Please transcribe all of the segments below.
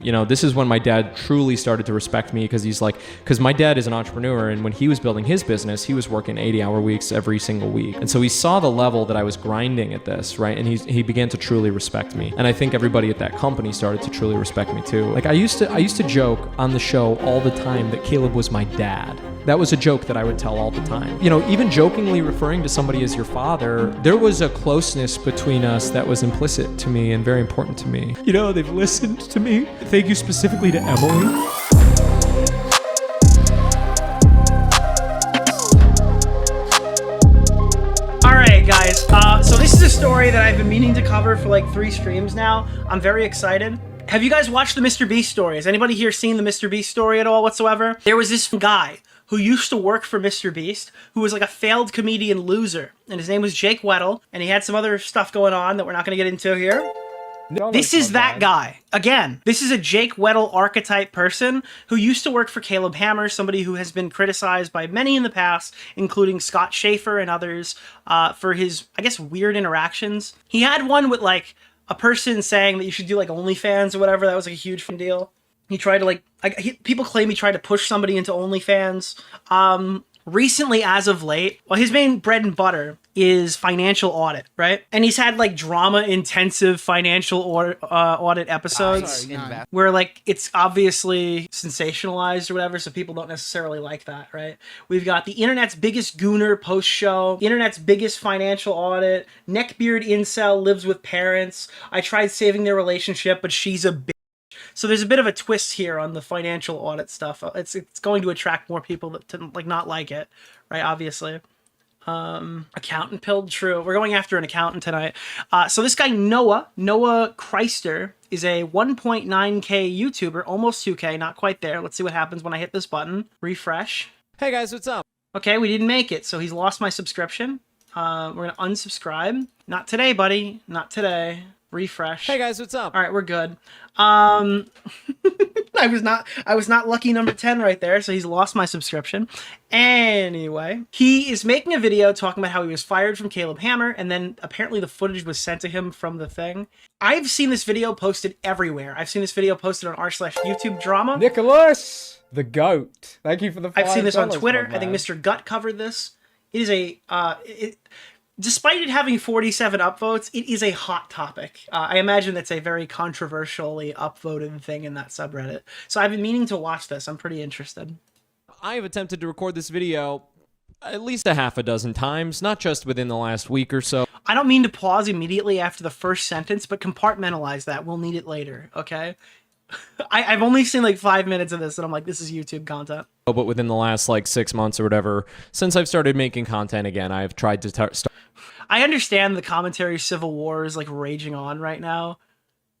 You know, this is when my dad truly started to respect me, because my dad is an entrepreneur, and when he was building his business, he was working 80-hour weeks every single week. And so he saw the level that I was grinding at this, right? And he began to truly respect me. And I think everybody at that company started to truly respect me too. Like I used to joke on the show all the time that Caleb was my dad. That was a joke that I would tell all the time. You know, even jokingly referring to somebody as your father, there was a closeness between us that was implicit to me and very important to me. You know, they've listened to me. Thank you specifically to Emily. Alright guys, so this is a story that I've been meaning to cover for like 3 streams now. I'm very excited. Have you guys watched the Mr. Beast story? Has anybody here seen the Mr. Beast story at all whatsoever? There was this guy who used to work for Mr. Beast, who was like a failed comedian loser, and his name was Jake Weddle, and he had some other stuff going on that we're not going to get into here. This is that guy. Again, this is a Jake Weddle archetype person who used to work for Caleb Hammer, somebody who has been criticized by many in the past, including Scott Schaefer and others, for his, I guess, weird interactions. He had one with like a person saying that you should do like OnlyFans or whatever. That was like a huge deal. He tried to people claim he tried to push somebody into OnlyFans. Recently, as of late, well, his main bread and butter is financial audit, right? And he's had like drama-intensive financial audit episodes where like it's obviously sensationalized or whatever, so people don't necessarily like that, right? We've got the internet's biggest gooner post-show, the internet's biggest financial audit, neckbeard incel lives with parents, I tried saving their relationship, but she's a bitch. So there's a bit of a twist here on the financial audit stuff. It's going to attract more people that to like not like it, right? Obviously. Accountant pilled, true. We're going after an accountant tonight. So this guy Noah Chrysler is a 1.9K YouTuber, almost 2K, not quite there. Let's see what happens when I hit this button. Refresh. Hey guys, what's up? Okay, we didn't make it, so he's lost my subscription. We're gonna unsubscribe. Not today, buddy. Not today. Refresh. Hey guys, what's up? All right, we're good. I was not lucky number 10 right there, so he's lost my subscription. Anyway, he is making a video talking about how he was fired from Caleb Hammer, and then apparently the footage was sent to him from the thing. I've seen this video posted everywhere. I've seen this video posted on r/YouTube drama. Nicholas, the goat. Thank you for the $5. I've seen this on Twitter. I think Mr. Gut covered this. It is a despite it having 47 upvotes, it is a hot topic. I imagine that's a very controversially upvoted thing in that subreddit. So I've been meaning to watch this. I'm pretty interested. I have attempted to record this video at least a half a dozen times, not just within the last week or so. I don't mean to pause immediately after the first sentence, but compartmentalize that. We'll need it later, okay? I've only seen like 5 minutes of this, and I'm like, this is YouTube content. But within the last like 6 months or whatever, since I've started making content again, I've tried to start. I understand the commentary civil war is like raging on right now,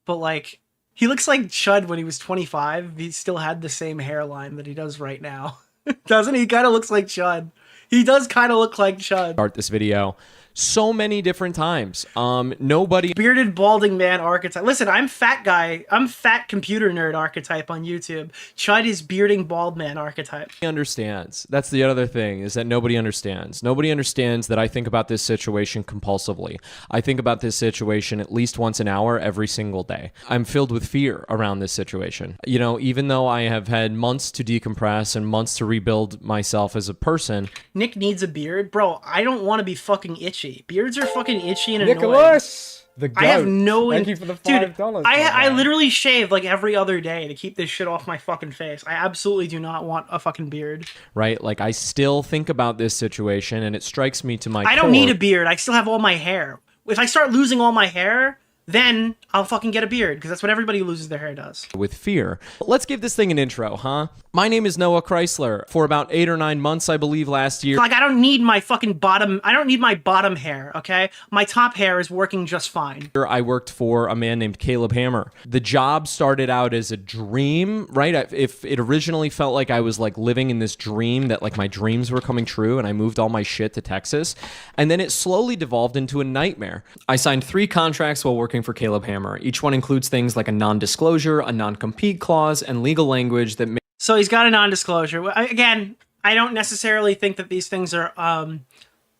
but like he looks like Chud when he was 25. He still had the same hairline that he does right now. Doesn't he? He kind of looks like Chud. He does kind of look like Chud. Start this video so many different times. Nobody bearded balding man archetype. Listen, I'm fat guy. I'm fat computer nerd archetype on YouTube. Chud is bearding bald man archetype. Understands. That's the other thing, is that nobody understands. Nobody understands that I think about this situation compulsively. I think about this situation at least once an hour every single day. I'm filled with fear around this situation. You know, even though I have had months to decompress and months to rebuild myself as a person. Nick needs a beard. Bro, I don't want to be fucking itchy. Beards are fucking itchy and annoying. Nicholas, the goat. I have no... Thank you for the $5. Dude, I literally shave like every other day to keep this shit off my fucking face. I absolutely do not want a fucking beard. Right? Like, I still think about this situation, and it strikes me to my core. I don't need a beard. I still have all my hair. If I start losing all my hair, then I'll fucking get a beard, because that's what everybody who loses their hair does. With fear. Let's give this thing an intro, huh? My name is Noah Chrysler. For about 8 or 9 months, I believe, last year. Like, I don't need my fucking bottom... I don't need my bottom hair, okay? My top hair is working just fine. I worked for a man named Caleb Hammer. The job started out as a dream, right? If it originally felt like I was like living in this dream, that like my dreams were coming true, and I moved all my shit to Texas. And then it slowly devolved into a nightmare. I signed 3 contracts while working for Caleb Hammer. Each one includes things like a non-disclosure, a non-compete clause, and legal language that So he's got a non-disclosure. Again, I don't necessarily think that these things are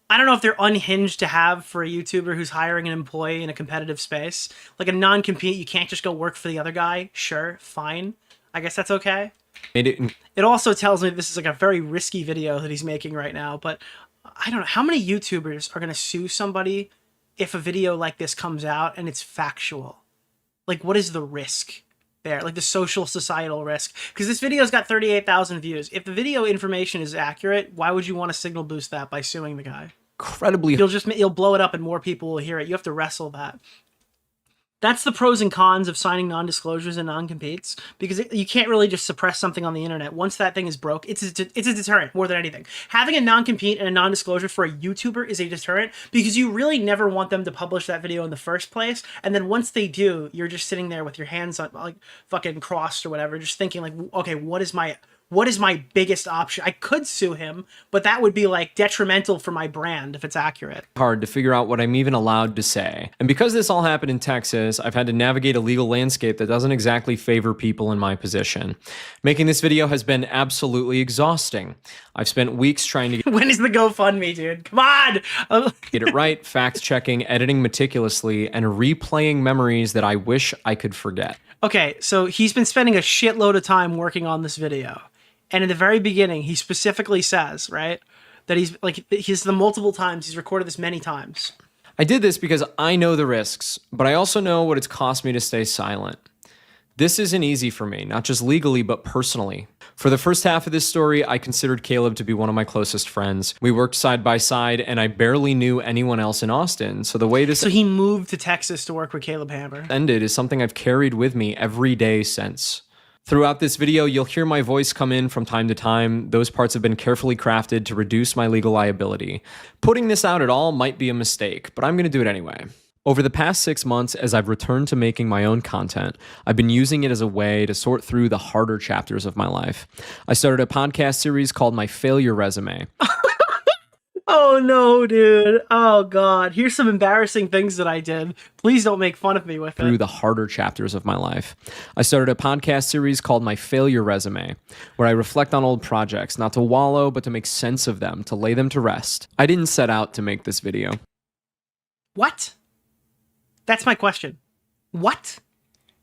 I don't know if they're unhinged to have for a YouTuber who's hiring an employee in a competitive space. Like a non-compete, you can't just go work for the other guy. Sure, fine. I guess that's okay. It also tells me this is like a very risky video that he's making right now, but I don't know. How many YouTubers are going to sue somebody if a video like this comes out and it's factual? Like, what is the risk there? Like the social societal risk? Because this video's got 38,000 views. If the video information is accurate, why would you want to signal boost that by suing the guy? Incredibly. You'll blow it up and more people will hear it. You have to wrestle that. That's the pros and cons of signing non-disclosures and non-competes, because you can't really just suppress something on the internet. Once that thing is broke, it's a deterrent more than anything. Having a non-compete and a non-disclosure for a YouTuber is a deterrent because you really never want them to publish that video in the first place. And then once they do, you're just sitting there with your hands on, like, fucking crossed or whatever, just thinking like, okay, what is my biggest option? I could sue him, but that would be like detrimental for my brand if it's accurate. Hard to figure out what I'm even allowed to say. And because this all happened in Texas, I've had to navigate a legal landscape that doesn't exactly favor people in my position. Making this video has been absolutely exhausting. I've spent weeks trying to When is the GoFundMe, dude? Come on! get it right, fact checking, editing meticulously, and replaying memories that I wish I could forget. Okay, so he's been spending a shitload of time working on this video. And in the very beginning, he specifically says, right, that he's the multiple times, he's recorded this many times. I did this because I know the risks, but I also know what it's cost me to stay silent. This isn't easy for me, not just legally, but personally. For the first half of this story, I considered Caleb to be one of my closest friends. We worked side by side, and I barely knew anyone else in Austin. So the way this So he moved to Texas to work with Caleb Hammer. Ended is something I've carried with me every day since. Throughout this video, you'll hear my voice come in from time to time. Those parts have been carefully crafted to reduce my legal liability. Putting this out at all might be a mistake, but I'm going to do it anyway. Over the past 6 months, as I've returned to making my own content, I've been using it as a way to sort through the harder chapters of my life. I started a podcast series called My Failure Resume. Oh no, dude. Oh god. Here's some embarrassing things that I did. Please don't make fun of me with it. Through the harder chapters of my life. I started a podcast series called My Failure Resume, where I reflect on old projects, not to wallow, but to make sense of them, to lay them to rest. I didn't set out to make this video. What? That's my question. What?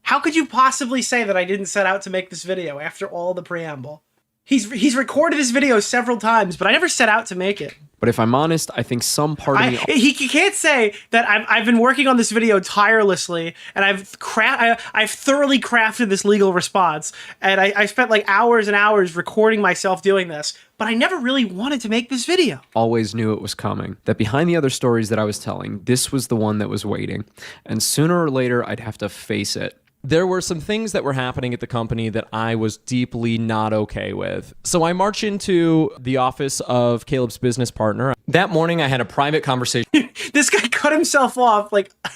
How could you possibly say that I didn't set out to make this video after all the preamble? He's recorded his video several times, but I never set out to make it. But if I'm honest, I think some part of me... He can't say that I've been working on this video tirelessly, and I've thoroughly crafted this legal response, and I spent like hours and hours recording myself doing this, but I never really wanted to make this video. Always knew it was coming. That behind the other stories that I was telling, this was the one that was waiting. And sooner or later, I'd have to face it. There were some things that were happening at the company that I was deeply not okay with. So I march into the office of Caleb's business partner. That morning, I had a private conversation. This guy cut himself off. Like, I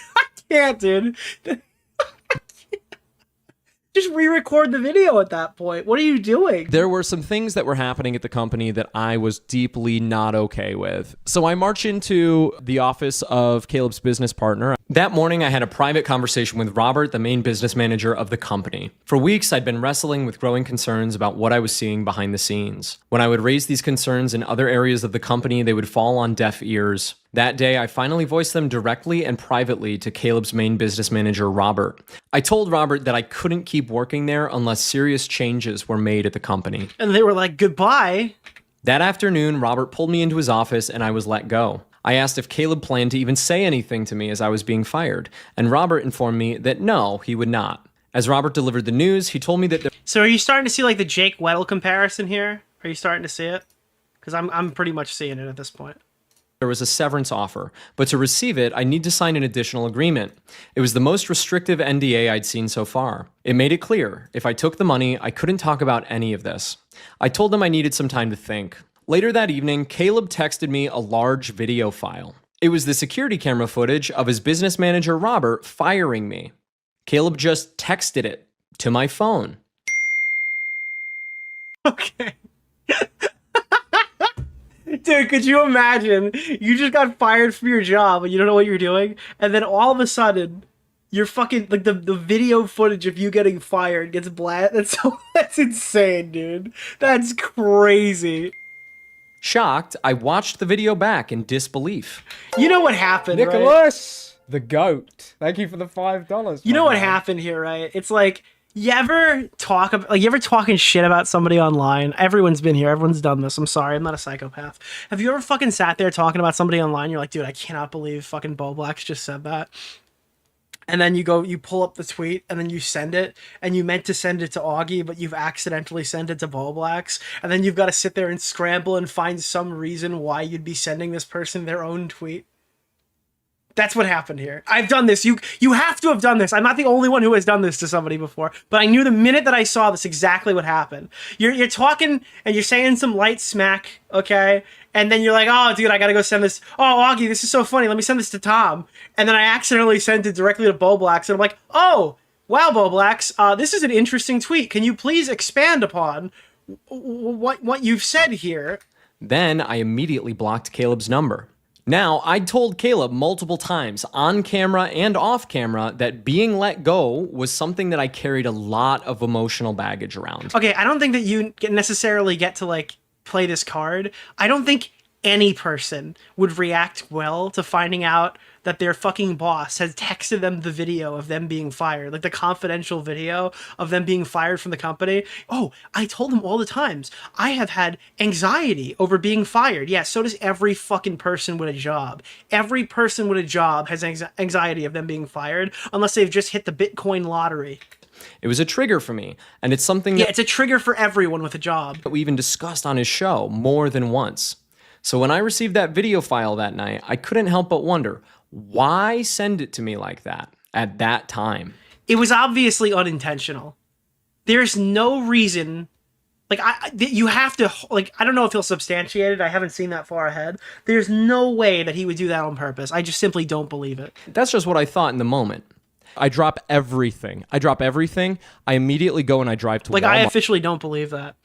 can't, dude. Just re-record the video at that point. What are you doing? There were some things that were happening at the company that I was deeply not okay with. So I march into the office of Caleb's business partner. That morning, I had a private conversation with Robert, the main business manager of the company. For weeks, I'd been wrestling with growing concerns about what I was seeing behind the scenes. When I would raise these concerns in other areas of the company, they would fall on deaf ears. That day, I finally voiced them directly and privately to Caleb's main business manager, Robert. I told Robert that I couldn't keep working there unless serious changes were made at the company. And they were like, goodbye. That afternoon, Robert pulled me into his office and I was let go. I asked if Caleb planned to even say anything to me as I was being fired, and Robert informed me that no, he would not. As Robert delivered the news, he told me that... So are you starting to see like the Jake Weddle comparison here? Are you starting to see it? Because I'm pretty much seeing it at this point. There was a severance offer, but to receive it, I need to sign an additional agreement. It was the most restrictive NDA I'd seen so far. It made it clear, if I took the money, I couldn't talk about any of this. I told him I needed some time to think. Later that evening, Caleb texted me a large video file. It was the security camera footage of his business manager, Robert, firing me. Caleb just texted it to my phone. Okay. Dude, could you imagine? You just got fired from your job and you don't know what you're doing, and then all of a sudden, you're fucking like the video footage of you getting fired gets blasted. That's insane, dude. That's crazy. Shocked, I watched the video back in disbelief. You know what happened, right? Nicholas, the goat. Thank you for the $5. You know what man. happened here, right? It's like, you ever talking shit about somebody online? Everyone's been here. Everyone's done this. I'm sorry. I'm not a psychopath. Have you ever fucking sat there talking about somebody online? You're like, dude, I cannot believe fucking Bo Blacks just said that. And then you pull up the tweet, and then you send it, and you meant to send it to Augie, but you've accidentally sent it to Bo Blacks, and then you've got to sit there and scramble and find some reason why you'd be sending this person their own tweet. That's what happened here. I've done this. You have to have done this. I'm not the only one who has done this to somebody before, but I knew the minute that I saw this exactly what happened. You're talking and you're saying some light smack, okay? And then you're like, oh, dude, I gotta go send this. Oh, Augie, this is so funny. Let me send this to Tom. And then I accidentally sent it directly to Bo Blacks, and I'm like, oh, wow, Bo Blacks, this is an interesting tweet. Can you please expand upon what you've said here? Then I immediately blocked Caleb's number. Now, I told Caleb multiple times, on camera and off camera, that being let go was something that I carried a lot of emotional baggage around. Okay, I don't think that you necessarily get to, like, play this card. I don't think any person would react well to finding out that their fucking boss has texted them the video of them being fired, like the confidential video of them being fired from the company. Oh, I told them all the times, I have had anxiety over being fired. Yeah, so does every fucking person with a job. Every person with a job has anxiety of them being fired, unless they've just hit the Bitcoin lottery. It was a trigger for me, and it's something Yeah, it's a trigger for everyone with a job. that we even discussed on his show more than once. So when I received that video file that night, I couldn't help but wonder, why send it to me like that at that time? It was obviously unintentional. There's no reason, like, you have to, like, I don't know if he'll substantiate it. I haven't seen that far ahead. There's no way that he would do that on purpose. I just simply don't believe it. That's just what I thought in the moment. I drop everything. I immediately go and I drive to Like, Walmart. I officially don't believe that.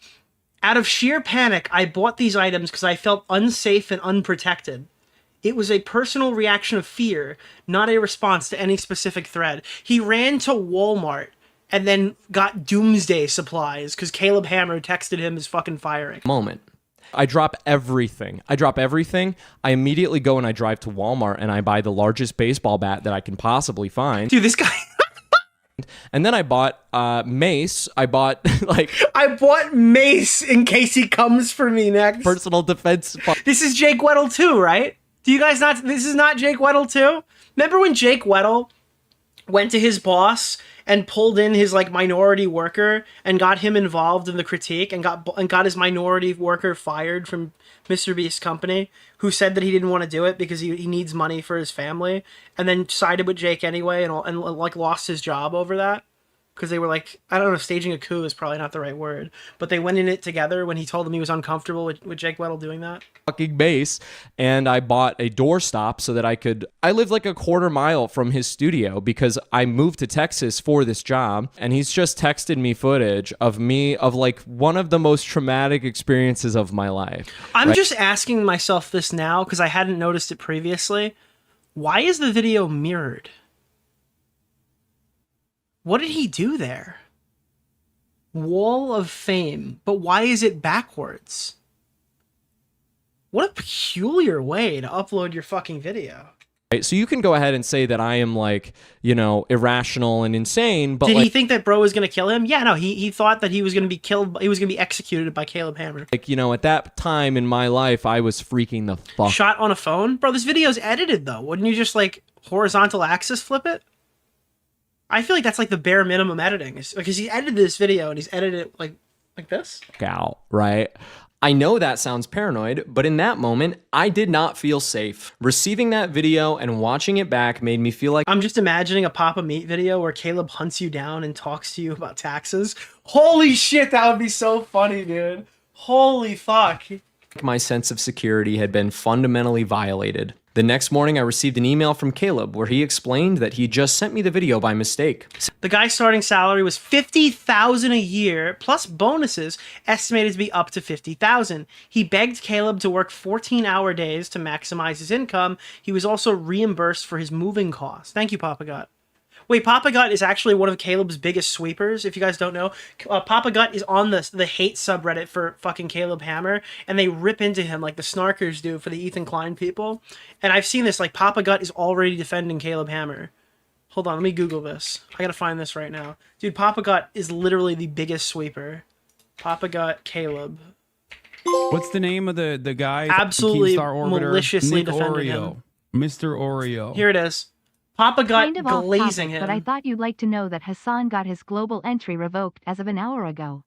Out of sheer panic, I bought these items because I felt unsafe and unprotected. It was a personal reaction of fear, not a response to any specific threat. He ran to Walmart and then got doomsday supplies because Caleb Hammer texted him his fucking firing. Moment. I drop everything. I immediately go and I drive to Walmart and I buy the largest baseball bat that I can possibly find. Dude, this guy... And then I bought mace. I bought I bought mace in case he comes for me next. personal defense. This is Jake Weddle too, right? Do you guys not... This is not Jake Weddle too? Remember when Jake Weddle went to his boss and pulled in his, like, minority worker and got him involved in the critique and got his minority worker fired from Mr. Beast's company, who said that he didn't want to do it because he needs money for his family, and then sided with Jake anyway and like lost his job over that? Because they were like, I don't know, staging a coup is probably not the right word, but they went in it together when he told them he was uncomfortable with Jake Weddle doing that. Fucking base, and I bought a doorstop so that I lived like a quarter mile from his studio because I moved to Texas for this job, and he's just texted me footage of like one of the most traumatic experiences of my life. I'm just asking myself this now because I hadn't noticed it previously. Why is the video mirrored? What did he do there? Wall of Fame. But why is it backwards? What a peculiar way to upload your fucking video. Right? So you can go ahead and say that I am like, irrational and insane, but Did like, he think that bro was going to kill him? Yeah, no, he thought that he was going to be killed. He was going to be executed by Caleb Hammer. at that time in my life, I was freaking the fuck. Shot on a phone? Bro, this video's edited though. Wouldn't you just like horizontal axis flip it? I feel like that's like the bare minimum editing. Because he edited this video and he's edited it like this. Out, right? I know that sounds paranoid, but in that moment, I did not feel safe. Receiving that video and watching it back made me feel like I'm just imagining a Papa Meat video where Caleb hunts you down and talks to you about taxes. Holy shit, that would be so funny, dude. Holy fuck. my sense of security had been fundamentally violated. The next morning, I received an email from Caleb where he explained that he just sent me the video by mistake. The guy's starting salary was $50,000 a year, plus bonuses estimated to be up to $50,000. He begged Caleb to work 14-hour days to maximize his income. He was also reimbursed for his moving costs. Thank you, Papa God. Wait, Papa Gut is actually one of Caleb's biggest sweepers. If you guys don't know, Papa Gut is on the hate subreddit for fucking Caleb Hammer, and they rip into him like the snarkers do for the Ethan Klein people. And I've seen this. Like, Papa Gut is already defending Caleb Hammer. Hold on, let me Google this. I gotta find this right now, dude. Papa Gut is literally the biggest sweeper. Papa Gut Caleb. What's the name of the guy? Absolutely Keemstar Orbiter? maliciously Nick defending Oreo. him. Mr. Oreo. Here it is. Papa Gut Kind of off glazing topic, him. but I thought you'd like to know that Hassan got his global entry revoked as of an hour ago.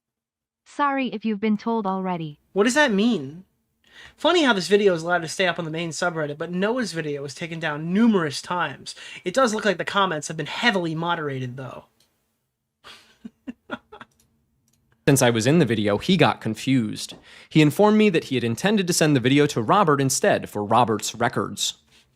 Sorry if you've been told already. What does that mean? Funny how this video is allowed to stay up on the main subreddit, but Noah's video was taken down numerous times. It does look like the comments have been heavily moderated, though. Since I was in the video, he got confused. He informed me that he had intended to send the video to Robert instead for Robert's records.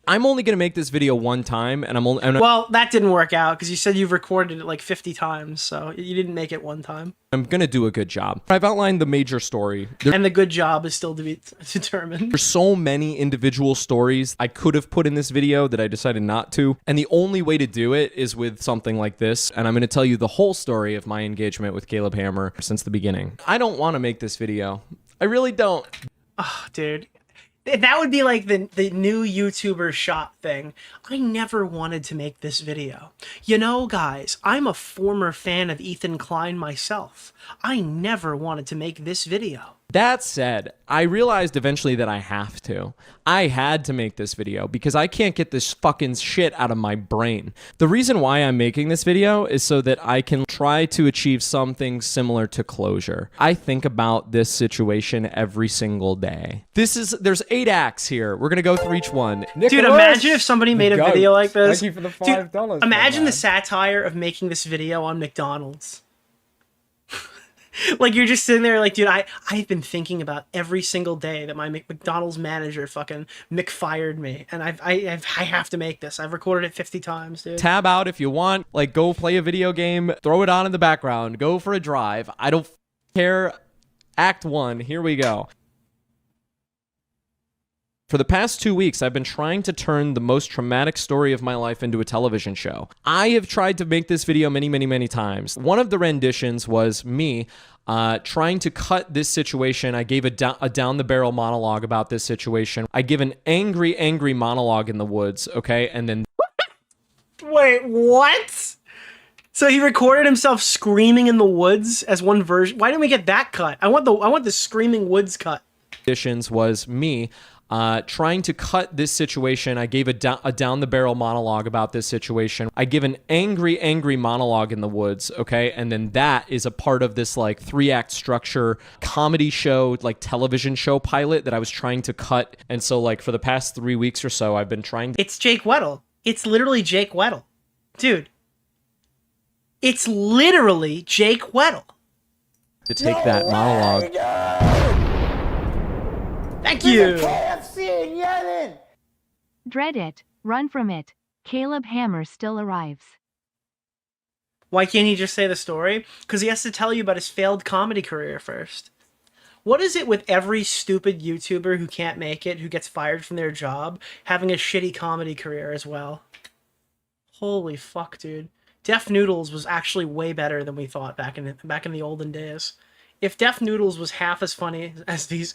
I'm only going to make this video one time, and Well, that didn't work out, because you said you've recorded it like 50 times, so you didn't make it one time. I'm going to do a good job. I've outlined the major story. And the good job is still to be determined. There's so many individual stories I could have put in this video that I decided not to, and the only way to do it is with something like this, and I'm going to tell you the whole story of my engagement with Caleb Hammer since the beginning. I don't want to make this video. I really don't. Oh, dude. That would be like the new YouTuber shot thing. I never wanted to make this video. You know, guys, I'm a former fan of Ethan Klein myself. I never wanted to make this video. That said, I realized eventually that I have to. I had to make this video because I can't get this fucking shit out of my brain. The reason why I'm making this video is so that I can try to achieve something similar to closure. I think about this situation every single day. There's 8 acts here. We're gonna go through each one. Dude, imagine if somebody made a video like this. Thank you for the $5. Dude, imagine the satire of making this video on McDonald's. Like, you're just sitting there like, dude, I've been thinking about every single day that my McDonald's manager fucking McFired me, and I have to make this. I've recorded it 50 times, dude. Tab out if you want. Like, go play a video game. Throw it on in the background. Go for a drive. I don't care. Act 1. Here we go. For the past 2 weeks, I've been trying to turn the most traumatic story of my life into a television show. I have tried to make this video many times. One of the renditions was me trying to cut this situation. I gave a down-the-barrel monologue about this situation. I give an angry monologue in the woods, okay? And then... Wait, what? So he recorded himself screaming in the woods as one version? Why didn't we get that cut? I want the screaming woods cut. Renditions was me trying to cut this situation. I gave a down-the-barrel monologue about this situation. I give an angry monologue in the woods, okay? And then that is a part of this, like, 3-act structure comedy show, like, television show pilot that I was trying to cut. And so, like, for the past 3 weeks or so, I've been trying to... It's Jake Weddle. It's literally Jake Weddle. Dude. It's literally Jake Weddle. To take that monologue... Thank you. Dread it. Run from it. Caleb Hammer still arrives. Why can't he just say the story? Because he has to tell you about his failed comedy career first. What is it with every stupid YouTuber who can't make it, who gets fired from their job, having a shitty comedy career as well? Holy fuck, dude. Def Noodles was actually way better than we thought back in the olden days. If Def Noodles was half as funny as these...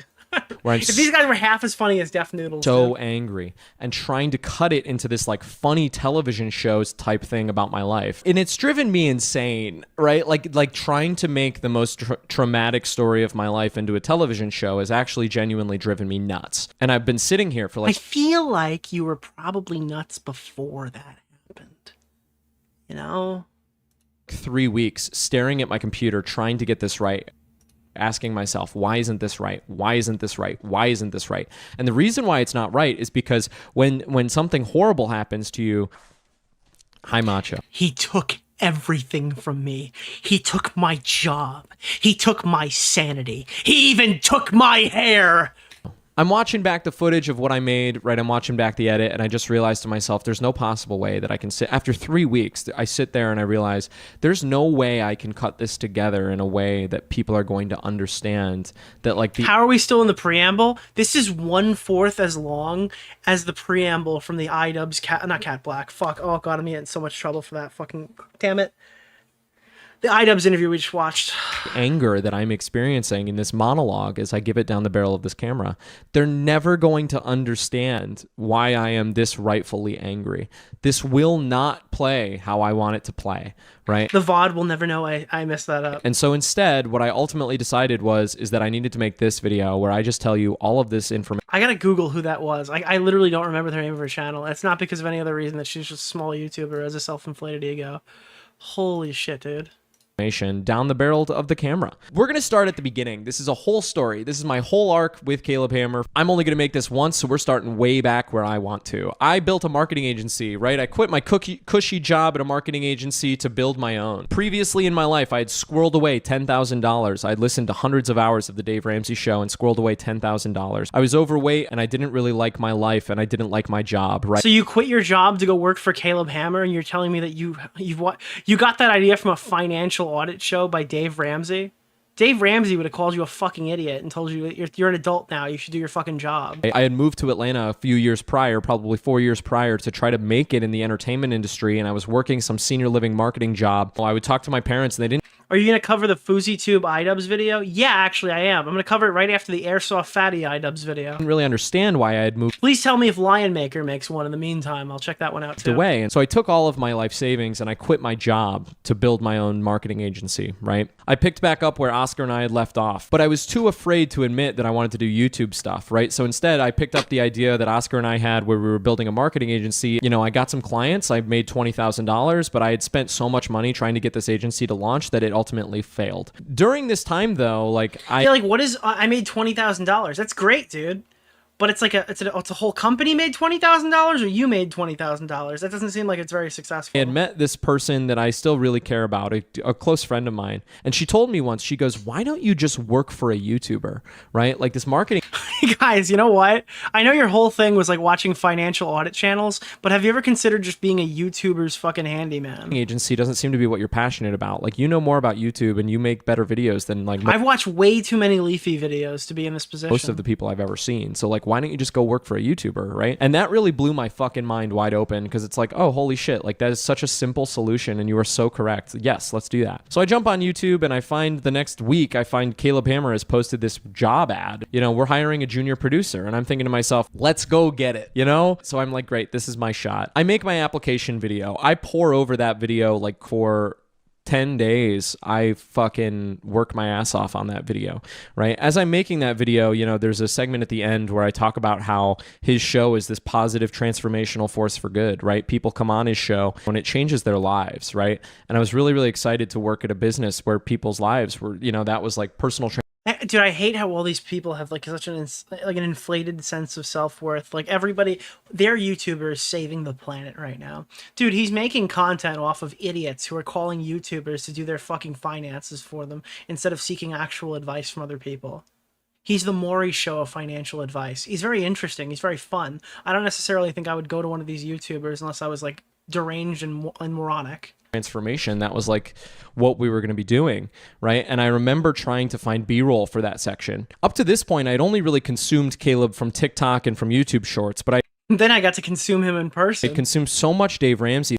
if these guys were half as funny as Def Noodles. So angry and trying to cut it into this, like, funny television shows type thing about my life. And it's driven me insane, right? Like trying to make the most traumatic story of my life into a television show has actually genuinely driven me nuts. And I've been sitting here for, like... I feel like you were probably nuts before that happened. You know? 3 weeks staring at my computer trying to get this right. Asking myself, why isn't this right? Why isn't this right? Why isn't this right? And the reason why it's not right is because when something horrible happens to you, hi Macho. He took everything from me. He took my job. He took my sanity. He even took my hair. I'm watching back the footage of what I made, right? I'm watching back the edit, and I just realized to myself, there's no possible way that I can sit. After 3 weeks, I sit there and I realize there's no way I can cut this together in a way that people are going to understand that, like, How are we still in the preamble? This is 1/4 as long as the preamble from the iDubbbz not Cat Black. Fuck. Oh god, I'm getting in so much trouble for that. Fucking damn it. The iDubbbz interview we just watched. anger that I'm experiencing in this monologue as I give it down the barrel of this camera. They're never going to understand why I am this rightfully angry. This will not play how I want it to play, right? The VOD will never know I messed that up. And so instead, what I ultimately decided is that I needed to make this video where I just tell you all of this information. I gotta Google who that was. I literally don't remember the name of her channel. It's not because of any other reason that she's just a small YouTuber as a self-inflated ego. Holy shit, dude. Down the barrel of the camera. We're going to start at the beginning. This is a whole story. This is my whole arc with Caleb Hammer. I'm only going to make this once, so we're starting way back where I want to. I built a marketing agency, right? I quit my cushy job at a marketing agency to build my own. Previously in my life, I had squirreled away $10,000. I'd listened to hundreds of hours of the Dave Ramsey Show and squirreled away $10,000. I was overweight and I didn't really like my life and I didn't like my job, right? So you quit your job to go work for Caleb Hammer, and you're telling me that you got that idea from a financial audit show by Dave Ramsey? Dave Ramsey would have called you a fucking idiot and told you you're an adult now, you should do your fucking job. I had moved to Atlanta a few years prior, probably 4 years prior, to try to make it in the entertainment industry, and I was working some senior living marketing job. I would talk to my parents and they didn't. Are you going to cover the FouseyTube iDubbbz video? Yeah, actually I am. I'm going to cover it right after the Airsoft Fatty iDubbbz video. Really understand why I had moved Please tell me if Lion Maker makes one in the meantime. I'll check that one out too. away. And so I took all of my life savings and I quit my job to build my own marketing agency, right? I picked back up where Oscar and I had left off, but I was too afraid to admit that I wanted to do YouTube stuff, right? So instead I picked up the idea that Oscar and I had where we were building a marketing agency. You know, I got some clients, I made $20,000, but I had spent so much money trying to get this agency to launch that it ultimately failed. During this time though, like I made $20,000. That's great, dude. But it's like it's a whole company made $20,000, or you made $20,000. That doesn't seem like it's very successful. I had met this person that I still really care about, a close friend of mine, and she told me once, she goes, "Why don't you just work for a YouTuber?" Right? Like this marketing. Guys, you know what? I know your whole thing was like watching financial audit channels, but have you ever considered just being a YouTuber's fucking handyman? Agency doesn't seem to be what you're passionate about. Like, you know more about YouTube and you make better videos than like I've watched way too many Leafy videos to be in this position. most of the people I've ever seen. So like, why don't you just go work for a YouTuber, right? And that really blew my fucking mind wide open, because it's like, oh, holy shit, like that is such a simple solution and you are so correct. Yes, let's do that. So I jump on YouTube and I find the next week, I find Caleb Hammer has posted this job ad. You know, we're hiring a junior producer, and I'm thinking to myself, let's go get it, you know? So I'm like, great, this is my shot. I make my application video. I pour over that video like for 10 days. I fucking work my ass off on that video, right? As I'm making that video, you know, there's a segment at the end where I talk about how his show is this positive transformational force for good, right? People come on his show when it changes their lives, right? And I was really, really excited to work at a business where people's lives were, you know, that was like personal Dude, I hate how all these people have like such an inflated sense of self-worth. Like everybody, they're YouTubers saving the planet right now. Dude, he's making content off of idiots who are calling YouTubers to do their fucking finances for them instead of seeking actual advice from other people. He's the Maury show of financial advice. He's very interesting. He's very fun. I don't necessarily think I would go to one of these YouTubers unless I was like deranged and moronic. Transformation. That was like what we were going to be doing, right? And I remember trying to find B-roll for that section. Up to this point, I'd only really consumed Caleb from TikTok and from YouTube Shorts, but then I got to consume him in person. I consumed so much Dave Ramsey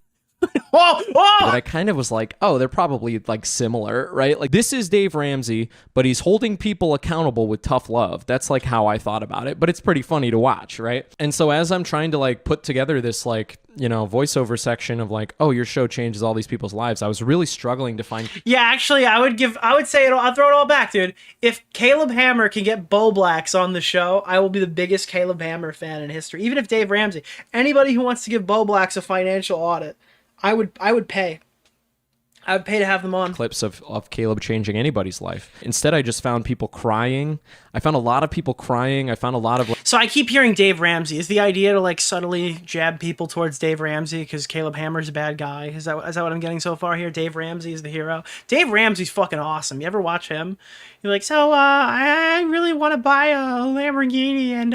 whoa! that I kind of was like, oh, they're probably like similar, right? Like this is Dave Ramsey, but he's holding people accountable with tough love. That's like how I thought about it, but it's pretty funny to watch, right? And so as I'm trying to like put together this like, you know, voiceover section of like, oh, your show changes all these people's lives, I was really struggling to find. Yeah, actually, I would say I'll throw it all back, dude. If Caleb Hammer can get Bo Blacks on the show, I will be the biggest Caleb Hammer fan in history. Even if Dave Ramsey, anybody who wants to give Bo Blacks a financial audit, I would pay. I would pay to have them on. Clips of Caleb changing anybody's life. Instead, I just found people crying. I found a lot of people crying. I found a lot of So I keep hearing Dave Ramsey. Is the idea to like subtly jab people towards Dave Ramsey because Caleb Hammer's a bad guy? Is that what I'm getting so far here? Dave Ramsey is the hero. Dave Ramsey's fucking awesome. You ever watch him? You're like, so I really want to buy a Lamborghini, and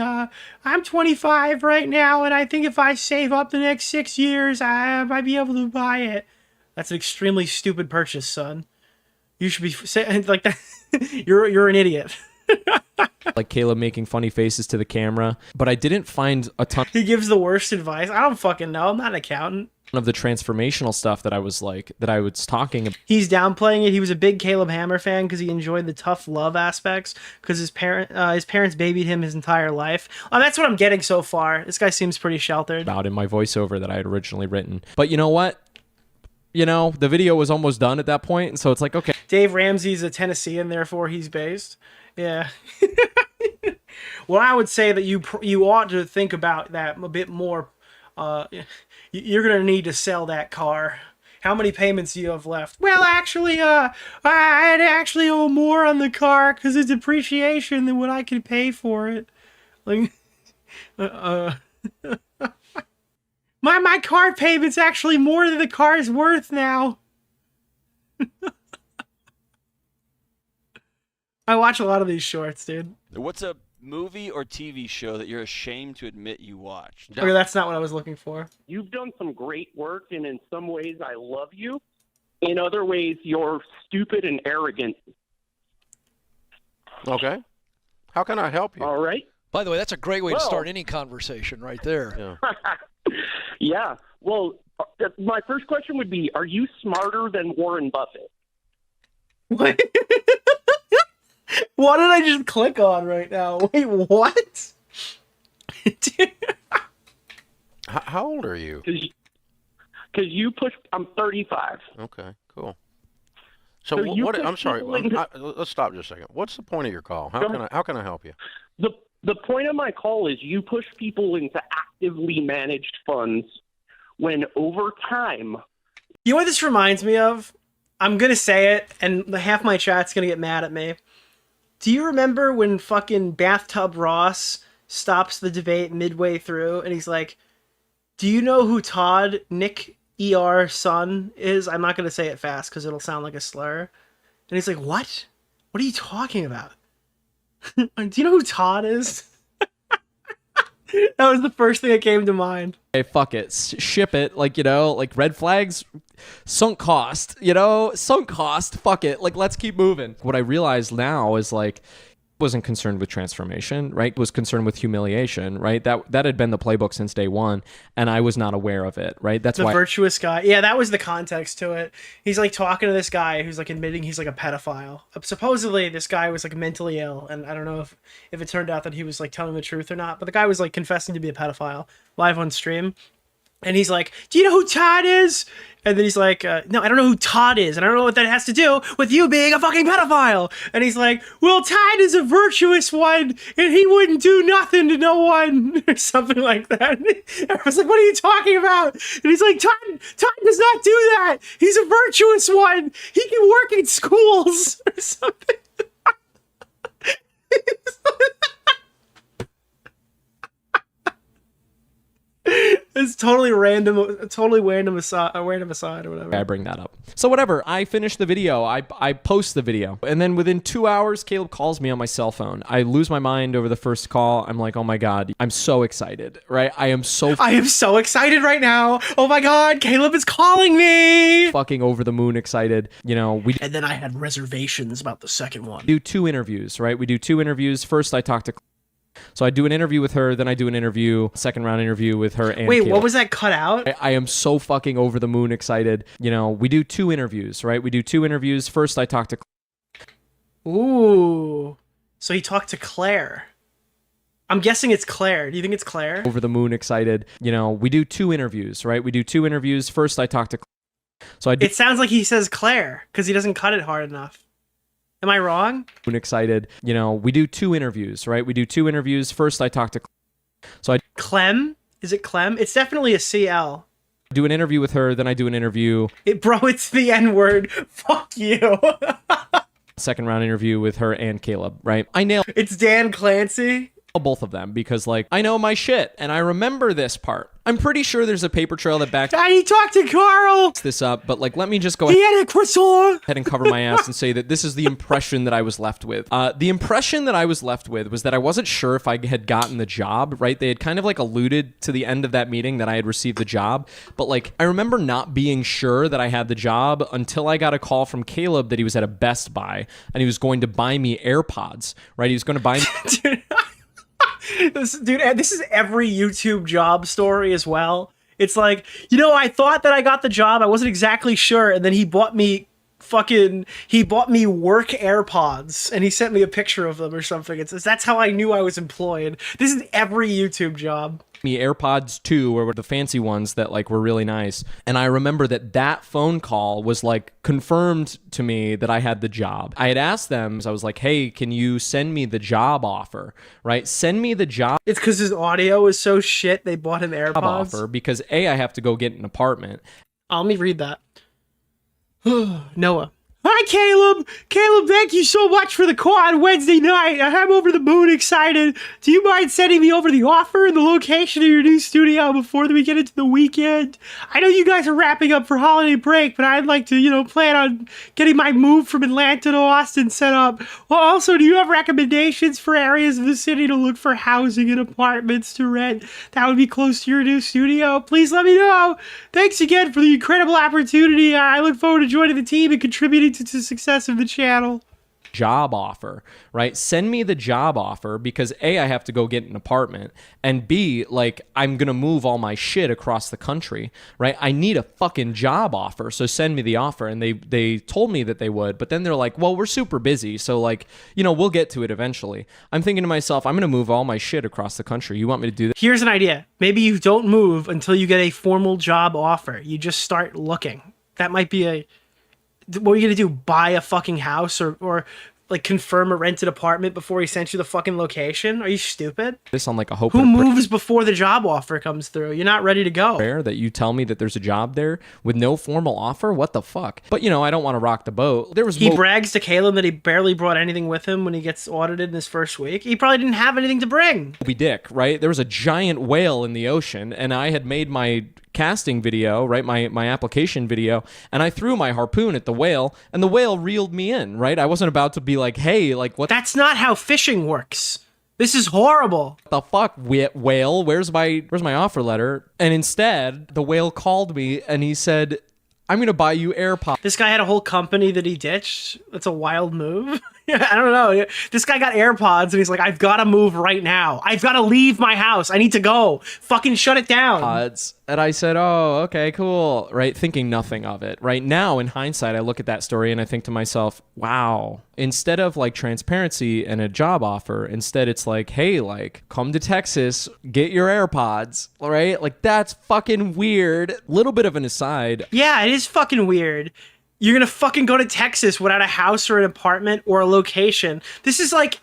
I'm 25 right now, and I think if I save up the next 6 years, I might be able to buy it. That's an extremely stupid purchase, son. You should be saying like that. You're an idiot. Like Caleb making funny faces to the camera, but I didn't find a ton He gives the worst advice. I don't fucking know. I'm not an accountant. of the transformational stuff that I was talking about. He's downplaying it. He was a big Caleb Hammer fan because he enjoyed the tough love aspects because his parents babied him his entire life. That's what I'm getting so far. This guy seems pretty sheltered. About in my voiceover that I had originally written. But you know what? You know, the video was almost done at that point, and so it's like, okay. Dave Ramsey's a Tennessean, therefore he's based. Yeah. Well, I would say that you ought to think about that a bit more. You're gonna need to sell that car. How many payments do you have left? Well, actually, I'd actually owe more on the car because it's depreciation than what I could pay for it. Like, my car payment's actually more than the car's worth now. I watch a lot of these shorts, dude. What's a movie or TV show that you're ashamed to admit you watched? Okay, that's not what I was looking for. You've done some great work, and in some ways I love you. In other ways, you're stupid and arrogant. Okay. How can I help you? All right? By the way, that's a great way to start any conversation right there. Yeah. Yeah. Well, my first question would be, are you smarter than Warren Buffett? What? What did I just click on right now? Wait, what? Dude. How old are you? Because you push. I'm 35. Okay, cool. So you what? push I'm sorry. people into- Let's stop just a second. What's the point of your call? How can I help you? The point of my call is you push people into actively managed funds when over time. You know what this reminds me of? I'm gonna say it, and half my chat's gonna get mad at me. Do you remember when fucking Bathtub Ross stops the debate midway through, and he's like, do you know who Todd, Nick ER's son is? I'm not gonna say it fast because it'll sound like a slur. And he's like, what? What are you talking about? Do you know who Todd is? That was the first thing that came to mind. Hey, fuck it. Ship it. Like, you know, like red flags, sunk cost, you know, sunk cost. Fuck it. Like, let's keep moving. What I realize now is like, wasn't concerned with transformation, right? Was concerned with humiliation, right? That had been the playbook since day one, and I was not aware of it, right? That's the why virtuous guy. Yeah, that was the context to it. He's like talking to this guy who's like admitting he's like a pedophile. Supposedly this guy was like mentally ill, and I don't know if it turned out that he was like telling the truth or not, but the guy was like confessing to be a pedophile live on stream. And he's like, do you know who Todd is? And then he's like, no, I don't know who Todd is. And I don't know what that has to do with you being a fucking pedophile. And he's like, well, Todd is a virtuous one, and he wouldn't do nothing to no one. Or something like that. And I was like, what are you talking about? And he's like, Todd does not do that. He's a virtuous one. He can work in schools. Or something. It's totally random aside or whatever. I bring that up. So whatever, I finish the video, I post the video, and then within 2 hours, Caleb calls me on my cell phone. I lose my mind over the first call. I'm like, oh my God, I'm so excited, right? I am so excited right now. Oh my God, Caleb is calling me. Fucking over the moon excited. You know, and then I had reservations about the second one. Do 2 interviews, right? We do 2 interviews. First, I talk to. So I do an interview with her, then I do an interview, second round interview with her and Wait, Caleb. what was that cut out? I am so fucking over the moon excited. You know, we do 2 interviews, right? We do 2 interviews. First, I talk to. Ooh. So he talked to Claire. I'm guessing it's Claire. Do you think it's Claire? Over the moon excited. You know, we do 2 interviews, right? We do 2 interviews. First, I talk to. So I do. It sounds like he says Claire because he doesn't cut it hard enough. Am I wrong? Excited. You know, we do 2 interviews, right? We do 2 interviews. First, I talk to. So I Clem? Is it Clem? It's definitely a CL. Do an interview with her, then I do an interview. Bro, it's the N-word. Fuck you. Second round interview with her and Caleb, right? I nailed. It's Dan Clancy. both of them because like I know my shit and I remember this part. I'm pretty sure there's a paper trail that backs He talked to Carl this up, but like let me just go He had a croissant ahead and cover my ass and say that this is the impression that I was left with. The impression that I was left with was that I wasn't sure if I had gotten the job, right? They had kind of like alluded to the end of that meeting that I had received the job, but like I remember not being sure that I had the job until I got a call from Caleb that he was at a Best Buy and he was going to buy me AirPods, right? He was going to buy me This is every YouTube job story as well. It's like, I thought that I got the job. I wasn't exactly sure. And then he bought me work AirPods and he sent me a picture of them or something. That's how I knew I was employed. This is every YouTube job. me AirPods 2 or the fancy ones that like were really nice. And I remember that phone call was like confirmed to me that I had the job. I had asked them, so I was like, hey, can you send me the job offer, right? Send me the job. It's because his audio is so shit, they bought him AirPods. Offer because A, I have to go get an apartment. Let me read that. Noah. Hi, Caleb. Caleb, thank you so much for the call on Wednesday night. I'm over the moon excited. Do you mind sending me over the offer and the location of your new studio before we get into the weekend? I know you guys are wrapping up for holiday break, but I'd like to, plan on getting my move from Atlanta to Austin set up. Well, also, do you have recommendations for areas of the city to look for housing and apartments to rent that would be close to your new studio? Please let me know. Thanks again for the incredible opportunity. I look forward to joining the team and contributing to the success of the channel. Job offer, right? Send me the job offer because A, I have to go get an apartment, and B, like I'm gonna move all my shit across the country, right? I need a fucking job offer, so send me the offer. And they told me that they would, but then they're like, well, we're super busy, so like, we'll get to it eventually. I'm thinking to myself, I'm gonna move all my shit across the country. You want me to do that? Here's an idea. Maybe you don't move until you get a formal job offer. You just start looking. That might be what are you gonna do? Buy a fucking house or like confirm a rented apartment before he sent you the fucking location? Are you stupid? This on like a hope. Who moves before the job offer comes through? You're not ready to go. Fair that you tell me that there's a job there with no formal offer. What the fuck? But I don't want to rock the boat. He brags to Caleb that he barely brought anything with him when he gets audited in his first week. He probably didn't have anything to bring. Moby Dick, right? There was a giant whale in the ocean, and I had made my casting video, right? My application video, and I threw my harpoon at the whale, and the whale reeled me in, right? I wasn't about to be like, hey, like what? That's not how fishing works. This is horrible. The fuck, whale? Where's my offer letter? And instead, the whale called me and he said, I'm gonna buy you AirPods. This guy had a whole company that he ditched. That's a wild move. I don't know. This guy got AirPods and he's like, I've got to move right now. I've got to leave my house. I need to go. Fucking shut it down. And I said, oh, okay, cool. Right? Thinking nothing of it. Right now, in hindsight, I look at that story and I think to myself, wow. Instead of like transparency and a job offer, instead it's like, hey, like come to Texas, get your AirPods. All right? Like that's fucking weird. Like an aside. Yeah, it is fucking weird. You're gonna fucking go to Texas without a house or an apartment or a location. This is like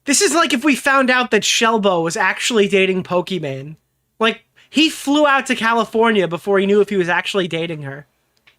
if we found out that Shelbo was actually dating Pokimane. Like, he flew out to California before he knew if he was actually dating her.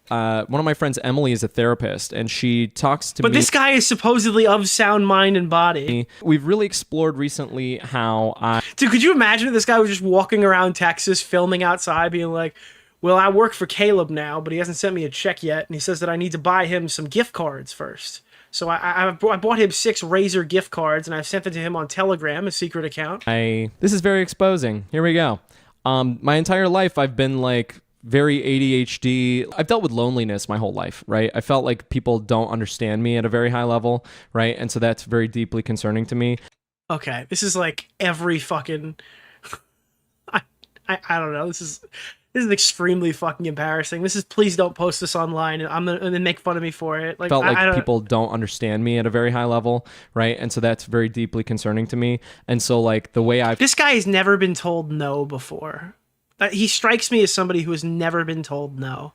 One of my friends, Emily, is a therapist, and she talks to me. But this guy is supposedly of sound mind and body. We've really explored recently how Dude, could you imagine if this guy was just walking around Texas, filming outside, being like, well, I work for Caleb now, but he hasn't sent me a check yet, and he says that I need to buy him some gift cards first. So I bought him 6 Razer gift cards, and I've sent it to him on Telegram, a secret account. This is very exposing. Here we go. My entire life, I've been like very ADHD. I've dealt with loneliness my whole life, right? I felt like people don't understand me at a very high level, right? And so that's very deeply concerning to me. Okay, this is like every fucking... I don't know, This is extremely fucking embarrassing. This is, please don't post this online and then make fun of me for it. Like, felt like people don't understand me at a very high level, right? And so that's very deeply concerning to me. And so like the way this guy has never been told no before. He strikes me as somebody who has never been told no.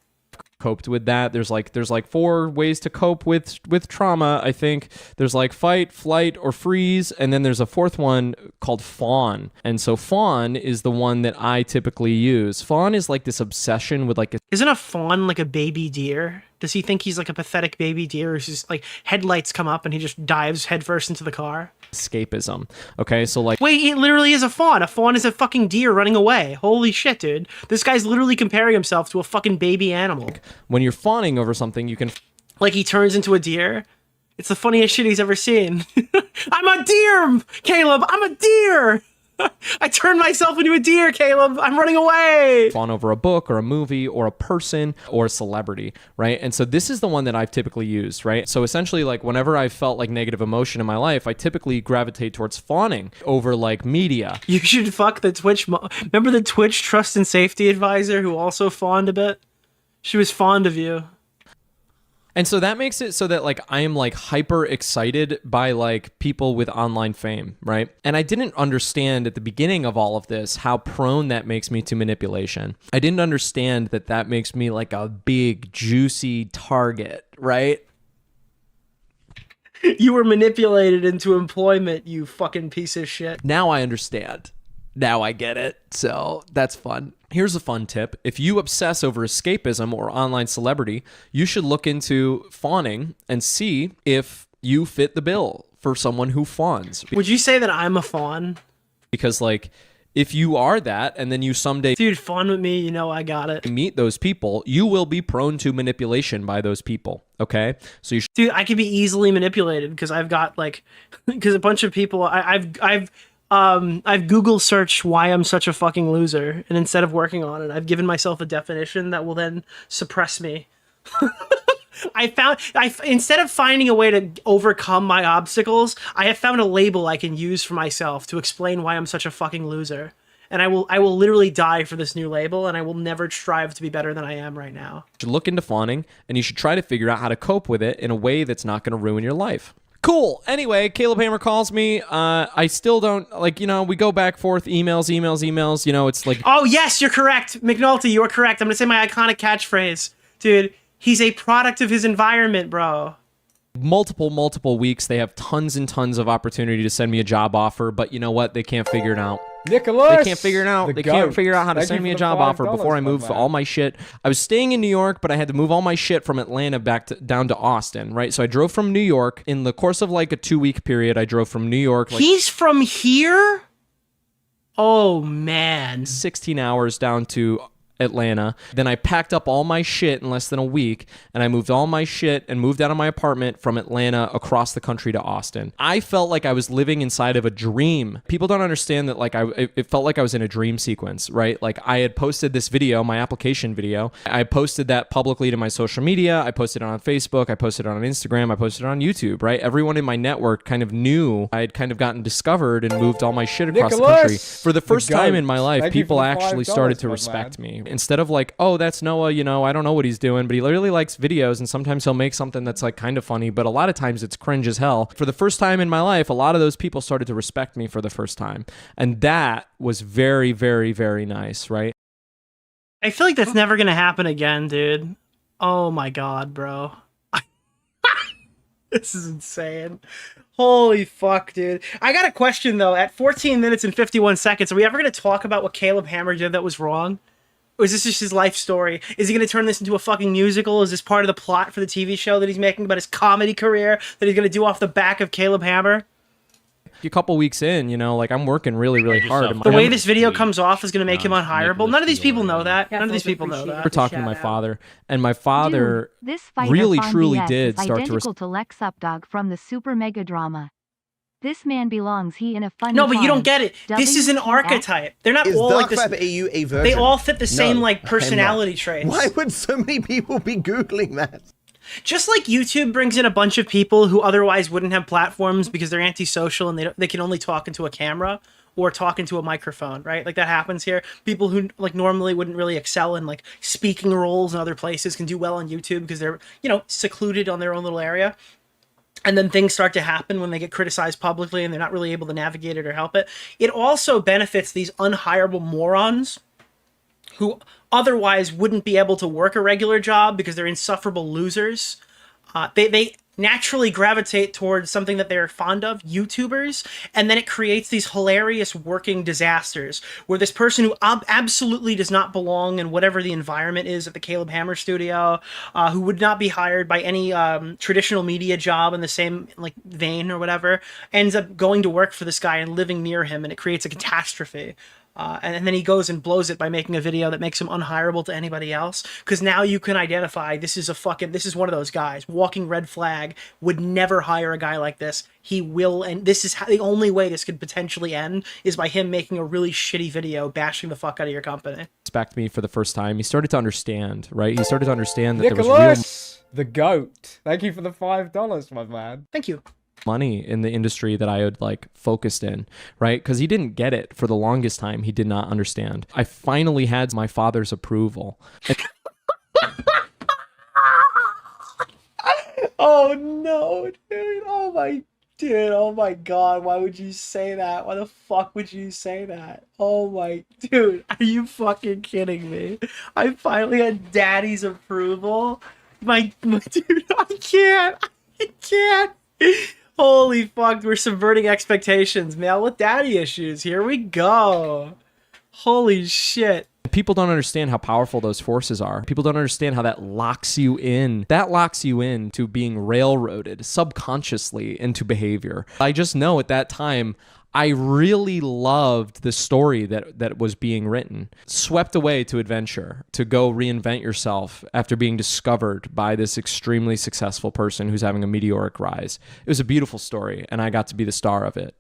Coped with that. There's like 4 ways to cope with trauma. I think there's like fight, flight, or freeze, and then there's a 4th one called fawn. And so fawn is the one that I typically use. Fawn is like this obsession with like isn't a fawn like a baby deer? Does he think he's like a pathetic baby deer who's just like headlights come up and he just dives headfirst into the car? Escapism. Okay, so like, wait, it literally is a fawn. A fawn is a fucking deer running away. Holy shit, dude. This guy's literally comparing himself to a fucking baby animal. when you're fawning over something, you can Like he turns into a deer. It's the funniest shit he's ever seen. I'm a deer, Caleb. I'm a deer. I turned myself into a deer, Caleb. I'm running away. fawn over a book or a movie or a person or a celebrity, right? And so this is the one that I've typically used, right? So essentially, like whenever I felt like negative emotion in my life, I typically gravitate towards fawning over like media. You should fuck the Twitch. Remember the Twitch trust and safety advisor who also fawned a bit? She was fond of you. And so that makes it so that like I am like hyper excited by like people with online fame, right? And I didn't understand at the beginning of all of this how prone that makes me to manipulation. I didn't understand that that makes me like a big juicy target, right? You were manipulated into employment, you fucking piece of shit. Now I understand. Now I get it. So that's fun. Here's a fun tip. If you obsess over escapism or online celebrity, you should look into fawning and see if you fit the bill for someone who fawns. Would you say that I'm a fawn? Because like, if you are that and then you someday Dude, fawn with me, you know I got it. meet those people, you will be prone to manipulation by those people. Okay? So you should Dude, I can be easily manipulated because I've got like, because a bunch of people, I've Google searched why I'm such a fucking loser, and instead of working on it, I've given myself a definition that will then suppress me. Instead of finding a way to overcome my obstacles, I have found a label I can use for myself to explain why I'm such a fucking loser. And I will literally die for this new label, and I will never strive to be better than I am right now. look into fawning, and you should try to figure out how to cope with it in a way that's not going to ruin your life. Cool. Anyway, Caleb Hammer calls me. I still don't, like, you know, we go back forth, emails, you know, it's like... Oh, yes, you're correct. McNulty, you're correct. I'm going to say my iconic catchphrase. Dude, he's a product of his environment, bro. Multiple weeks. They have tons and tons of opportunity to send me a job offer, but you know what? They can't figure it out. Nicholas! They can't figure it out. They can't figure out how to send me a job offer before I move all my shit. I was staying in New York, but I had to move all my shit from Atlanta down to Austin, right? So I drove from New York. In the course of like a 2-week period, I drove from New York. Like, He's from here? Oh, man. 16 hours down to Atlanta. Then I packed up all my shit in less than a week, and I moved all my shit and moved out of my apartment from Atlanta across the country to Austin. I felt like I was living inside of a dream. People don't understand that, like, it felt like I was in a dream sequence, right? Like, I had posted this video, my application video. I posted that publicly to my social media. I posted it on Facebook. I posted it on Instagram. I posted it on YouTube, right? Everyone in my network kind of knew I had kind of gotten discovered and moved all my shit across the country. For the first time in my life, people actually started to respect me. Instead of like, oh, that's Noah, you know, I don't know what he's doing, but he literally likes videos, and sometimes he'll make something that's like kind of funny, but a lot of times it's cringe as hell. For the first time in my life, a lot of those people started to respect me for the first time. And that was very, very, very nice, right? I feel like that's never going to happen again, dude. Oh my God, bro. This is insane. Holy fuck, dude. I got a question, though. At 14 minutes and 51 seconds, are we ever going to talk about what Caleb Hammer did that was wrong? Or is this just his life story? Is he going to turn this into a fucking musical? Is this part of the plot for the TV show that he's making about his comedy career that he's going to do off the back of Caleb Hammer? A couple weeks in, you know, like I'm working really, really hard. The way this video comes off is going to make him unhireable. None of these people know that. None of these people know that. We're talking to my father, and my father Dude, this fighter really, Fawn truly BS did is start to identical to Lex Updog from the Super Mega Drama. This man belongs he in a funny No, but you don't farm. get it. This is an archetype. They're not all like this. AU a version? They all fit the same No, like I am personality not. traits. Why would so many people be Googling that? Just like YouTube brings in a bunch of people who otherwise wouldn't have platforms because they're antisocial and they can only talk into a camera or talk into a microphone, right? Like that happens here. People who like normally wouldn't really excel in like speaking roles in other places can do well on YouTube because they're, you know, secluded on their own little area. And then things start to happen when they get criticized publicly and they're not really able to navigate it or help it. It also benefits these unhireable morons who otherwise wouldn't be able to work a regular job because they're insufferable losers. They naturally gravitate towards something that they're fond of, YouTubers, and then it creates these hilarious working disasters where this person who absolutely does not belong in whatever the environment is at the Caleb Hammer studio, who would not be hired by any traditional media job in the same like vein or whatever, ends up going to work for this guy and living near him, and it creates a catastrophe. And then he goes and blows it by making a video that makes him unhireable to anybody else. Because now you can identify this is one of those guys. Walking red flag, would never hire a guy like this. He will, and this is how, the only way this could potentially end is by him making a really shitty video bashing the fuck out of your company. Respect me for the first time. He started to understand, right? He started to understand that Nicholas, the goat. Thank you for the $5, my man. Thank you. Money in the industry that I had like focused in, right? Because he didn't get it for the longest time. He did not understand. I finally had my father's approval. Oh no, dude. Oh my god, why would you say that? Why the fuck would you say that? Oh my dude, are you fucking kidding me? I finally had daddy's approval. My dude, I can't. Holy fuck, we're subverting expectations, man. With daddy issues. Here we go. Holy shit. People don't understand how powerful those forces are. People don't understand how that locks you in. That locks you in to being railroaded subconsciously into behavior. I just know at that time, I really loved the story that was being written. Swept away to adventure, to go reinvent yourself after being discovered by this extremely successful person who's having a meteoric rise. It was a beautiful story, and I got to be the star of it.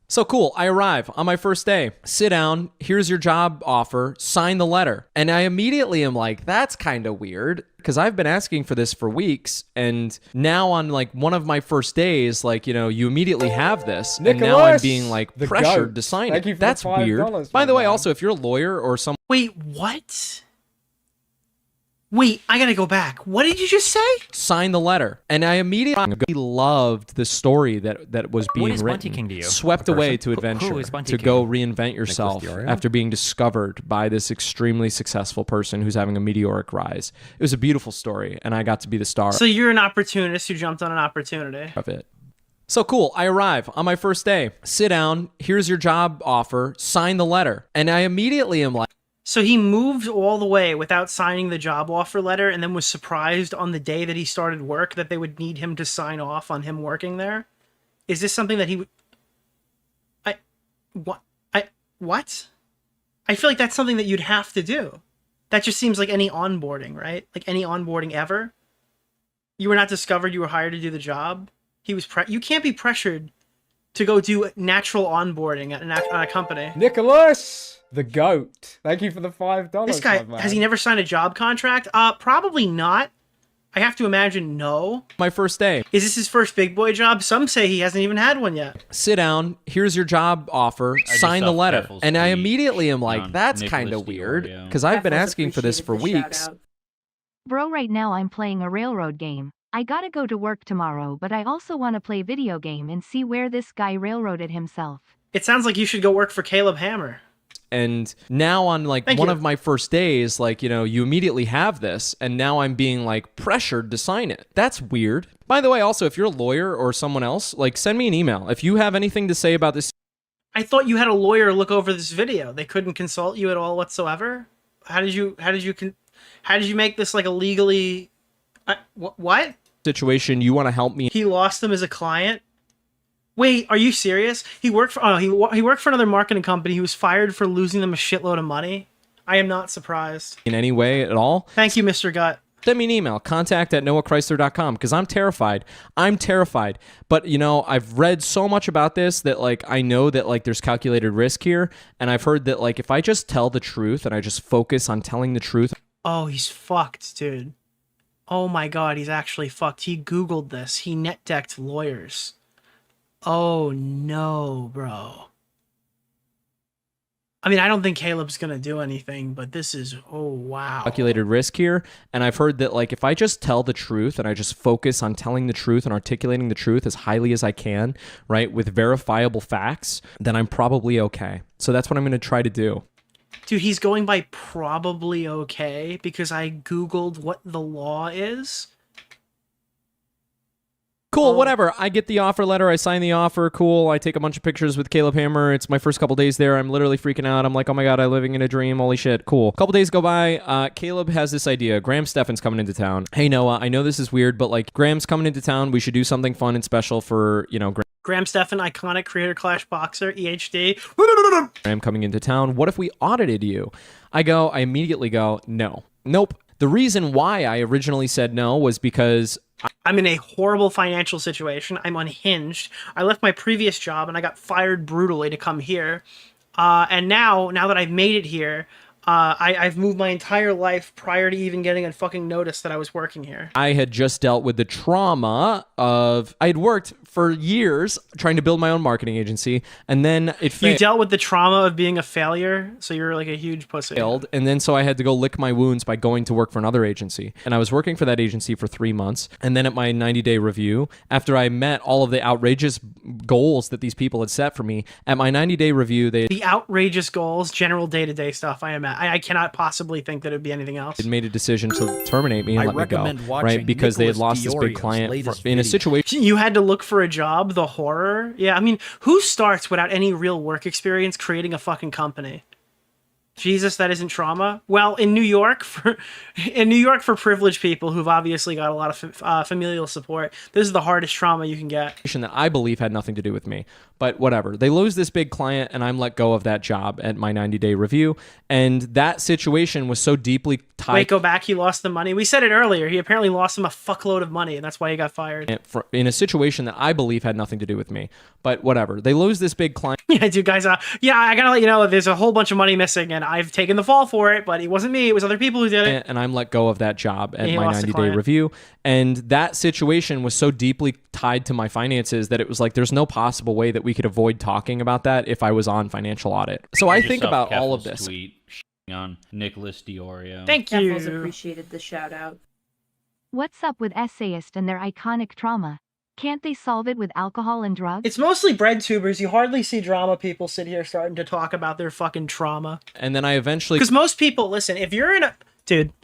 So cool, I arrive on my first day. Sit down, here's your job offer, sign the letter. And I immediately am like, that's kind of weird, because I've been asking for this for weeks, and now on like one of my first days, like, you know, you immediately have this, Nicholas, and now I'm being like pressured to sign it. That's weird. By the way, also, if you're a lawyer or some... Wait, what? Wait, I gotta go back. What did you just say? Sign the letter. And I immediately loved the story that was being written. Bunty King to you? Swept away to adventure, to go reinvent yourself after being discovered by this extremely successful person who's having a meteoric rise. It was a beautiful story, and I got to be the star. So you're an opportunist who jumped on an opportunity. Of it. So cool, I arrive on my first day. Sit down, here's your job offer, sign the letter. And I immediately am like... So he moved all the way without signing the job offer letter, and then was surprised on the day that he started work that they would need him to sign off on him working there? Is this something that he would... What? I feel like that's something that you'd have to do. That just seems like any onboarding, right? Like any onboarding ever. You were not discovered, you were hired to do the job. He was you can't be pressured to go do natural onboarding at a company. Nicholas, the goat. Thank you for the $5. This guy, has he never signed a job contract? Probably not. I have to imagine no. My first day. Is this his first big boy job? Some say he hasn't even had one yet. Sit down, here's your job offer, sign the letter. And I immediately am like, that's kind of weird, because I've been asking for this for weeks. Bro, right now I'm playing a railroad game. I gotta go to work tomorrow, but I also want to play video game and see where this guy railroaded himself. It sounds like you should go work for Caleb Hammer. And now on like one of my first days, like, you know, you immediately have this, and now I'm being like pressured to sign it. That's weird. By the way, also, if you're a lawyer or someone else, like, send me an email. If you have anything to say about this. I thought you had a lawyer look over this video. They couldn't consult you at all whatsoever. How did you make this like a legally, what? Situation, you want to help me? He lost them as a client. Wait, are you serious? He worked for he worked for another marketing company. He was fired for losing them a shitload of money. I am not surprised. In any way at all? Thank you, Mr. Gut. Send me an email, contact@noahchrysler.com, because I'm terrified. I'm terrified. But, you know, I've read so much about this that, like, I know that, like, there's calculated risk here. And I've heard that, like, if I just tell the truth and I just focus on telling the truth. Oh, he's fucked, dude. Oh my god, he's actually fucked. He Googled this. He net-decked lawyers. Oh no, bro. I mean, I don't think Caleb's gonna do anything, but this is, oh wow. Calculated risk here. And I've heard that, like, if I just tell the truth and I just focus on telling the truth and articulating the truth as highly as I can, right, with verifiable facts, then I'm probably okay. So that's what I'm gonna try to do. Dude, he's going by probably okay because I Googled what the law is. Cool, whatever. I get the offer letter. I sign the offer. Cool. I take a bunch of pictures with Caleb Hammer. It's my first couple days there. I'm literally freaking out. I'm like, oh my God, I'm living in a dream. Holy shit. Cool. Couple days go by. Caleb has this idea. Graham Stephan's coming into town. Hey, Noah, I know this is weird, but like Graham's coming into town. We should do something fun and special for, you know, Graham Stephan, iconic creator Clash boxer, EHD. Graham coming into town. What if we audited you? I immediately go, no. Nope. The reason why I originally said no was because I'm in a horrible financial situation. I'm unhinged. I left my previous job and I got fired brutally to come here. And now that I've made it here, I've moved my entire life prior to even getting a fucking notice that I was working here. I had just dealt with the trauma of, I had worked for years trying to build my own marketing agency, and then it failed. You dealt with the trauma of being a failure, so you're like a huge pussy. And then so I had to go lick my wounds by going to work for another agency. And I was working for that agency for 3 months. And then at my 90-day review, after I met all of the outrageous goals that these people had set for me, at my 90-day review, the outrageous goals, general day-to-day stuff, I cannot possibly think that it'd be anything else. They made a decision to terminate me and let me go, right? Because they had lost this big client in a situation. You had to look for a job, the horror. Yeah, I mean, who starts without any real work experience creating a fucking company? Jesus, that isn't trauma. Well, in New York, for privileged people who've obviously got a lot of familial support, this is the hardest trauma you can get. That I believe had nothing to do with me, but whatever. They lose this big client, and I'm let go of that job at my 90-day review, and that situation was so deeply tied. Wait, go back. He lost the money. We said it earlier. He apparently lost him a fuckload of money, and that's why he got fired. In a situation that I believe had nothing to do with me, but whatever. They lose this big client. Yeah, dude, guys. Yeah, I gotta let you know there's a whole bunch of money missing, and I've taken the fall for it, but it wasn't me. It was other people who did it. And I'm let go of that job at my 90-day review. And that situation was so deeply tied to my finances that it was like, there's no possible way that we could avoid talking about that if I was on financial audit. So I think about all of this. Tweet on Nicholas DeOrio. Thank you. Keffels appreciated the shout out. What's up with essayists and their iconic trauma? Can't they solve it with alcohol and drugs? It's mostly bread tubers. You hardly see drama people sit here starting to talk about their fucking trauma. And then I eventually... Because most people, listen, if you're in a... Dude,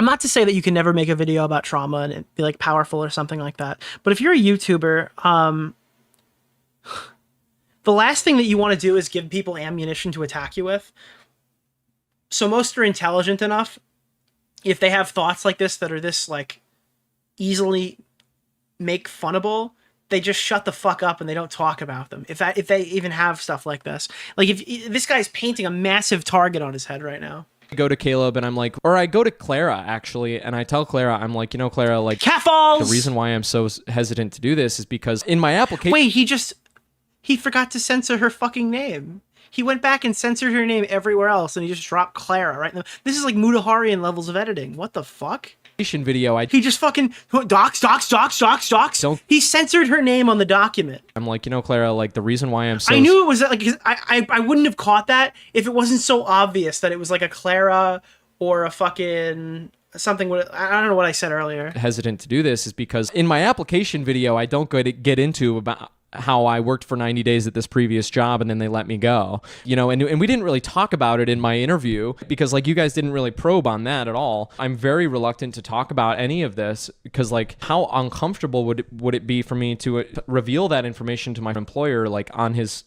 I'm not to say that you can never make a video about trauma and it be like powerful or something like that. But if you're a YouTuber, the last thing that you want to do is give people ammunition to attack you with. So most are intelligent enough. If they have thoughts like this that are this like easily make funnable, they just shut the fuck up and they don't talk about them. If they even have stuff like this. Like if this guy's painting a massive target on his head right now. I go to Caleb and I'm like, or I go to Clara actually, and I tell Clara, I'm like, you know, Clara, like, Catfalls! The reason why I'm so hesitant to do this is because in my application... Wait, he forgot to censor her fucking name. He went back and censored her name everywhere else, and he just dropped Clara right now. This is like Mudaharian levels of editing. What the fuck? Video, he just fucking docs. He censored her name on the document. I'm like, you know, Clara, like the reason why I'm so... I knew it was like, I wouldn't have caught that if it wasn't so obvious that it was like a Clara or a fucking... something. I don't know what I said earlier. Hesitant to do this is because in my application video, I don't get into about how I worked for 90 days at this previous job and then they let me go, you know, and we didn't really talk about it in my interview because like you guys didn't really probe on that at all. I'm very reluctant to talk about any of this because like how uncomfortable would it be for me to reveal that information to my employer like on his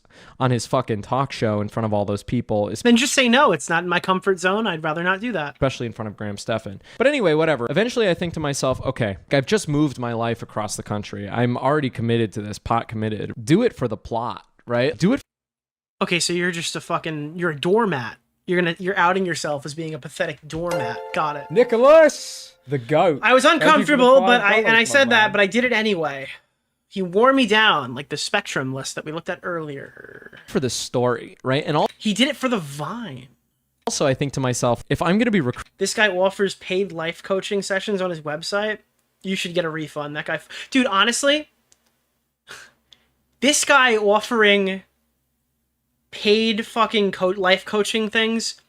fucking talk show in front of all those people. Then just say no, it's not in my comfort zone. I'd rather not do that. Especially in front of Graham Stephan. But anyway, whatever. Eventually I think to myself, okay, I've just moved my life across the country. I'm already committed to this, pot committed. Do it for the plot, right? Do it. Okay, so you're just you're a doormat. You're outing yourself as being a pathetic doormat. Got it. Nicholas, the goat. I was uncomfortable, but I said that, but I did it anyway. He wore me down, like the Spectrum list that we looked at earlier. For the story, right? And he did it for the Vine. Also, I think to myself, if I'm going to be... This guy offers paid life coaching sessions on his website. You should get a refund. That guy... Dude, honestly, this guy offering paid fucking life coaching things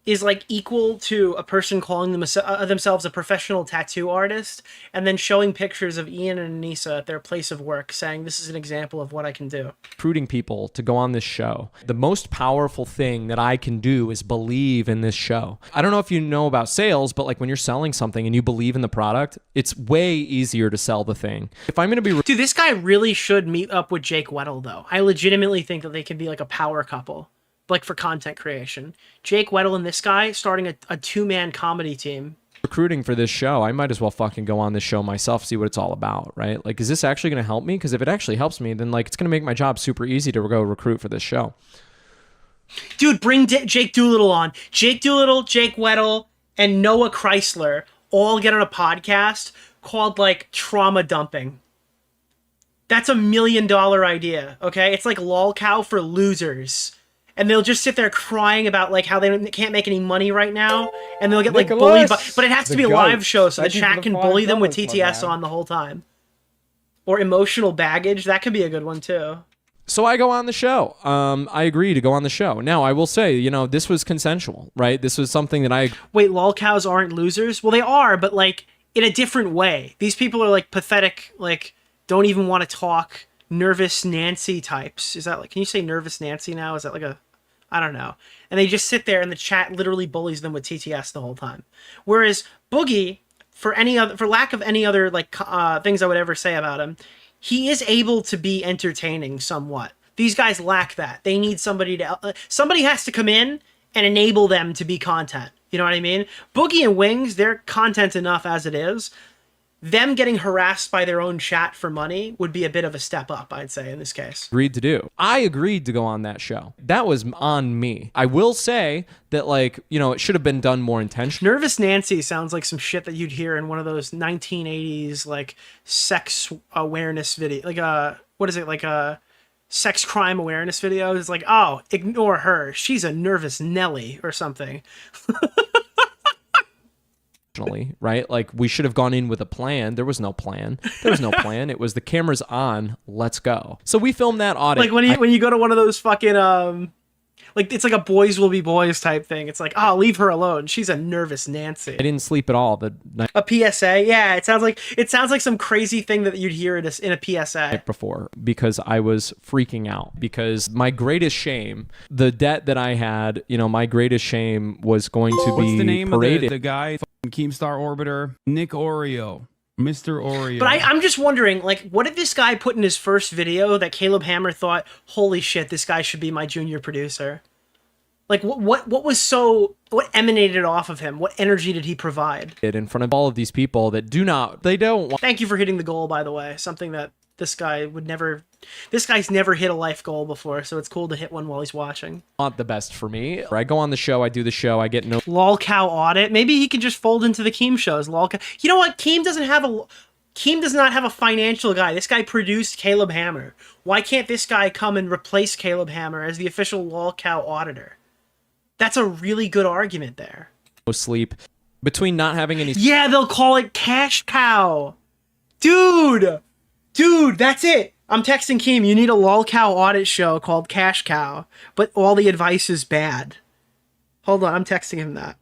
is like equal to a person calling themselves a professional tattoo artist and then showing pictures of Ian and Anissa at their place of work saying this is an example of what I can do. Recruiting people to go on this show. The most powerful thing that I can do is believe in this show. I don't know if you know about sales, but like when you're selling something and you believe in the product, it's way easier to sell the thing. If I'm going to be... Dude, this guy really should meet up with Jake Weddle though. I legitimately think that they can be like a power couple. Like for content creation. Jake Weddle and this guy starting a two-man comedy team. Recruiting for this show, I might as well fucking go on this show myself, see what it's all about, right? Like, is this actually going to help me? Because if it actually helps me, then like it's going to make my job super easy to go recruit for this show. Dude, bring Jake Doolittle on. Jake Doolittle, Jake Weddle, and Noah Chrysler all get on a podcast called like Trauma Dumping. That's $1 million idea, okay? It's like LOLcow for losers. And they'll just sit there crying about like how they can't make any money right now, and they'll get like bullied. But it has to be a live show, so the chat can bully them with TTS on the whole time. Or emotional baggage, that could be a good one too. So I go on the show. I agree to go on the show. Now I will say, you know, this was consensual, right? This was something that I... Wait, LOLcows aren't losers? Well, they are, but like in a different way. These people are like pathetic, like don't even want to talk, nervous Nancy types. Is that like, can you say nervous Nancy now? Is that like a... I don't know. And they just sit there and the chat literally bullies them with TTS the whole time. Whereas Boogie, for lack of any other like things I would ever say about him, he is able to be entertaining somewhat. These guys lack that. They need somebody to somebody has to come in and enable them to be content. You know what I mean? Boogie and Wings, they're content enough as it is. Them getting harassed by their own chat for money would be a bit of a step up, I'd say, in this case. Agreed to do. I agreed to go on that show. That was on me. I will say that, like, you know, it should have been done more intentionally. Nervous Nancy sounds like some shit that you'd hear in one of those 1980s, like, sex awareness video. Like, what is it? Like, sex crime awareness videos. It's like, oh, ignore her. She's a nervous Nelly or something. Right? Like we should have gone in with a plan. There was no plan. There was no plan. It was the camera's on. Let's go. So we filmed that audit. Like when you go to one of those fucking like it's like a boys will be boys type thing. It's like, oh, leave her alone. She's a nervous Nancy. I didn't sleep at all the night. A PSA? Yeah, it sounds like some crazy thing that you'd hear in a PSA before, because I was freaking out. Because my greatest shame, the debt that I had, you know, my greatest shame was going to be What's the name paraded. of the guy? Keemstar Orbiter, Nick DeOrio. Mr. Oreo. But I'm just wondering, like, what did this guy put in his first video that Caleb Hammer thought, holy shit, this guy should be my junior producer? Like, what emanated off of him? What energy did he provide? In front of all of these people that they don't want. Thank you for hitting the goal, by the way. Something that this guy's never hit a life goal before, so it's cool to hit one while he's watching. Want the best for me. I go on the show, I do the show, I get no... LOLcow audit. Maybe he can just fold into the Keem shows. LOLcow. You know what? Keem does not have a financial guy. This guy produced Caleb Hammer. Why can't this guy come and replace Caleb Hammer as the official LOLcow auditor? That's a really good argument there. No sleep. Between not having any... Yeah, they'll call it Cash Cow. Dude, that's it. I'm texting Keem, you need a LOLcow audit show called Cash Cow, but all the advice is bad. Hold on, I'm texting him that.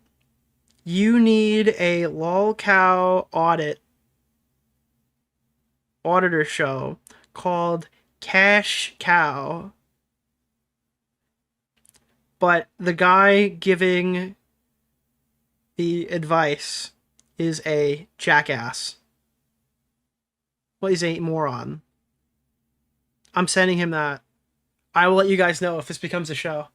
You need a LOLcow auditor show called Cash Cow, but the guy giving the advice is a jackass. Well, he's a moron. I'm sending him that. I will let you guys know if this becomes a show.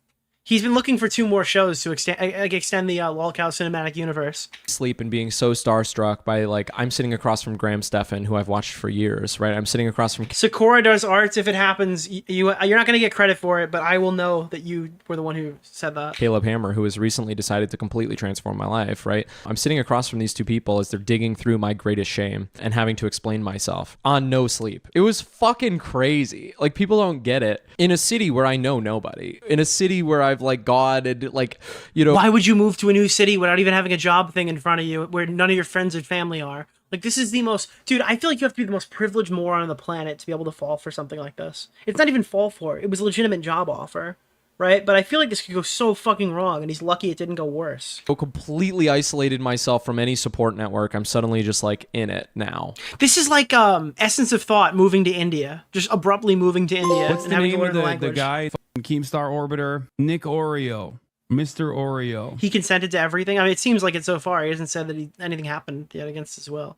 He's been looking for 2 more shows to extend the LOLcow cinematic universe. Sleep and being so starstruck by, like, I'm sitting across from Graham Stephan, who I've watched for years, right? I'm sitting across from... Sakura does arts. If it happens, you're not going to get credit for it, but I will know that you were the one who said that. Caleb Hammer, who has recently decided to completely transform my life, right? I'm sitting across from these 2 people as they're digging through my greatest shame and having to explain myself on no sleep. It was fucking crazy. Like, people don't get it. In a city where I know nobody. In a city where I've, like, God and, like, you know... Why would you move to a new city without even having a job thing in front of you where none of your friends or family are? Like, this is the most... Dude, I feel like you have to be the most privileged moron on the planet to be able to fall for something like this. It's not even fall for it. It was a legitimate job offer. right? But I feel like this could go so fucking wrong, and he's lucky it didn't go worse. So completely isolated myself from any support network. I'm suddenly just like in it now. This is like Essence of Thought moving to India, just abruptly moving to India What's and the having to name learn of the the language. guy? Keemstar Orbiter. Nick Oreo. Mr. Oreo. He consented to everything. I mean, it seems like it so far. He hasn't said that anything happened yet against his will.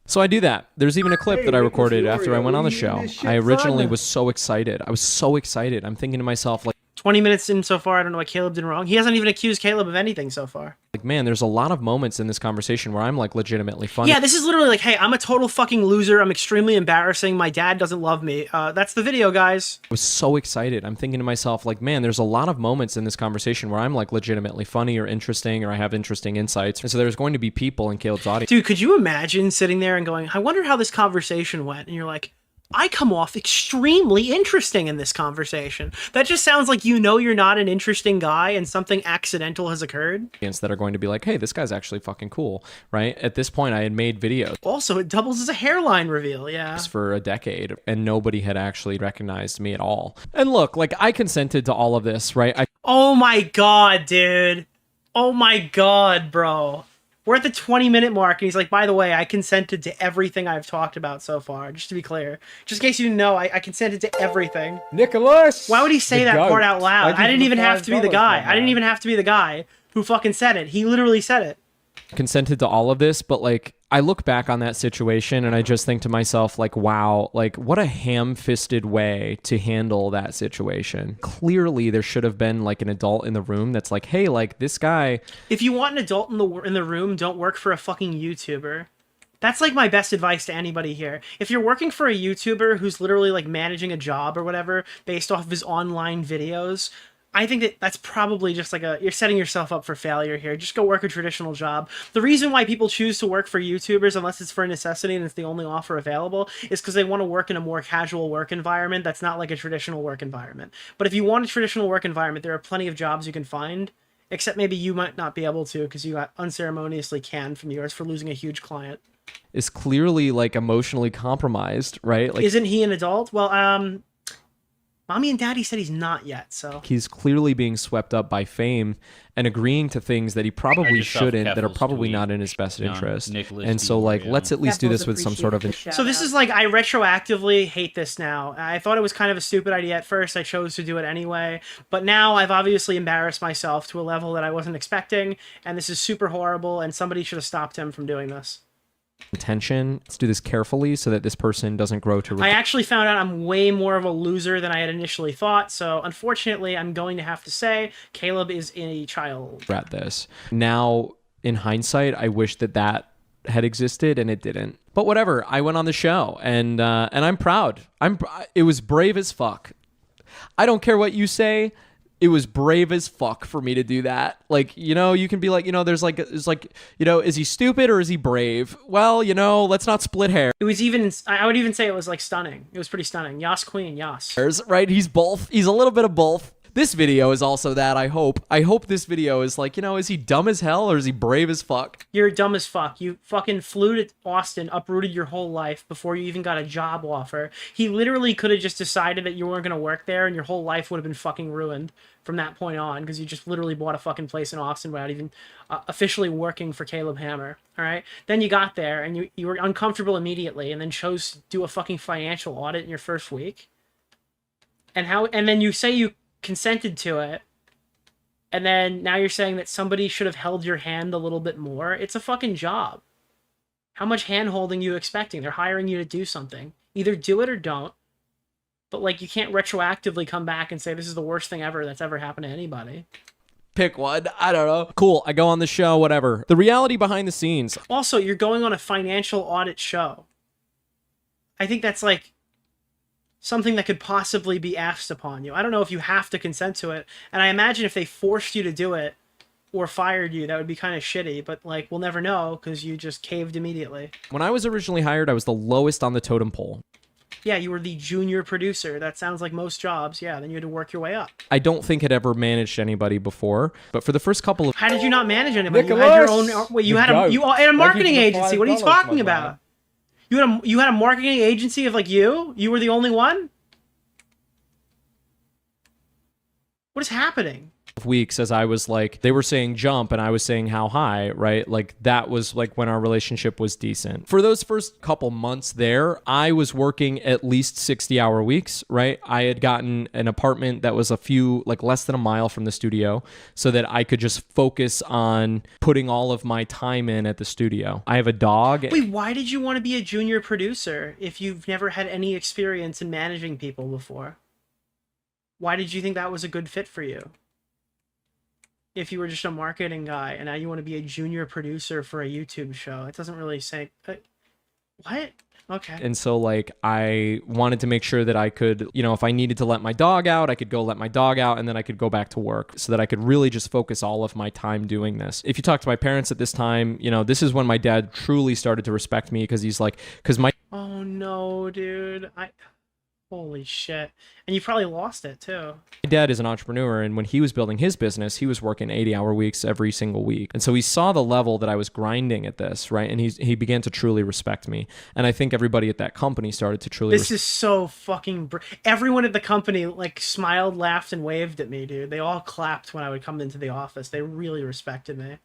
So I do that. There's even a clip that I recorded after I went on the show. I originally was so excited. I was so excited. I'm thinking to myself, like, 20 minutes in so far, I don't know what Caleb did wrong. He hasn't even accused Caleb of anything so far. man, there's a lot of moments in this conversation where I'm like legitimately funny. Yeah, this is literally like, hey, I'm a total fucking loser. I'm extremely embarrassing. My dad doesn't love me. That's the video, guys. I was so excited. I'm thinking to myself, like, man, there's a lot of moments in this conversation where I'm like legitimately funny or interesting or I have interesting insights. And so there's going to be people in Caleb's audience. Dude, could you imagine sitting there and going, I wonder how this conversation went? And you're like, I come off extremely interesting in this conversation. That just sounds like you know you're not an interesting guy and something accidental has occurred. That are going to be like, hey, this guy's actually fucking cool, right? At this point, I had made videos. Also, it doubles as a hairline reveal, yeah. For a decade, and nobody had actually recognized me at all. And look, like, I consented to all of this, right? Oh my god, dude. Oh my god, bro. We're at the 20-minute mark, and he's like, by the way, I consented to everything I've talked about so far, just to be clear. Just in case you didn't know, I consented to everything. Nicholas! Why would he say that part out loud? I didn't even have to be the guy. $5, I didn't even have to be the guy who fucking said it. He literally said it. Consented to all of this, but like, I look back on that situation and I just think to myself, like, wow, like, what a ham-fisted way to handle that situation. Clearly there should have been like an adult in the room that's like, hey, like, this guy. If you want an adult in the room, don't work for a fucking YouTuber. That's like my best advice to anybody here. If you're working for a YouTuber who's literally like managing a job or whatever based off of his online videos, I think that that's probably just like you're setting yourself up for failure here. Just go work a traditional job. The reason why people choose to work for YouTubers, unless it's for a necessity and it's the only offer available, is because they want to work in a more casual work environment that's not like a traditional work environment. But if you want a traditional work environment, there are plenty of jobs you can find, except maybe you might not be able to because you got unceremoniously canned from yours for losing a huge client. Is clearly like emotionally compromised, right? Like, isn't he an adult? Well, Mommy and Daddy said he's not yet, so... He's clearly being swept up by fame and agreeing to things that he probably shouldn't, that are probably not in his best interest. And so, like, let's at least do this with some sort of... So this is like, I retroactively hate this now. I thought it was kind of a stupid idea at first. I chose to do it anyway. But now I've obviously embarrassed myself to a level that I wasn't expecting, and this is super horrible, and somebody should have stopped him from doing this. Intention. Let's do this carefully so that this person doesn't grow to... I actually found out I'm way more of a loser than I had initially thought, so unfortunately I'm going to have to say Caleb is a child. At this. Now, in hindsight, I wish that that had existed and it didn't. But whatever, I went on the show and I'm proud. It was brave as fuck. I don't care what you say. It was brave as fuck for me to do that. Like, you know, you can be like, you know, there's like, you know, is he stupid or is he brave? Well, you know, let's not split hair. It was even, I would even say it was like stunning. It was pretty stunning. Yas queen, yas. Right? He's both. He's a little bit of both. This video is also that, I hope. I hope this video is like, you know, is he dumb as hell or is he brave as fuck? You're dumb as fuck. You fucking flew to Austin, uprooted your whole life before you even got a job offer. He literally could have just decided that you weren't going to work there and your whole life would have been fucking ruined from that point on because you just literally bought a fucking place in Austin without even officially working for Caleb Hammer, all right? Then you got there and you were uncomfortable immediately and then chose to do a fucking financial audit in your first week. And then you say you consented to it, and then now you're saying that somebody should have held your hand a little bit more. It's a fucking job. How much hand-holding you expecting? They're hiring you to do something. Either do it or don't. But, like, you can't retroactively come back and say this is the worst thing ever that's ever happened to anybody. Pick one. I don't know. Cool. I go on the show, whatever. The reality behind the scenes. Also, you're going on a financial audit show. I think that's, like, something that could possibly be asked upon you. I don't know if you have to consent to it, and I imagine if they forced you to do it or fired you, that would be kind of shitty, but like, we'll never know because you just caved immediately. When I was originally hired, I was the lowest on the totem pole. Yeah, you were the junior producer. That sounds like most jobs. Yeah, then you had to work your way up. I don't think I'd ever managed anybody before, but for the first couple of... How did you not manage anybody? Nicholas, you had your own... Wait, you had a marketing agency. What are you talking about? You had a marketing agency of like you? You were the only one? What is happening? Weeks as I was like, they were saying jump and I was saying how high, right? Like that was like when our relationship was decent. For those first couple months there, I was working at least 60-hour weeks, right? I had gotten an apartment that was like less than a mile from the studio so that I could just focus on putting all of my time in at the studio. I have a dog. Wait, why did you want to be a junior producer if you've never had any experience in managing people before? Why did you think that was a good fit for you? If you were just a marketing guy and now you want to be a junior producer for a YouTube show, it doesn't really say what? Okay. And so like I wanted to make sure that I could, if I needed to let my dog out, I could go let my dog out and then I could go back to work so that I could really just focus all of my time doing this. If you talk to my parents at this time, this is when my dad truly started to respect me because my Oh no, dude. Holy shit. And you probably lost it too. My dad is an entrepreneur, and when he was building his business, he was working 80-hour weeks every single week. And so he saw the level that I was grinding at this, right? And he began to truly respect me. And I think everybody at that company started to truly This is so fucking everyone at the company like smiled, laughed, and waved at me, dude. They all clapped when I would come into the office. They really respected me.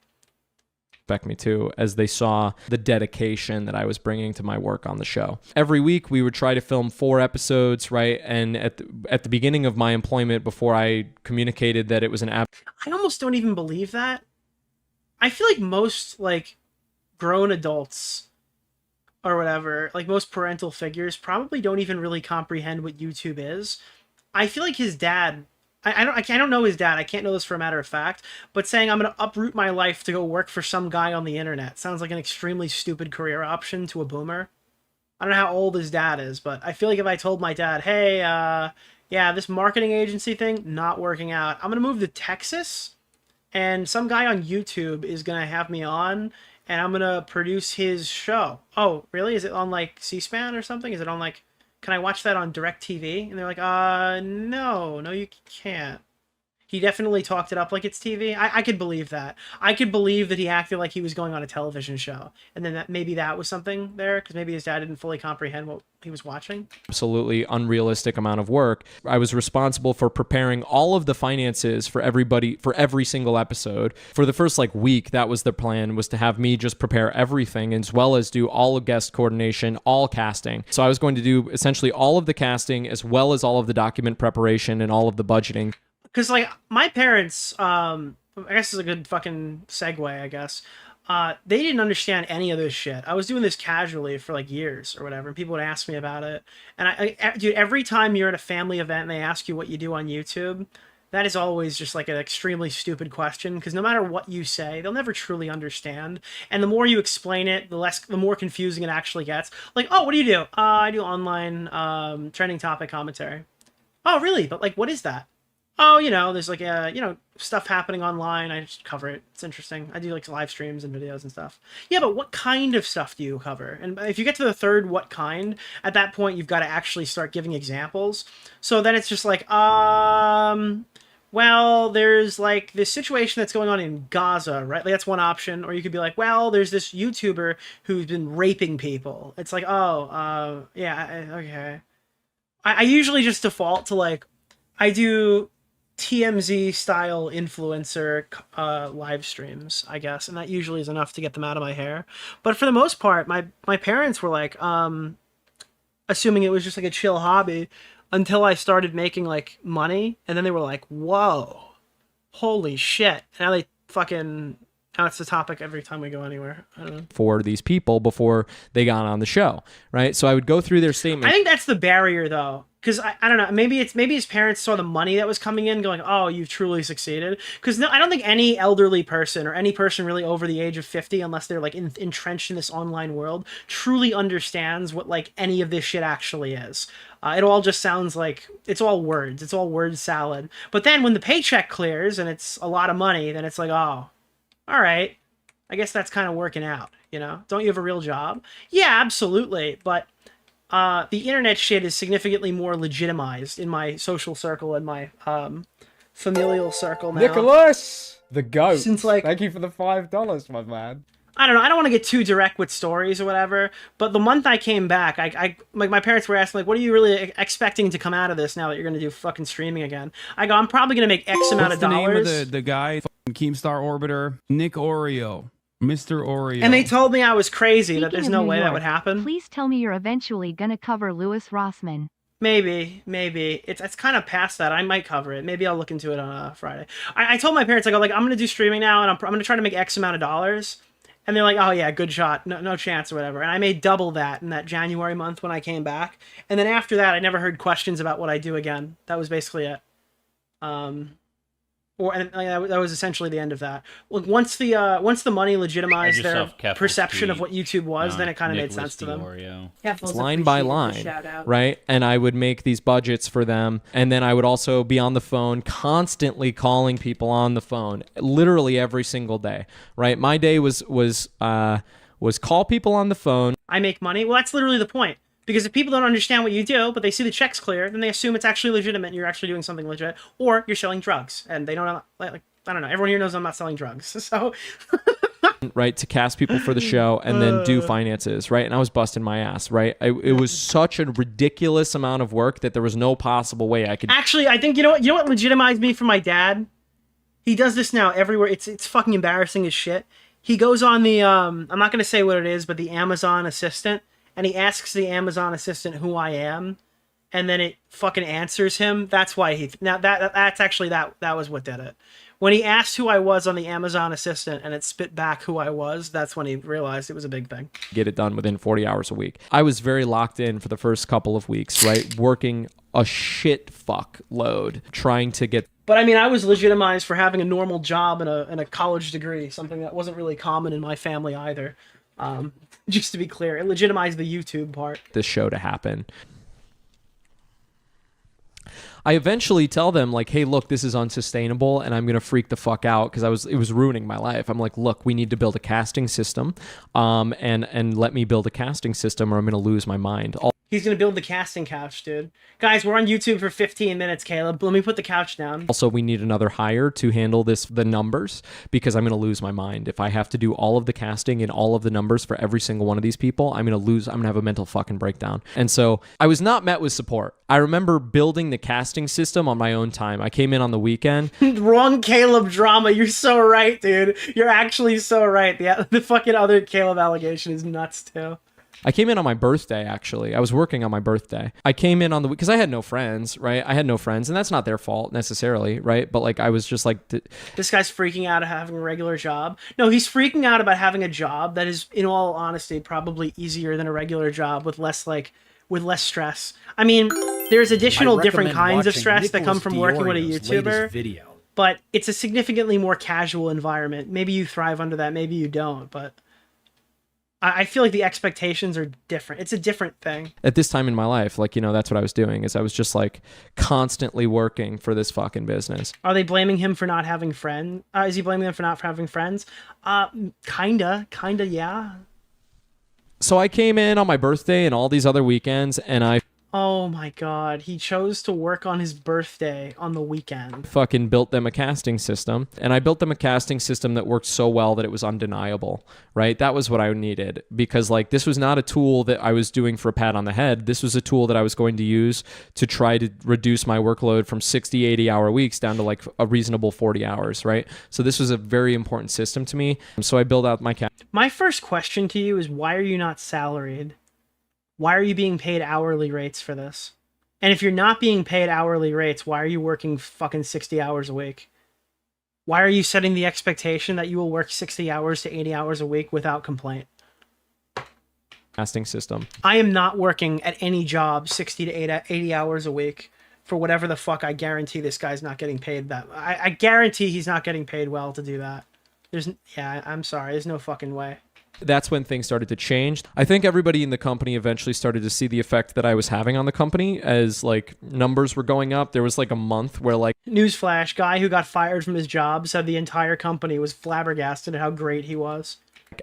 respect me too, as they saw the dedication that I was bringing to my work on the show. Every week we would try to film 4 episodes, right? And at the beginning of my employment, before I communicated that it was an app, I almost don't even believe that. I feel like most like grown adults or whatever, like most parental figures probably don't even really comprehend what YouTube is. I feel like his dad, I don't know his dad. I can't know this for a matter of fact, but saying I'm going to uproot my life to go work for some guy on the internet sounds like an extremely stupid career option to a boomer. I don't know how old his dad is, but I feel like if I told my dad, hey, yeah, this marketing agency thing, not working out. I'm going to move to Texas and some guy on YouTube is going to have me on and I'm going to produce his show. Oh, really? Is it on like C-SPAN or something? Is it on like, can I watch that on DirecTV? And they're like, no, you can't. He definitely talked it up like it's TV. I could believe that. I could believe that he acted like he was going on a television show. And then maybe that was something there, because maybe his dad didn't fully comprehend what he was watching. Absolutely unrealistic amount of work. I was responsible for preparing all of the finances for everybody, for every single episode. For the first week, that was the plan, was to have me just prepare everything, as well as do all of guest coordination, all casting. So I was going to do essentially all of the casting, as well as all of the document preparation and all of the budgeting. Because, my parents, I guess is a good fucking segue, I guess. They didn't understand any of this shit. I was doing this casually for, years or whatever, and people would ask me about it. And, dude, every time you're at a family event and they ask you what you do on YouTube, that is always just, an extremely stupid question, because no matter what you say, they'll never truly understand. And the more you explain it, the more confusing it actually gets. Oh, what do you do? I do online trending topic commentary. Oh, really? But, what is that? Oh, there's stuff happening online. I just cover it. It's interesting. I do live streams and videos and stuff. Yeah, but what kind of stuff do you cover? And if you get to the third what kind, at that point you've got to actually start giving examples. So then it's just well, there's this situation that's going on in Gaza, right? That's one option. Or you could be well, there's this YouTuber who's been raping people. It's yeah, okay. I usually just default to I do TMZ style influencer live streams, I guess, and that usually is enough to get them out of my hair. But for the most part, my parents were assuming it was just a chill hobby until I started making money, and then they were whoa, holy shit. Now they now it's the topic every time we go anywhere. I don't know. For these people before they got on the show, right? So I would go through their statements. I think that's the barrier, though. Because I don't know, maybe his parents saw the money that was coming in going, oh, you've truly succeeded. Because no, I don't think any elderly person or any person really over the age of 50, unless they're entrenched in this online world, truly understands what any of this shit actually is. It all just sounds it's all words. It's all word salad. But then when the paycheck clears and it's a lot of money, then it's oh, all right, I guess that's kind of working out, Don't you have a real job? Yeah, absolutely. But the internet shit is significantly more legitimized in my social circle and my familial circle now. Nicholas, the goat. Since thank you for the $5, my man. I don't know. I don't want to get too direct with stories or whatever, but the month I came back, I like my parents were asking like, "What are you really expecting to come out of this now that you're gonna do fucking streaming again?" I go, "I'm probably gonna make X amount of dollars." What's the name of the guy? Keemstar Orbiter, Nick Oreo, Mr. Oreo. And they told me I was crazy, that Speaking there's of no New way that York, would happen. Please tell me you're eventually gonna cover Louis Rossman. Maybe. It's kind of past that. I might cover it. Maybe I'll look into it on Friday. I told my parents, I go like, I'm gonna do streaming now, and I'm gonna try to make X amount of dollars. And they're like, oh yeah, good shot, no chance or whatever. And I made double that in that January month when I came back. And then after that, I never heard questions about what I do again. That was basically it. That was essentially the end of that. Look, once the money legitimized their perception of what YouTube was, then it kind of made sense to them. It's line by line, right? And I would make these budgets for them, and then I would also be on the phone, constantly calling people on the phone, literally every single day, right? My day was call people on the phone. I make money. Well, that's literally the point. Because if people don't understand what you do, but they see the checks clear, then they assume it's actually legitimate and you're actually doing something legit, or you're selling drugs. And they don't know, like I don't know. Everyone here knows I'm not selling drugs. So right, to cast people for the show and then do finances, right? And I was busting my ass, right? It was such a ridiculous amount of work that there was no possible way I could. Actually, I think you know what legitimized me for my dad? He does this now everywhere. It's fucking embarrassing as shit. He goes on the I'm not gonna say what it is, but the Amazon assistant. And he asks the Amazon assistant who I am, and then it fucking answers him. That's why that's actually that was what did it. When he asked who I was on the Amazon assistant and it spit back who I was, that's when he realized it was a big thing. Get it done within 40 hours a week. I was very locked in for the first couple of weeks, right? Working a shit fuck load, trying to get. But I mean, I was legitimized for having a normal job and a college degree, something that wasn't really common in my family either. Just to be clear, it legitimized the YouTube part. This show to happen. I eventually tell them like, hey, look, this is unsustainable and I'm going to freak the fuck out because it was ruining my life. I'm like, look, we need to build a casting system and let me build a casting system or I'm going to lose my mind. He's going to build the casting couch, dude. Guys, we're on YouTube for 15 minutes, Caleb. Let me put the couch down. Also, we need another hire to handle the numbers because I'm going to lose my mind. If I have to do all of the casting and all of the numbers for every single one of these people, I'm going to have a mental fucking breakdown. And so I was not met with support. I remember building the casting system on my own time. I came in on the weekend. Wrong Caleb drama. You're so right, dude. You're actually so right. The fucking other Caleb allegation is nuts, too. I came in on my birthday, actually. I was working on my birthday. I came in on the week because I had no friends, right? I had no friends, and that's not their fault necessarily, right? But like, I was just like, this guy's freaking out of having a regular job. No, he's freaking out about having a job that is, in all honesty, probably easier than a regular job with less stress. I mean, there's additional different kinds of stress that come from working with a YouTuber, but it's a significantly more casual environment. Maybe you thrive under that, maybe you don't, but I feel like the expectations are different. It's a different thing. At this time in my life, like, that's what I was doing is I was just like constantly working for this fucking business. Are they blaming him for not having friends? Is he blaming them for not having friends? Kinda, yeah. So I came in on my birthday and all these other weekends and oh my god, he chose to work on his birthday on the weekend. Fucking built them a casting system. And I built them a casting system that worked so well that it was undeniable, right? That was what I needed because like this was not a tool that I was doing for a pat on the head. This was a tool that I was going to use to try to reduce my workload from 60, 80-hour weeks down to like a reasonable 40 hours, right? So this was a very important system to me. So I built out my My first question to you is why are you not salaried? Why are you being paid hourly rates for this? And if you're not being paid hourly rates, why are you working fucking 60 hours a week? Why are you setting the expectation that you will work 60 hours to 80 hours a week without complaint? casting system. I am not working at any job 60 to 80 hours a week for whatever the fuck. I guarantee this guy's not getting paid that. I guarantee he's not getting paid well to do that. I'm sorry. There's no fucking way. That's when things started to change. I think everybody in the company eventually started to see the effect that I was having on the company as like numbers were going up. There was like a month where like newsflash, guy who got fired from his job said the entire company was flabbergasted at how great he was.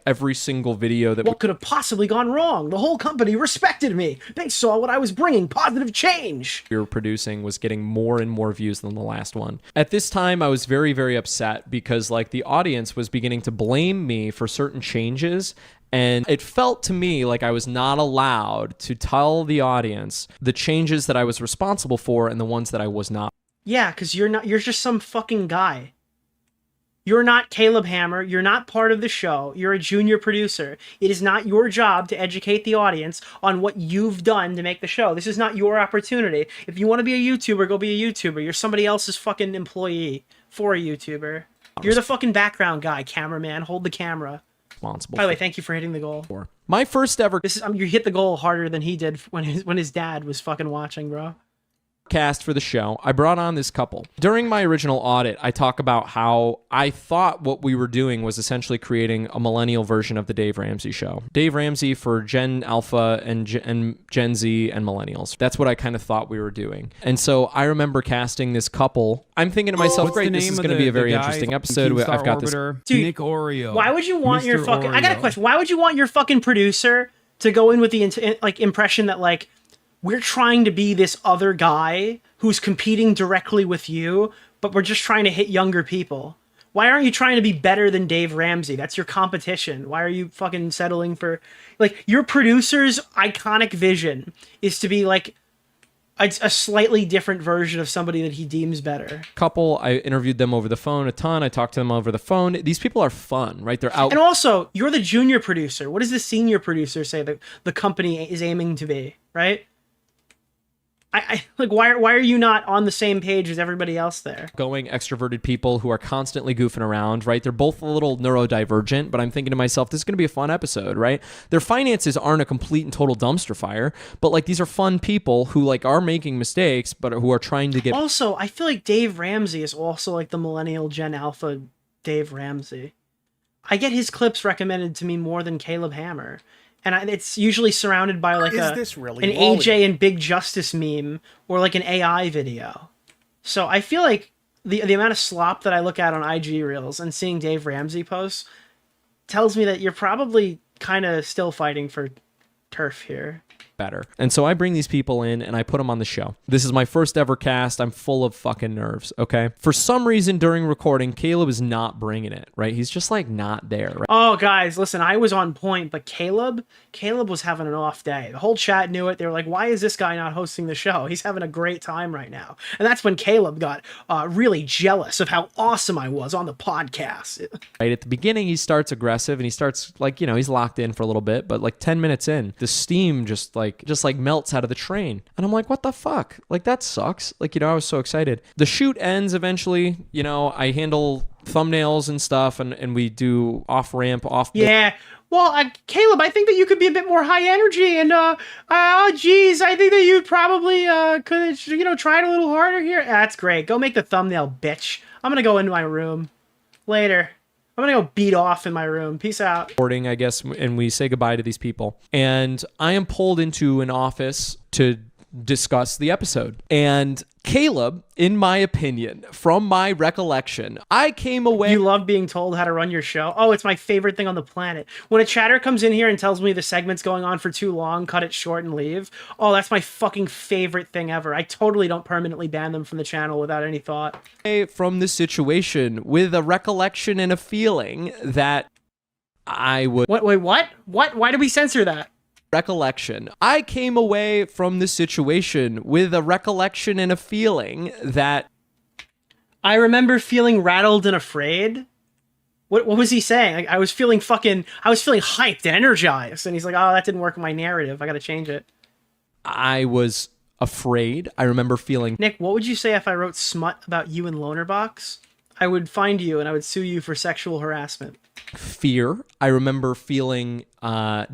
every single video that What could have possibly gone wrong? The whole company respected me. They saw what I was bringing, positive change. we were producing was getting more and more views than the last one. At this time, I was very, very upset because like the audience was beginning to blame me for certain changes. And it felt to me like I was not allowed to tell the audience the changes that I was responsible for and the ones that I was not. Yeah, because you're just some fucking guy. You're not Caleb Hammer. You're not part of the show. You're a junior producer. It is not your job to educate the audience on what you've done to make the show. This is not your opportunity. If you want to be a YouTuber, go be a YouTuber. You're somebody else's fucking employee for a YouTuber. You're the fucking background guy, cameraman. Hold the camera. Responsible. By the way, thank you for hitting the goal. My first ever You hit the goal harder than he did when his dad was fucking watching, bro. cast for the show, I brought on this couple. During my original audit, I talk about how I thought what we were doing was essentially creating a millennial version of the Dave Ramsey show. Dave Ramsey for Gen Alpha and Gen Z and millennials. That's what I kind of thought we were doing. And so I remember casting this couple. I'm thinking to myself, great, this is going to be a very interesting episode. I've got this. Dude, Nick Oreo. Why would you want your fucking... Oreo. I got a question. Why would you want your fucking producer to go in with the impression that like we're trying to be this other guy who's competing directly with you, but we're just trying to hit younger people? Why aren't you trying to be better than Dave Ramsey? That's your competition. Why are you fucking settling for... Like, your producer's iconic vision is to be like a slightly different version of somebody that he deems better. Couple, I interviewed them over the phone a ton. I talked to them over the phone. These people are fun, right? They're out. And also, you're the junior producer. What does the senior producer say that the company is aiming to be, right? I like, why are you not on the same page as everybody else there? Going extroverted people who are constantly goofing around, right? They're both a little neurodivergent, but I'm thinking to myself, this is going to be a fun episode, right? Their finances aren't a complete and total dumpster fire, but like these are fun people who like are making mistakes, but who are trying to get... Also, I feel like Dave Ramsey is also like the millennial Gen Alpha Dave Ramsey. I get his clips recommended to me more than Caleb Hammer. And it's usually surrounded by like an AJ and Big Justice meme or like an AI video. So I feel like the amount of slop that I look at on IG Reels and seeing Dave Ramsey posts tells me that you're probably kind of still fighting for turf here. Better. And so I bring these people in and I put them on the show. This is my first ever cast. I'm full of fucking nerves, okay? For some reason during recording, Caleb is not bringing it, right? He's just like not there, right? Oh, guys, listen, I was on point, but Caleb was having an off day. The whole chat knew it. They were like, why is this guy not hosting the show? He's having a great time right now. And that's when Caleb got really jealous of how awesome I was on the podcast. Right at the beginning, he starts aggressive and he starts like, you know, he's locked in for a little bit, but like 10 minutes in, the steam just melts out of the train. And I'm like, what the fuck? Like, that sucks. Like, you know, I was so excited. The shoot ends eventually. You know, I handle thumbnails and stuff and we do off-ramp, Yeah. Well, Caleb, I think that you could be a bit more high energy and, geez, I think that you probably could, you know, try it a little harder here. That's great. Go make the thumbnail, bitch. I'm gonna go into my room. Later. I'm gonna go beat off in my room. Peace out. Recording, I guess, and we say goodbye to these people. And I am pulled into an office to discuss the episode. And Caleb, in my opinion, from my recollection, I came away... You love being told how to run your show? Oh, it's my favorite thing on the planet. When a chatter comes in here and tells me the segment's going on for too long, cut it short and leave. Oh, that's my fucking favorite thing ever. I totally don't permanently ban them from the channel without any thought. From this situation with a recollection and a feeling that I would... Wait, what? What? Why did we censor that? Recollection. I came away from this situation with a recollection and a feeling that... I remember feeling rattled and afraid. What was he saying? Like, I was feeling hyped and energized. And he's like, oh, that didn't work in my narrative. I got to change it. I was afraid. I remember feeling... Nick, what would you say if I wrote smut about you in Lonerbox? I would find you and I would sue you for sexual harassment. Fear. I remember feeling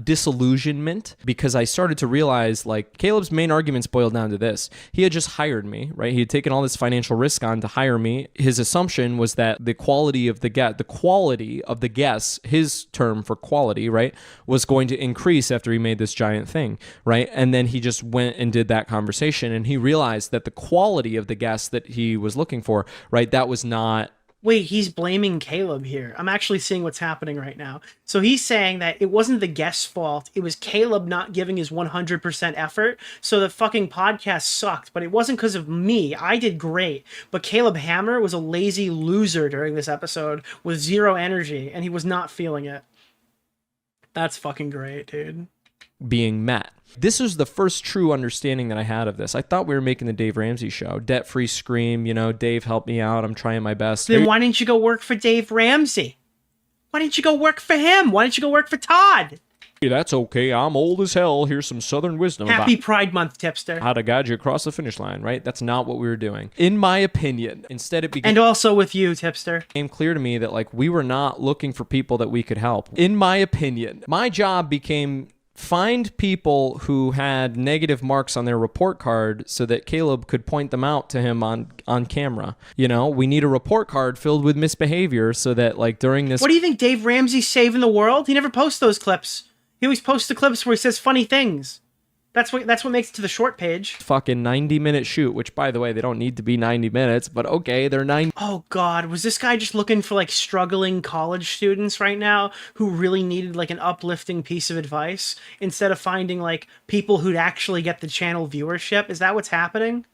disillusionment because I started to realize, like, Caleb's main arguments boiled down to this. He had just hired me, right? He had taken all this financial risk on to hire me. His assumption was that the quality of the guests, his term for quality, right, was going to increase after he made this giant thing, right? And then he just went and did that conversation and he realized that the quality of the guests that he was looking for, right, that was not Wait, he's blaming Caleb here. I'm actually seeing what's happening right now. So he's saying that it wasn't the guest's fault. It was Caleb not giving his 100% effort. So the fucking podcast sucked, but it wasn't because of me. I did great. But Caleb Hammer was a lazy loser during this episode with zero energy, and he was not feeling it. That's fucking great, dude. Being met. This was the first true understanding that I had of this. I thought we were making the Dave Ramsey show. Debt-free scream, you know, Dave, help me out. I'm trying my best. Then why didn't you go work for Dave Ramsey? Why didn't you go work for him? Why didn't you go work for Todd? Hey, that's okay. I'm old as hell. Here's some Southern wisdom Happy about Pride Month, tipster. how to guide you across the finish line, right? That's not what we were doing. In my opinion, instead it became... And also with you, tipster. became clear to me that, like, we were not looking for people that we could help. In my opinion, my job became... find people who had negative marks on their report card so that Caleb could point them out to him on camera. You know, we need a report card filled with misbehavior so that, like, during this... What do you think, Dave Ramsey's saving the world? He never posts those clips. He always posts the clips where he says funny things. That's what makes it to the short page. Fucking 90-minute shoot, which, by the way, they don't need to be 90 minutes, but okay, they're 90. Oh, God. Was this guy just looking for, like, struggling college students right now who really needed, like, an uplifting piece of advice instead of finding, like, people who'd actually get the channel viewership? Is that what's happening?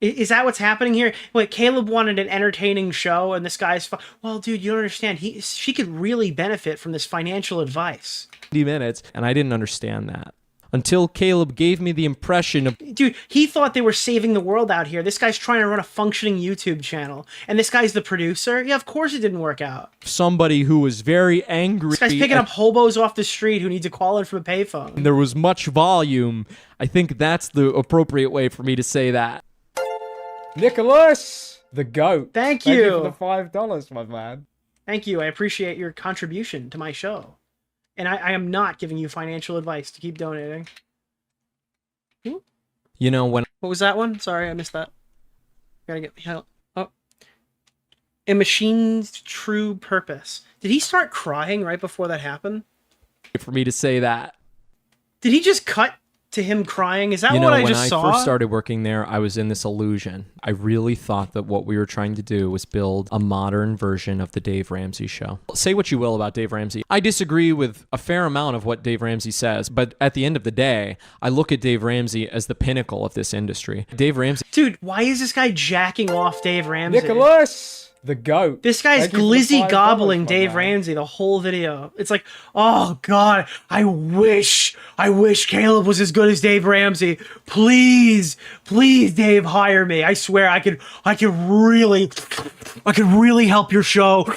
Is that what's happening here? Wait, Caleb wanted an entertaining show, and this guy's... Well, dude, you don't understand. She could really benefit from this financial advice. 90 minutes, and I didn't understand that. Until Caleb gave me the impression of... Dude, he thought they were saving the world out here. This guy's trying to run a functioning YouTube channel. And this guy's the producer? Yeah, of course it didn't work out. Somebody who was very angry... This guy's picking up hobos off the street who need to call in from a payphone. And there was much volume. I think that's the appropriate way for me to say that. Nicholas, the GOAT. Thank you you. for the $5, my man. Thank you. I appreciate your contribution to my show. And I am not giving you financial advice to keep donating. You know, when... What was that one? Sorry, I missed that. Gotta get... Oh. A machine's true purpose. Did he start crying right before that happened? For me to say that. Did he just cut to him crying? Is that you know, what I just saw? saw? When I first started working there, I was in this illusion. I really thought that what we were trying to do was build a modern version of the Dave Ramsey show. Say what you will about Dave Ramsey. I disagree with a fair amount of what Dave Ramsey says, but at the end of the day, I look at Dave Ramsey as the pinnacle of this industry. Dave Ramsey... Dude, why is this guy jacking off Dave Ramsey? Nicholas! The GOAT. This guy's glizzy gobbling Dave Ramsey the whole video. It's like, oh God, I wish Caleb was as good as Dave Ramsey. Please, Dave, hire me. I swear I could really help your show.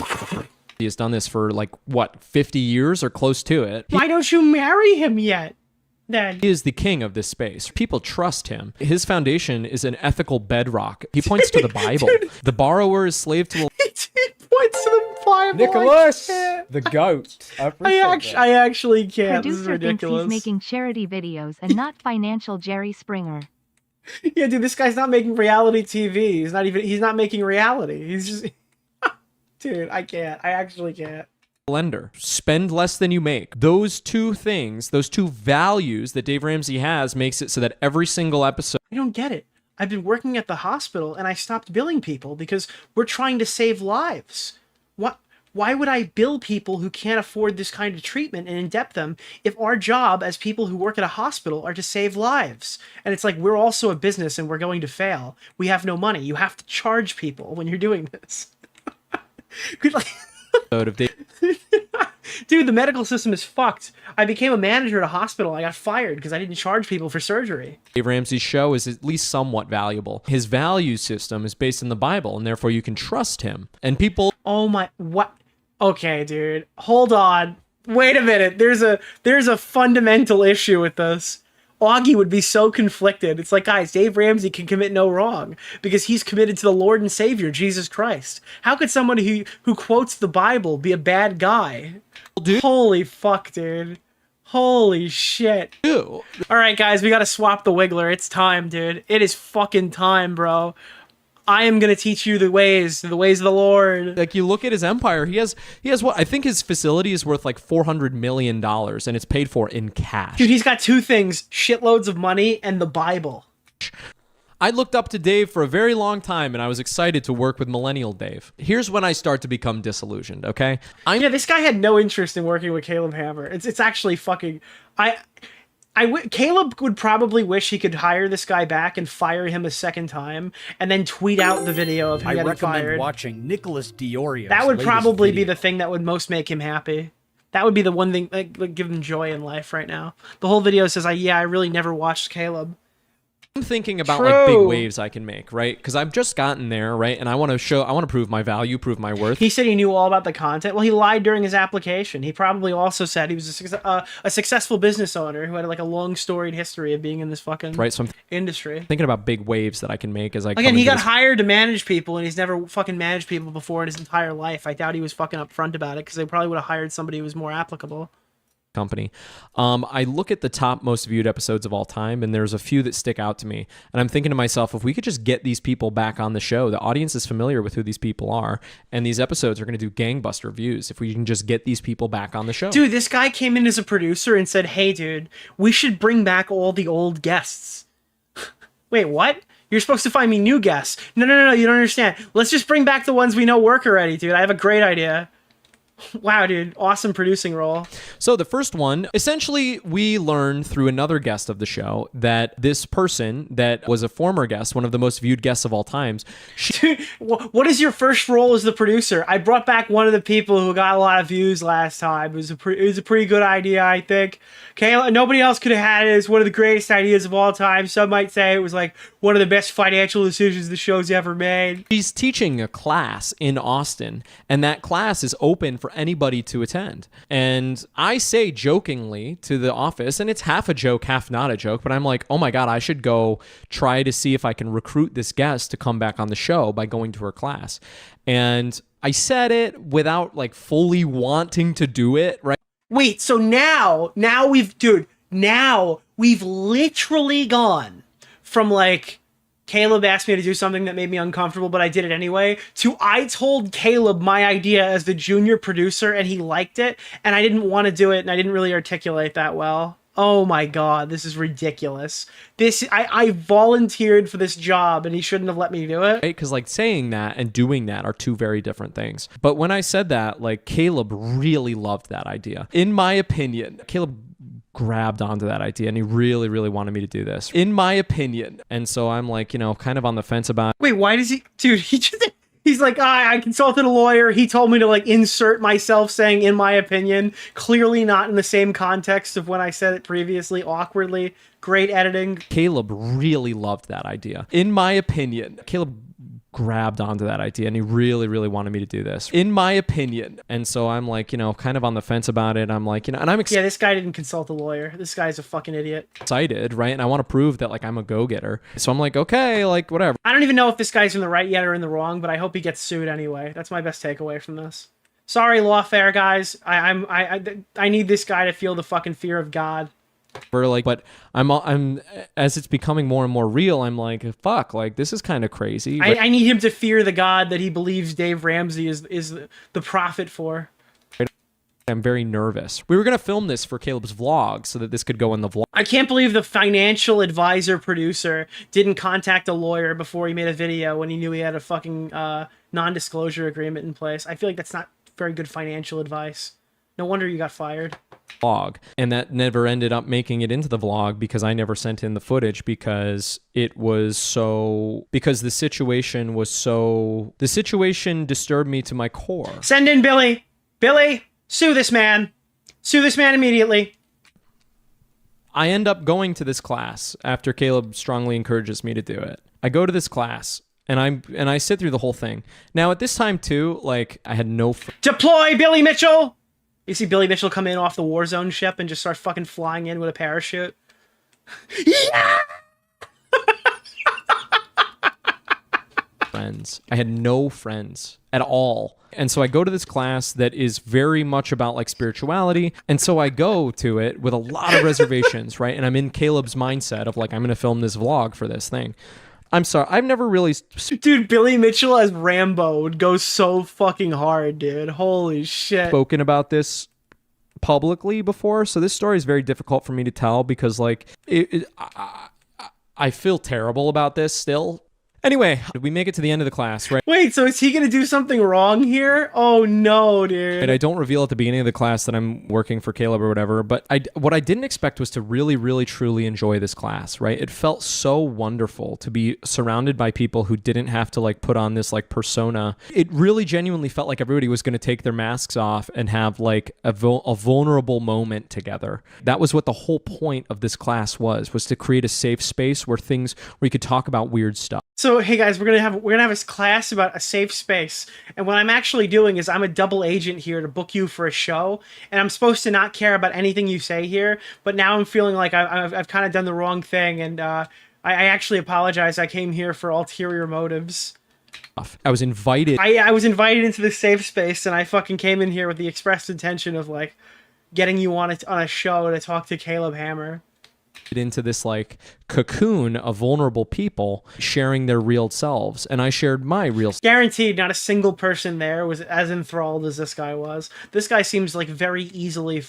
He has done this for, like, what, 50 years or close to it. Why don't you marry him yet? Then he is the king of this space. People trust him. His foundation is an ethical bedrock. He points to the Bible. The borrower is slave to the... He points to the Bible. Nicholas, the GOAT. I actually can't. This is Producer thinks ridiculous. he's making charity videos and not financial Jerry Springer. Yeah, dude, this guy's not making reality TV. He's not making reality. He's just... Dude, I can't. I actually can't. Lender. Spend less than you make. Those two things, those two values that Dave Ramsey has makes it so that every single episode... I don't get it. I've been working at the hospital and I stopped billing people because we're trying to save lives. Why would I bill people who can't afford this kind of treatment and indebt them if our job as people who work at a hospital are to save lives? And it's like, we're also a business and we're going to fail. We have no money. You have to charge people when you're doing this. Dude, the medical system is fucked. I became a manager at a hospital. I got fired because I didn't charge people for surgery. Dave Ramsey's show is at least somewhat valuable. His value system is based in the Bible, and therefore you can trust him. And people... Oh my... What? Okay, dude. Hold on. Wait a minute. There's a fundamental issue with this. Augie would be so conflicted. It's like, guys, Dave Ramsey can commit no wrong because he's committed to the Lord and Savior, Jesus Christ. How could somebody who quotes the Bible be a bad guy? Dude. Holy fuck, dude. Holy shit. Ew. All right, guys, we got to swap the Wiggler. It's time, dude. It is fucking time, bro. I am going to teach you the ways of the Lord. Like, you look at his empire, he has what? I think his facility is worth like $400 million, and it's paid for in cash. Dude, he's got two things, shitloads of money and the Bible. I looked up to Dave for a very long time, and I was excited to work with Millennial Dave. Here's when I start to become disillusioned, okay? Yeah, this guy had no interest in working with Caleb Hammer. It's actually fucking... Caleb would probably wish he could hire this guy back and fire him a second time, and then tweet out the video of him getting fired. I recommend watching Nicholas DeOrio. That would probably be the thing that would most make him happy. That would be the one thing that would give him joy in life right now. The whole video says, I really never watched Caleb. I'm thinking about like big waves I can make, right? Because I've just gotten there, right? And I want to prove my value, prove my worth. He said he knew all about the content. Well, he lied during his application. He probably also said he was a successful business owner who had like a long storied history of being in this fucking industry. Thinking about big waves that I can make as I again. He got hired to manage people, and he's never fucking managed people before in his entire life. I doubt he was fucking upfront about it because they probably would have hired somebody who was more applicable. Company. I look at the top most viewed episodes of all time, and there's a few that stick out to me. And I'm thinking to myself, if we could just get these people back on the show, the audience is familiar with who these people are, and these episodes are going to do gangbuster views if we can just get these people back on the show. Dude, this guy came in as a producer and said, hey, dude, we should bring back all the old guests. Wait, what? You're supposed to find me new guests. No, you don't understand. Let's just bring back the ones we know work already, dude. I have a great idea. Wow, dude. Awesome producing role. So the first one, essentially, we learned through another guest of the show that this person that was a former guest, one of the most viewed guests of all times. Dude, what is your first role as the producer? I brought back one of the people who got a lot of views last time. It was a pretty good idea, I think. Okay, nobody else could have had it. It's one of the greatest ideas of all time. Some might say it was like one of the best financial decisions the show's ever made. She's teaching a class in Austin, and that class is open for anybody to attend. And I say jokingly to the office, and it's half a joke, half not a joke, but I'm like, oh my God, I should go try to see if I can recruit this guest to come back on the show by going to her class. And I said it without like fully wanting to do it, right? Wait, so now we've literally gone from like, Caleb asked me to do something that made me uncomfortable, but I did it anyway, to I told Caleb my idea as the junior producer and he liked it, and I didn't want to do it, and I didn't really articulate that well. Oh my God, this is ridiculous. I volunteered for this job and he shouldn't have let me do it. Because like saying that and doing that are two very different things. But when I said that, like Caleb really loved that idea. In my opinion, Caleb grabbed onto that idea and he really, really wanted me to do this. In my opinion. And so I'm like, kind of on the fence about it. Wait, why does he... Dude, he's like, I consulted a lawyer. He told me to like insert myself saying, in my opinion, clearly not in the same context of when I said it previously, awkwardly. Great editing. Caleb really loved that idea. In my opinion, Caleb grabbed onto that idea and he really, really wanted me to do this. In my opinion. And so I'm like, kind of on the fence about it. I'm like, and I'm excited. Yeah, this guy didn't consult a lawyer. This guy's a fucking idiot. Excited, right? And I want to prove that like I'm a go-getter. So I'm like, okay, like whatever. I don't even know if this guy's in the right yet or in the wrong, but I hope he gets sued anyway. That's my best takeaway from this. Sorry, lawfare guys. I need this guy to feel the fucking fear of God. But I'm as it's becoming more and more real, I'm like, fuck, like this is kind of crazy. I need him to fear the God that he believes Dave Ramsey is the prophet for. I'm very nervous. We were going to film this for Caleb's vlog so that this could go in the vlog. I can't believe the financial advisor producer didn't contact a lawyer before he made a video when he knew he had a fucking non-disclosure agreement in place. I feel like that's not very good financial advice. No wonder you got fired. Vlog, and that never ended up making it into the vlog because I never sent in the footage because the situation disturbed me to my core. Send in Billy. Sue this man immediately. I end up going to this class after Caleb strongly encourages me to do it. I go to this class and I sit through the whole thing. Now at this time too, like I had no deploy Billy Mitchell. You see Billy Mitchell come in off the Warzone ship and just start fucking flying in with a parachute. Yeah! Friends. I had no friends at all. And so I go to this class that is very much about like spirituality. And so I go to it with a lot of reservations, right? And I'm in Caleb's mindset of like, I'm going to film this vlog for this thing. I'm sorry, I've never really... Dude, Billy Mitchell as Rambo would go so fucking hard, dude. Holy shit. Spoken about this publicly before, so this story is very difficult for me to tell because, like, I feel terrible about this still. Anyway, did we make it to the end of the class, right? Wait, so is he gonna do something wrong here? Oh no, dude. And I don't reveal at the beginning of the class that I'm working for Caleb or whatever, but what I didn't expect was to really, really, truly enjoy this class, right? It felt so wonderful to be surrounded by people who didn't have to like put on this like persona. It really genuinely felt like everybody was going to take their masks off and have like a vulnerable moment together. That was what the whole point of this class was to create a safe space where you could talk about weird stuff. So hey guys, we're gonna have a class about a safe space, and what I'm actually doing is I'm a double agent here to book you for a show, and I'm supposed to not care about anything you say here, but now I'm feeling like I've kind of done the wrong thing, and I actually apologize. I came here for ulterior motives. I was invited. I was invited into this safe space, and I fucking came in here with the expressed intention of like getting you on a show to talk to Caleb Hammer. Into this like cocoon of vulnerable people sharing their real selves, and I shared my real Guaranteed not a single person there was as enthralled as this guy was. This guy seems like very easily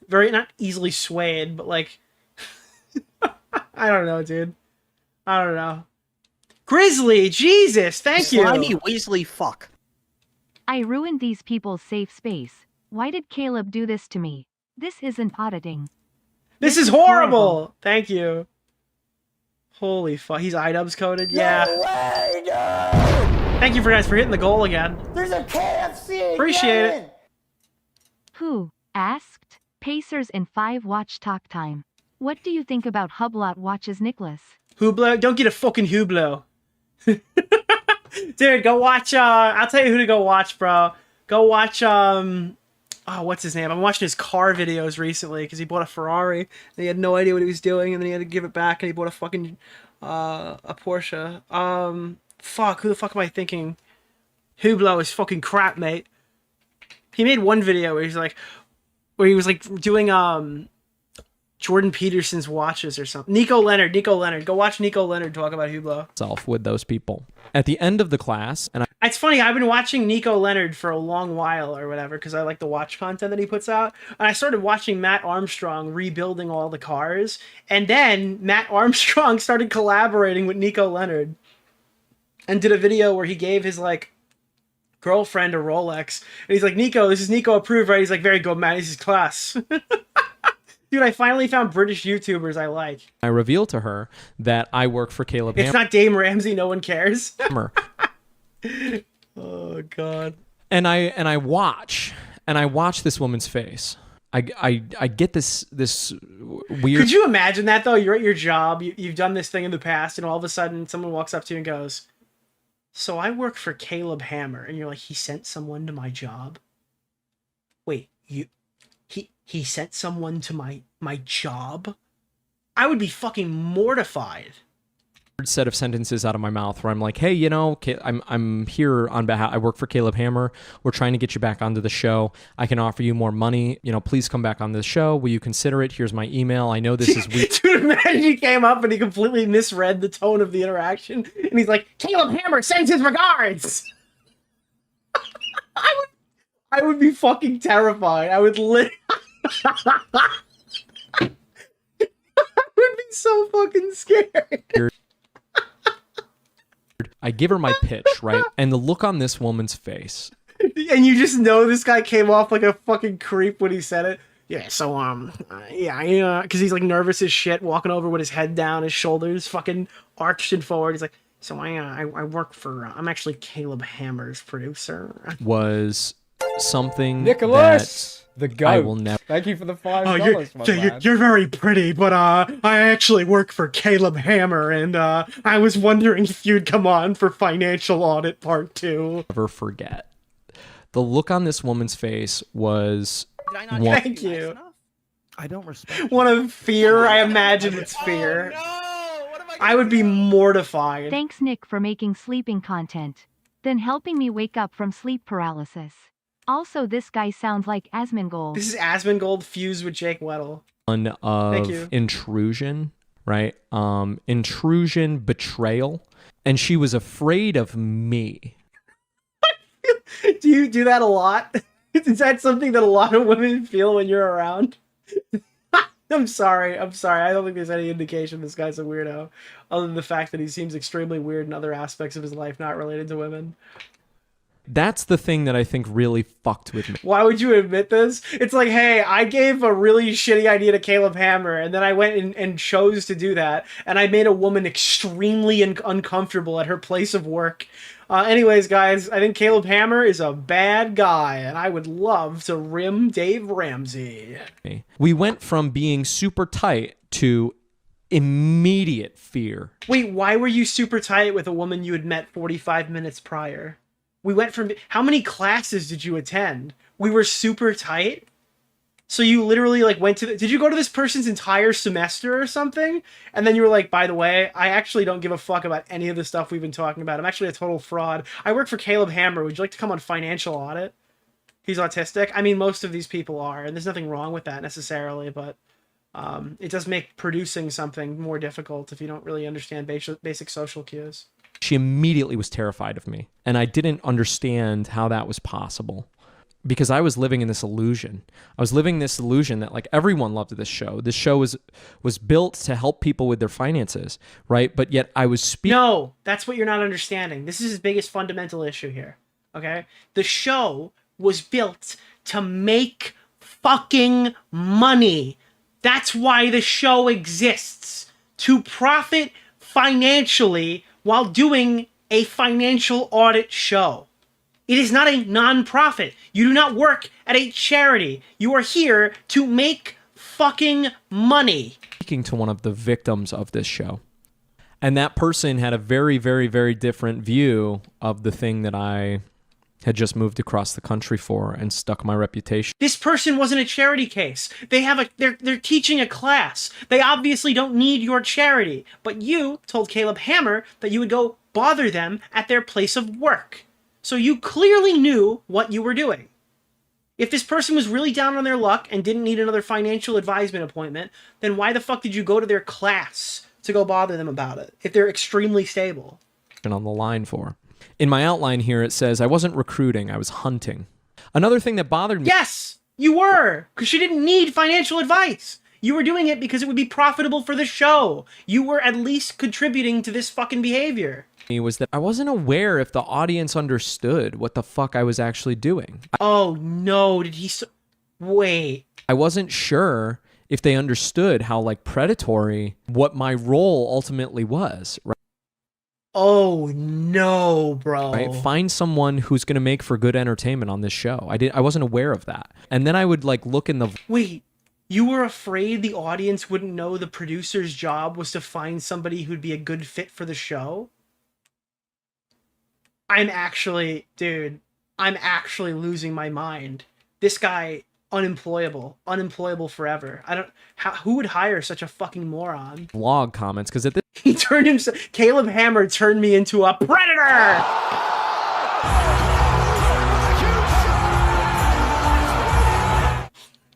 not easily swayed, but like I don't know, dude. I don't know. Grizzly, Jesus, thank you. Slimy Weasley fuck. I ruined these people's safe space. Why did Caleb do this to me? This isn't auditing. This is horrible. Thank you. Holy fuck. He's iDubbbz coded? Yeah. No way, no. Thank you guys for hitting the goal again. There's a KFC. Appreciate it. Who asked? Pacers in 5 watch talk time. What do you think about Hublot watches Nicholas? Hublot? Don't get a fucking Hublot. Dude, go watch, I'll tell you who to go watch, bro. Go watch, oh, what's his name? I'm watching his car videos recently because he bought a Ferrari and he had no idea what he was doing, and then he had to give it back, and he bought a fucking a Porsche. Fuck, who the fuck am I thinking? Hublot is fucking crap, mate. He made one video where he was like doing Jordan Peterson's watches or something. Nico Leonard. Go watch Nico Leonard talk about Hublot. With those people. At the end of the class, and it's funny, I've been watching Nico Leonard for a long while or whatever because I like the watch content that he puts out. And I started watching Matt Armstrong rebuilding all the cars. And then Matt Armstrong started collaborating with Nico Leonard and did a video where he gave his like girlfriend a Rolex. And he's like, Nico, this is Nico approved, right? He's like, very good, man. This is class. Dude, I finally found British YouTubers I like. I revealed to her that I work for Caleb Hammer. It's not Dame Ramsey, no one cares. Oh God. And I watch this woman's face. I get this weird. Could you imagine that though? You're at your job, you've done this thing in the past, and all of a sudden someone walks up to you and goes, "So I work for Caleb Hammer," and you're like, "He sent someone to my job?" Wait, he sent someone to my job? I would be fucking mortified. Set of sentences out of my mouth where I'm like, hey, you know, I'm here on behalf. I work for Caleb Hammer. We're trying to get you back onto the show. I can offer you more money. You know, please come back on the show. Will you consider it? Here's my email. I know this is weird. Dude, imagine he came up and he completely misread the tone of the interaction, and he's like, Caleb Hammer sends his regards. I would be fucking terrified. I would I would be so fucking scared. I give her my pitch, right? And the look on this woman's face. And you just know this guy came off like a fucking creep when he said it. Yeah, so, because he's like nervous as shit, walking over with his head down, his shoulders fucking arched and forward. He's like, so I work for, I'm actually Caleb Hammer's producer. Was something Nicholas, the goat. I will never. Thank you for the $5. You're very pretty, but I actually work for Caleb Hammer, and I was wondering if you'd come on for Financial Audit Part 2. Never forget. The look on this woman's face was. Did I not Thank you. I don't respect. One of fear. I imagine it's fear. Oh, no! What am I would be mortified. Thanks, Nick, for making sleeping content. Then helping me wake up from sleep paralysis. Also, this guy sounds like Asmongold. This is Asmongold fused with Jake Weddle. One of intrusion, right? Intrusion, betrayal. And she was afraid of me. Do you do that a lot? Is that something that a lot of women feel when you're around? I'm sorry. I don't think there's any indication this guy's a weirdo, other than the fact that he seems extremely weird in other aspects of his life not related to women. That's the thing that I think really fucked with me. Why would you admit this? It's like, hey, I gave a really shitty idea to Caleb Hammer, and then I went and chose to do that, and I made a woman extremely uncomfortable at her place of work. Anyways, guys, I think Caleb Hammer is a bad guy, and I would love to rim Dave Ramsey. We went from being super tight to immediate fear. Wait, why were you super tight with a woman you had met 45 minutes prior? We went from... How many classes did you attend? We were super tight? So you literally, like, went to... Did you go to this person's entire semester or something? And then you were like, by the way, I actually don't give a fuck about any of the stuff we've been talking about. I'm actually a total fraud. I work for Caleb Hammer. Would you like to come on Financial Audit? He's autistic. I mean, most of these people are, and there's nothing wrong with that necessarily, but it does make producing something more difficult if you don't really understand basic social cues. She immediately was terrified of me, and I didn't understand how that was possible because I was living in this illusion. I was living this illusion that like everyone loved this show. This show was built to help people with their finances, right? But yet I was No, that's what you're not understanding. This is his biggest fundamental issue here, okay? The show was built to make fucking money. That's why the show exists, to profit financially while doing a financial audit show. It is not a non-profit. You do not work at a charity. You are here to make fucking money. Speaking to one of the victims of this show, and that person had a very, very, very different view of the thing that I had just moved across the country for and stuck my reputation. This person wasn't a charity case. They're teaching a class. They obviously don't need your charity. But you told Caleb Hammer that you would go bother them at their place of work. So you clearly knew what you were doing. If this person was really down on their luck and didn't need another financial advisement appointment, then why the fuck did you go to their class to go bother them about it if they're extremely stable? On the line for. In my outline here, it says I wasn't recruiting, I was hunting. Another thing that bothered me... Yes, you were, because she didn't need financial advice. You were doing it because it would be profitable for the show. You were at least contributing to this fucking behavior. Was that I wasn't aware if the audience understood what the fuck I was actually doing. Oh no, did he... Wait. I wasn't sure if they understood how, like, predatory what my role ultimately was, right? Oh no, bro. Right? Find someone who's going to make for good entertainment on this show. I wasn't aware of that. And then I would like look in the... Wait, you were afraid the audience wouldn't know the producer's job was to find somebody who'd be a good fit for the show? I'm actually losing my mind. This guy, unemployable forever. Who would hire such a fucking moron? Vlog comments, because at this... He turned himself... Caleb Hammer turned me into a predator!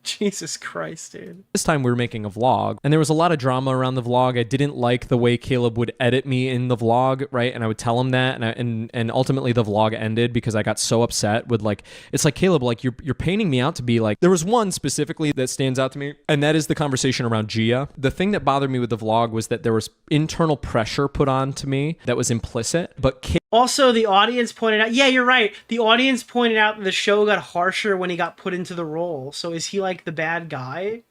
Jesus Christ, dude. This time we were making a vlog, and there was a lot of drama around the vlog. I didn't like the way Caleb would edit me in the vlog, right? And I would tell him that, and ultimately the vlog ended because I got so upset with like, it's like, Caleb, like you're painting me out to be like... There was one specifically that stands out to me, and that is the conversation around Gia. The thing that bothered me with the vlog was that there was internal pressure put on to me that was implicit, but also, the audience pointed out... Yeah, you're right. The audience pointed out that the show got harsher when he got put into the role. So is he, like, the bad guy?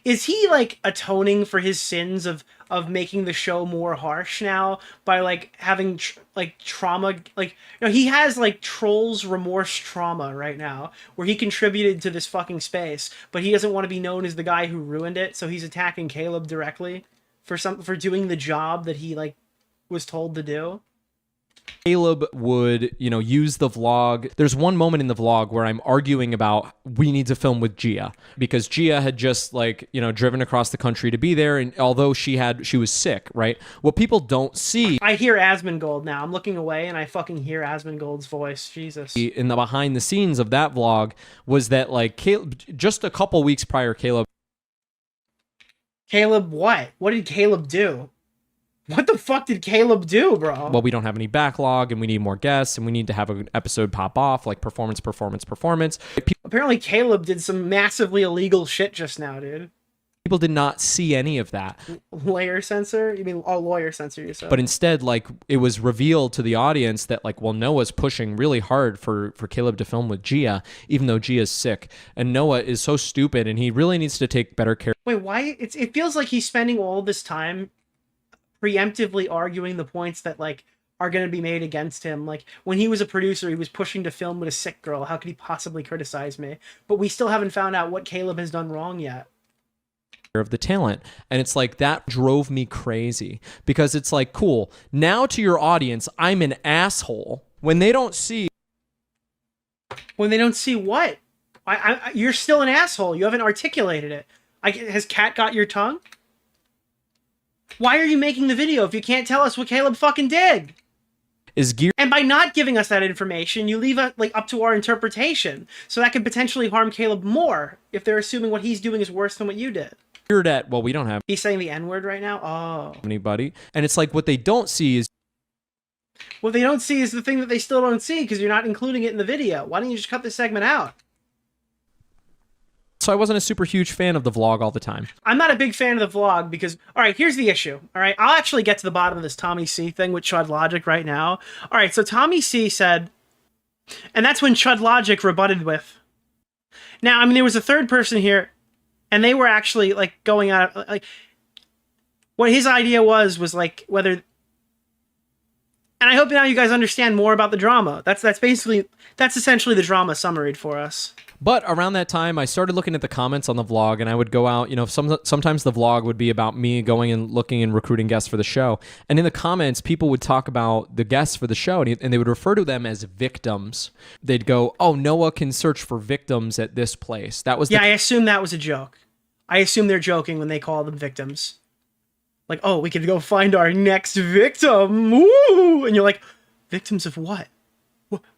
Is he, like, atoning for his sins of making the show more harsh now by, like, having, trauma... Like, you know, he has, like, trolls remorse trauma right now, where he contributed to this fucking space, but he doesn't want to be known as the guy who ruined it, so he's attacking Caleb directly for doing the job that he, like, was told to do. Caleb would, you know, use the vlog. There's one moment in the vlog where I'm arguing about we need to film with Gia because Gia had just like, you know, driven across the country to be there. And although she was sick, right? What people don't see. I hear Asmongold now. I'm looking away and I fucking hear Asmongold's voice. Jesus. In the behind the scenes of that vlog was that like Caleb, just a couple weeks prior, Caleb what? What did Caleb do? What the fuck did Caleb do, bro? Well, we don't have any backlog and we need more guests and we need to have an episode pop off, like performance. Apparently Caleb did some massively illegal shit just now, dude. People did not see any of that. Layer censor? You mean lawyer censor, you said? But instead, like, it was revealed to the audience that, like, well, Noah's pushing really hard for Caleb to film with Gia, even though Gia's sick. And Noah is so stupid, and he really needs to take better care. Wait, why? It feels like he's spending all this time preemptively arguing the points that, like, are going to be made against him. Like, when he was a producer, he was pushing to film with a sick girl. How could he possibly criticize me? But we still haven't found out what Caleb has done wrong yet. Of the talent. And it's like, that drove me crazy, because it's like, cool, now to your audience, I'm an asshole when they don't see what? You're still an asshole. You haven't articulated it. Has Kat got your tongue? Why are you making the video if you can't tell us what Caleb fucking did? Is geared, and by not giving us that information, you leave it like up to our interpretation. So that could potentially harm Caleb more if they're assuming what he's doing is worse than what you did. At, well, we don't have. He's saying the N-word right now? Oh. Anybody. And it's like, what they don't see is. What they don't see is the thing that they still don't see, because you're not including it in the video. Why don't you just cut this segment out? So I wasn't a super huge fan of the vlog all the time. I'm not a big fan of the vlog because, all right, here's the issue. All right, I'll actually get to the bottom of this Tommy C thing with Chud Logic right now. All right, so Tommy C said, and that's when Chud Logic rebutted with. Now, I mean, there was a third person here, and they were actually, like, going out, like, what his idea was like, whether, and I hope now you guys understand more about the drama. That's essentially the drama summaried for us. But around that time, I started looking at the comments on the vlog, and I would go out, you know, sometimes the vlog would be about me going and looking and recruiting guests for the show. And in the comments, people would talk about the guests for the show, and they would refer to them as victims. They'd go, oh, Noah can search for victims at this place. That was I assume that was a joke. I assume they're joking when they call them victims. Like, oh, we could go find our next victim. Woo! And you're like, victims of what?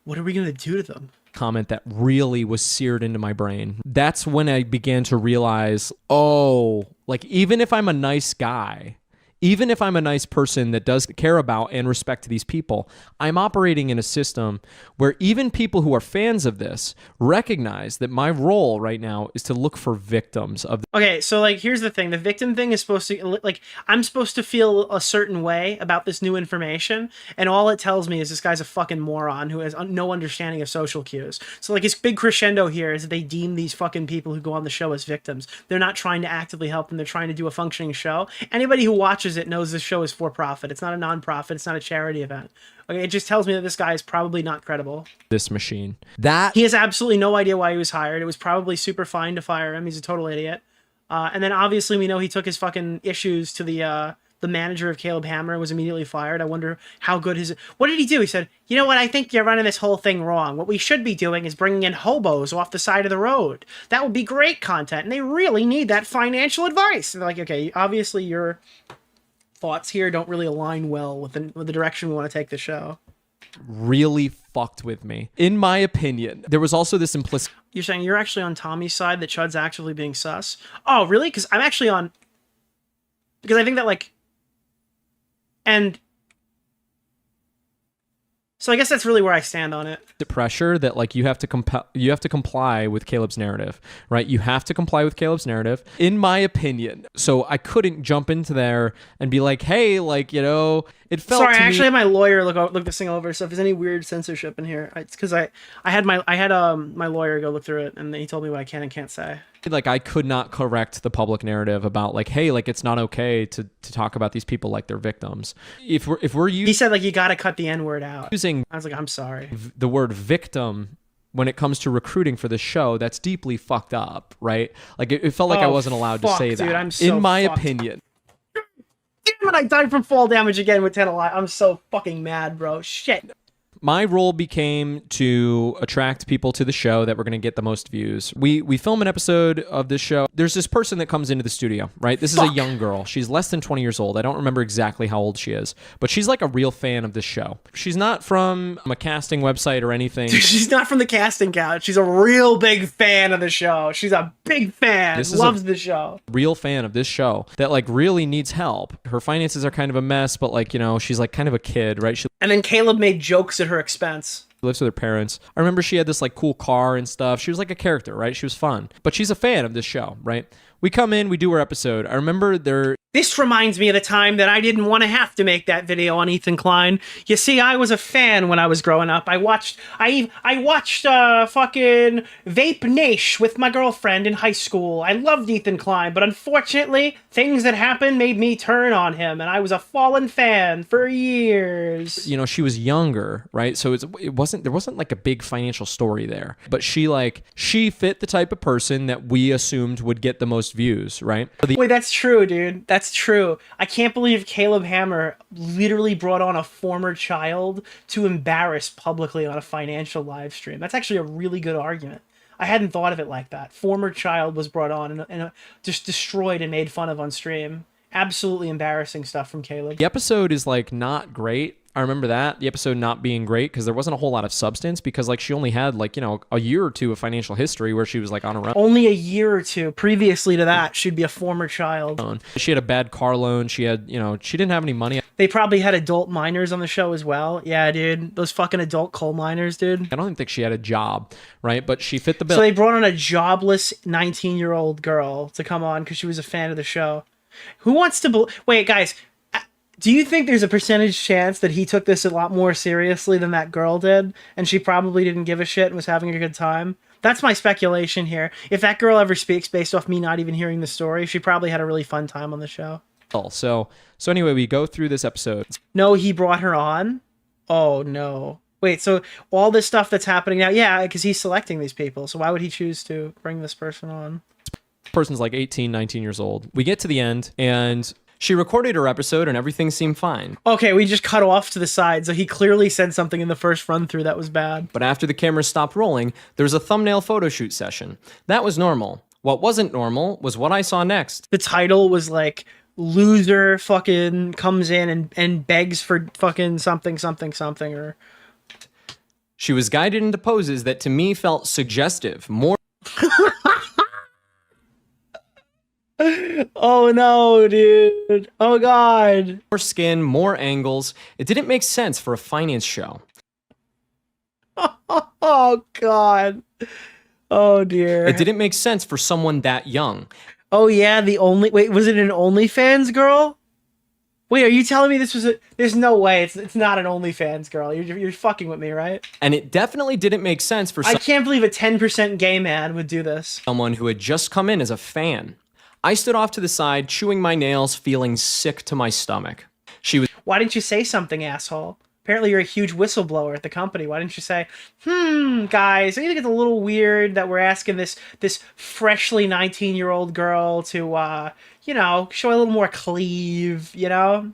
What are we going to do to them? Comment that really was seared into my brain. That's when I began to realize, oh, like, even if I'm a nice guy, even if I'm a nice person that does care about and respect these people, I'm operating in a system where even people who are fans of this recognize that my role right now is to look for victims of. Okay, so, like, here's the thing. The victim thing is supposed to, like, I'm supposed to feel a certain way about this new information, and all it tells me is this guy's a fucking moron who has no understanding of social cues. So, like, his big crescendo here is that they deem these fucking people who go on the show as victims. They're not trying to actively help them. They're trying to do a functioning show. Anybody who watches it knows this show is for profit. It's not a non-profit. It's not a charity event. Okay, it just tells me that this guy is probably not credible. This machine. That he has absolutely no idea why he was hired. It was probably super fine to fire him. He's a total idiot. And then obviously we know he took his fucking issues to the manager of Caleb Hammer and was immediately fired. I wonder how good his... What did he do? He said, you know what? I think you're running this whole thing wrong. What we should be doing is bringing in hobos off the side of the road. That would be great content. And they really need that financial advice. And they're like, okay, obviously your thoughts here don't really align well with the direction we want to take the show. Really fucked with me. In my opinion, there was also this implicit... You're saying you're actually on Tommy's side, that Chud's actually being sus? Oh, really? Because I'm actually on... Because I think that, like... And... So I guess that's really where I stand on it. The pressure that, like, you have to comply with Caleb's narrative, right? You have to comply with Caleb's narrative, in my opinion. So I couldn't jump into there and be like, hey, like, you know, it felt. Sorry, to I actually me- had my lawyer look this thing over. So if there's any weird censorship in here, it's because I had my lawyer go look through it, and he told me what I can and can't say. Like, I could not correct the public narrative about, like, hey, like, it's not okay to talk about these people like they're victims. If we're using... He said, like, you got to cut the N-word out. Using... I was like, I'm sorry. The word victim when it comes to recruiting for the show, that's deeply fucked up, right? Like, it felt like I wasn't allowed to say that. Dude, I'm so in my fucked. opinion. Damn it, I died from fall damage again with 10 alive. I'm so fucking mad, bro. Shit. My role became to attract people to the show that were going to get the most views. We film an episode of this show. There's this person that comes into the studio, right? This is a young girl. She's less than 20 years old. I don't remember exactly how old she is, but she's like a real fan of this show. She's not from a casting website or anything. She's not from the casting couch. She's a real big fan of the show. She's a big fan. Loves the show. Real fan of this show that, like, really needs help. Her finances are kind of a mess, but, like, you know, she's like kind of a kid, right? And then Caleb made jokes at her expense. lives with her parents. I remember she had this like cool car and stuff. She was like a character, right? She was fun. But she's a fan of this show, right? We come in, we do our episode. I remember This reminds me of the time that I didn't want to have to make that video on Ethan Klein. You see, I was a fan when I was growing up. I watched fucking Vape Nash with my girlfriend in high school. I loved Ethan Klein, but unfortunately, things that happened made me turn on him, and I was a fallen fan for years. You know, she was younger, right? So there wasn't like a big financial story there. But she fit the type of person that we assumed would get the most views, right? Wait, that's true, dude. That's true. I can't believe Caleb Hammer literally brought on a former child to embarrass publicly on a financial live stream. That's actually a really good argument. I hadn't thought of it like that. Former child was brought on and just destroyed and made fun of on stream. Absolutely embarrassing stuff from Caleb. The episode is like not great. I remember that, the episode not being great because there wasn't a whole lot of substance because like she only had like, you know, a year or two of financial history where she was like on her own. Only a year or two previously to that, she'd be a former child. She had a bad car loan. She had, you know, she didn't have any money. They probably had adult minors on the show as well. Yeah, dude. Those fucking adult coal miners, dude. I don't even think she had a job, right? But she fit the bill. So they brought on a jobless 19-year-old girl to come on because she was a fan of the show. Who wants to... Wait, guys... Do you think there's a percentage chance that he took this a lot more seriously than that girl did, and she probably didn't give a shit and was having a good time? That's my speculation here. If that girl ever speaks based off me not even hearing the story, she probably had a really fun time on the show. So anyway, we go through this episode. No, he brought her on? Oh, no. Wait, so all this stuff that's happening now, yeah, because he's selecting these people, so why would he choose to bring this person on? This person's like 18, 19 years old. We get to the end, and... she recorded her episode and everything seemed fine. Okay, we just cut off to the side, so he clearly said something in the first run-through that was bad. But after the cameras stopped rolling, there was a thumbnail photo shoot session. That was normal. What wasn't normal was what I saw next. The title was like, loser fucking comes in and begs for fucking something, or... She was guided into poses that to me felt suggestive, more... Oh no, dude. Oh god. More skin, more angles. It didn't make sense for a finance show. Oh god. Oh dear. It didn't make sense for someone that young. Oh yeah, wait, was it an OnlyFans girl? Wait, are you telling me this was there's no way it's not an OnlyFans girl. You're fucking with me, right? And it definitely didn't make sense for I can't believe a 10% gay man would do this. Someone who had just come in as a fan. I stood off to the side, chewing my nails, feeling sick to my stomach. She was... Why didn't you say something, asshole? Apparently you're a huge whistleblower at the company. Why didn't you say, guys, don't you think it's a little weird that we're asking this freshly 19-year-old girl to, you know, show a little more cleave, you know?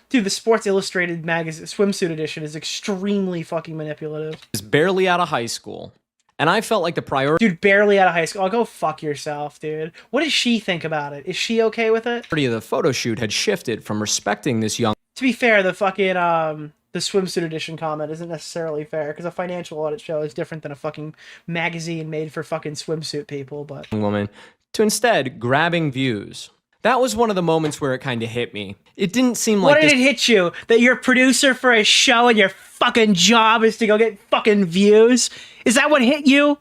Dude, the Sports Illustrated magazine swimsuit edition is extremely fucking manipulative. Is barely out of high school. And I felt like the priority... Dude, barely out of high school. Oh, go fuck yourself, dude. What does she think about it? Is she okay with it? Of the photo shoot had shifted from respecting this young... To be fair, the fucking, the swimsuit edition comment isn't necessarily fair, because a financial audit show is different than a fucking magazine made for fucking swimsuit people, but... ...woman, to instead grabbing views. That was one of the moments where it kind of hit me. It didn't seem like... What did it hit you? That you're a producer for a show and your fucking job is to go get fucking views? Is that what hit you?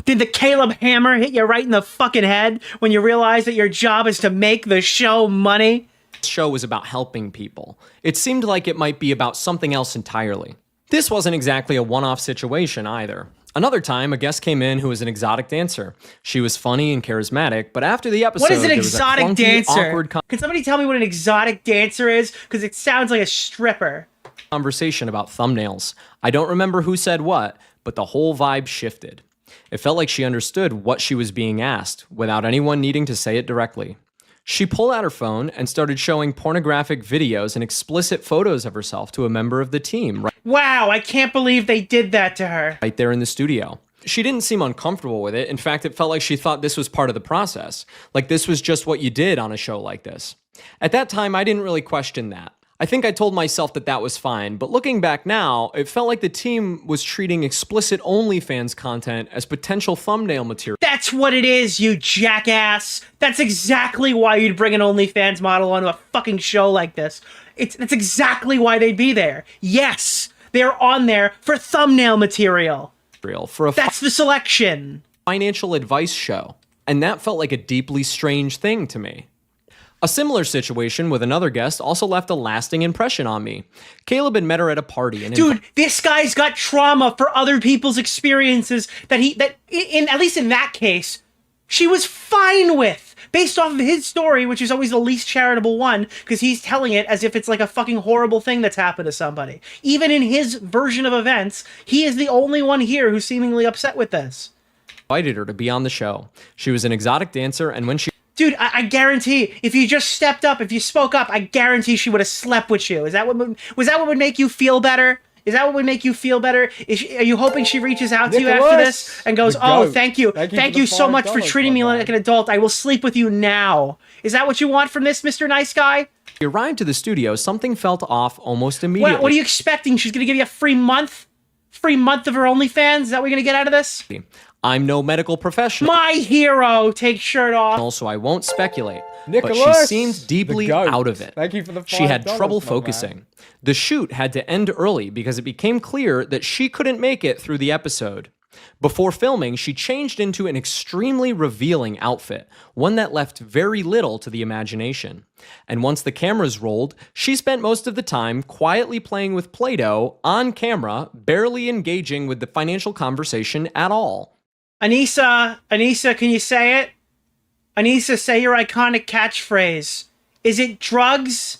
Did the Caleb Hammer hit you right in the fucking head when you realized that your job is to make the show money? The show was about helping people. It seemed like it might be about something else entirely. This wasn't exactly a one-off situation either. Another time, a guest came in who was an exotic dancer. She was funny and charismatic, but after the episode, what is an exotic clunky, dancer? Can somebody tell me what an exotic dancer is? Because it sounds like a stripper. Conversation about thumbnails. I don't remember who said what, but the whole vibe shifted. It felt like she understood what she was being asked, without anyone needing to say it directly. She pulled out her phone and started showing pornographic videos and explicit photos of herself to a member of the team. Wow, I can't believe they did that to her. Right there in the studio. She didn't seem uncomfortable with it. In fact, it felt like she thought this was part of the process. Like this was just what you did on a show like this. At that time, I didn't really question that. I think I told myself that that was fine, but looking back now, it felt like the team was treating explicit OnlyFans content as potential thumbnail material. That's what it is, you jackass! That's exactly why you'd bring an OnlyFans model onto a fucking show like this. That's exactly why they'd be there. Yes! they're on there for thumbnail material. For a That's the selection. Financial advice show. And that felt like a deeply strange thing to me. A similar situation with another guest also left a lasting impression on me. Caleb had met her at a party and dude, this guy's got trauma for other people's experiences at least in that case, she was fine with. Based off of his story, which is always the least charitable one, because he's telling it as if it's like a fucking horrible thing that's happened to somebody. Even in his version of events, he is the only one here who's seemingly upset with this. Invited her to be on the show. She was an exotic dancer, and when she... Dude, I guarantee, if you just stepped up, if you spoke up, I guarantee she would have slept with you. Was that what would make you feel better? Is that what would make you feel better? Are you hoping she reaches out to you after this and goes, "Oh, thank you so much for treating me like an adult. I will sleep with you now." Is that what you want from this, Mr. Nice Guy? She arrived to the studio, something felt off almost immediately. What are you expecting? She's gonna give you a free month? Free month of her OnlyFans? Is that what you're gonna get out of this? I'm no medical professional. My hero, take shirt off. So I won't speculate. Nicholas, but she seemed deeply out of it. Thank you for the $5, She had trouble my focusing. man. The shoot had to end early because it became clear that she couldn't make it through the episode. Before filming, she changed into an extremely revealing outfit, one that left very little to the imagination. And once the cameras rolled, she spent most of the time quietly playing with Play-Doh on camera, barely engaging with the financial conversation at all. Anissa, can you say it? Anissa, say your iconic catchphrase. Is it drugs?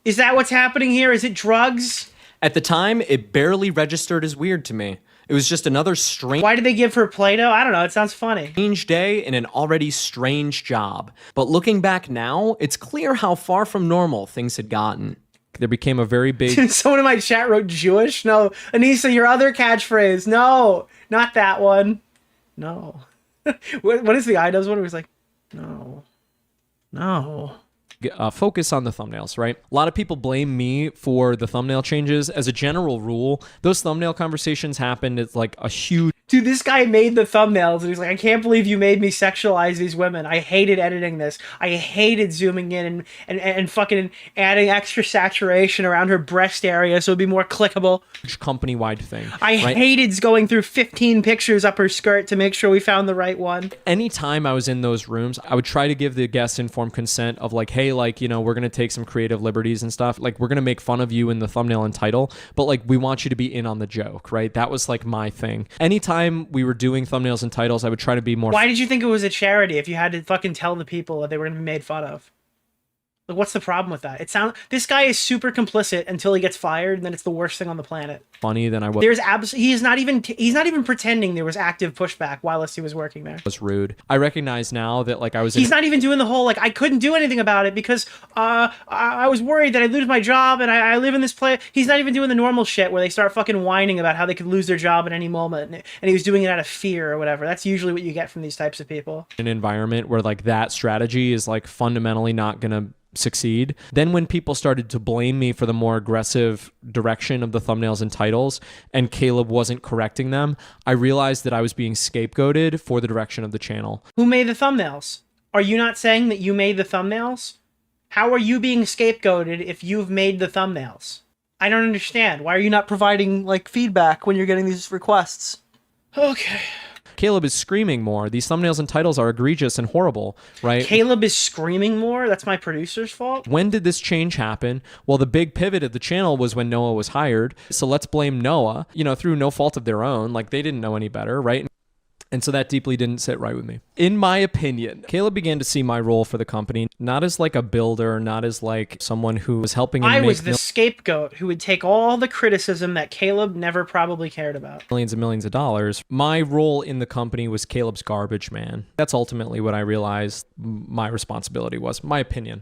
Is that what's happening here? Is it drugs? At the time, it barely registered as weird to me. It was just another strange... Why did they give her Play-Doh? I don't know. It sounds funny. Strange day in an already strange job. But looking back now, it's clear how far from normal things had gotten. There became a very big... Someone in my chat wrote Jewish? No. Anissa, your other catchphrase. No, not that one. No. What is the iDubbbz one? It was like, no. Focus on the thumbnails, right? A lot of people blame me for the thumbnail changes. As a general rule, those thumbnail conversations happened. It's like a huge... Dude, this guy made the thumbnails, and he's like, I can't believe you made me sexualize these women. I hated editing this. I hated zooming in and fucking adding extra saturation around her breast area so it'd be more clickable. Company-wide thing. I hated going through 15 pictures up her skirt to make sure we found the right one. Anytime I was in those rooms, I would try to give the guests informed consent of like, hey, like, you know, we're going to take some creative liberties and stuff. Like, we're going to make fun of you in the thumbnail and title, but like, we want you to be in on the joke, right? That was like my thing. Anytime we were doing thumbnails and titles, I would try to be more... Why did you think it was a charity if you had to fucking tell the people that they were going to be made fun of? Like, what's the problem with that? This guy is super complicit until he gets fired, and then it's the worst thing on the planet. Funny than I was. He's not even pretending there was active pushback whilst he was working there. Was rude. I recognize now that like I was... He's not even doing the whole like I couldn't do anything about it because I was worried that I'd lose my job and I live in this place. He's not even doing the normal shit where they start fucking whining about how they could lose their job at any moment, and he was doing it out of fear or whatever. That's usually what you get from these types of people. An environment where like that strategy is like fundamentally not gonna succeed. Then when people started to blame me for the more aggressive direction of the thumbnails and titles and Caleb wasn't correcting them, I realized that I was being scapegoated for the direction of the channel. Who made the thumbnails? Are you not saying that you made the thumbnails? How are you being scapegoated if you've made the thumbnails? I don't understand. Why are you not providing like feedback when you're getting these requests? Okay. Caleb is screaming more. These thumbnails and titles are egregious and horrible, right? Caleb is screaming more? That's my producer's fault? When did this change happen? Well, the big pivot of the channel was when Noah was hired. So let's blame Noah, you know, through no fault of their own. Like, they didn't know any better, right? And so that deeply didn't sit right with me. In my opinion, Caleb began to see my role for the company not as like a builder, not as like someone who was helping him I was the scapegoat who would take all the criticism that Caleb never probably cared about. Millions and millions of dollars. My role in the company was Caleb's garbage man. That's ultimately what I realized my responsibility was. My opinion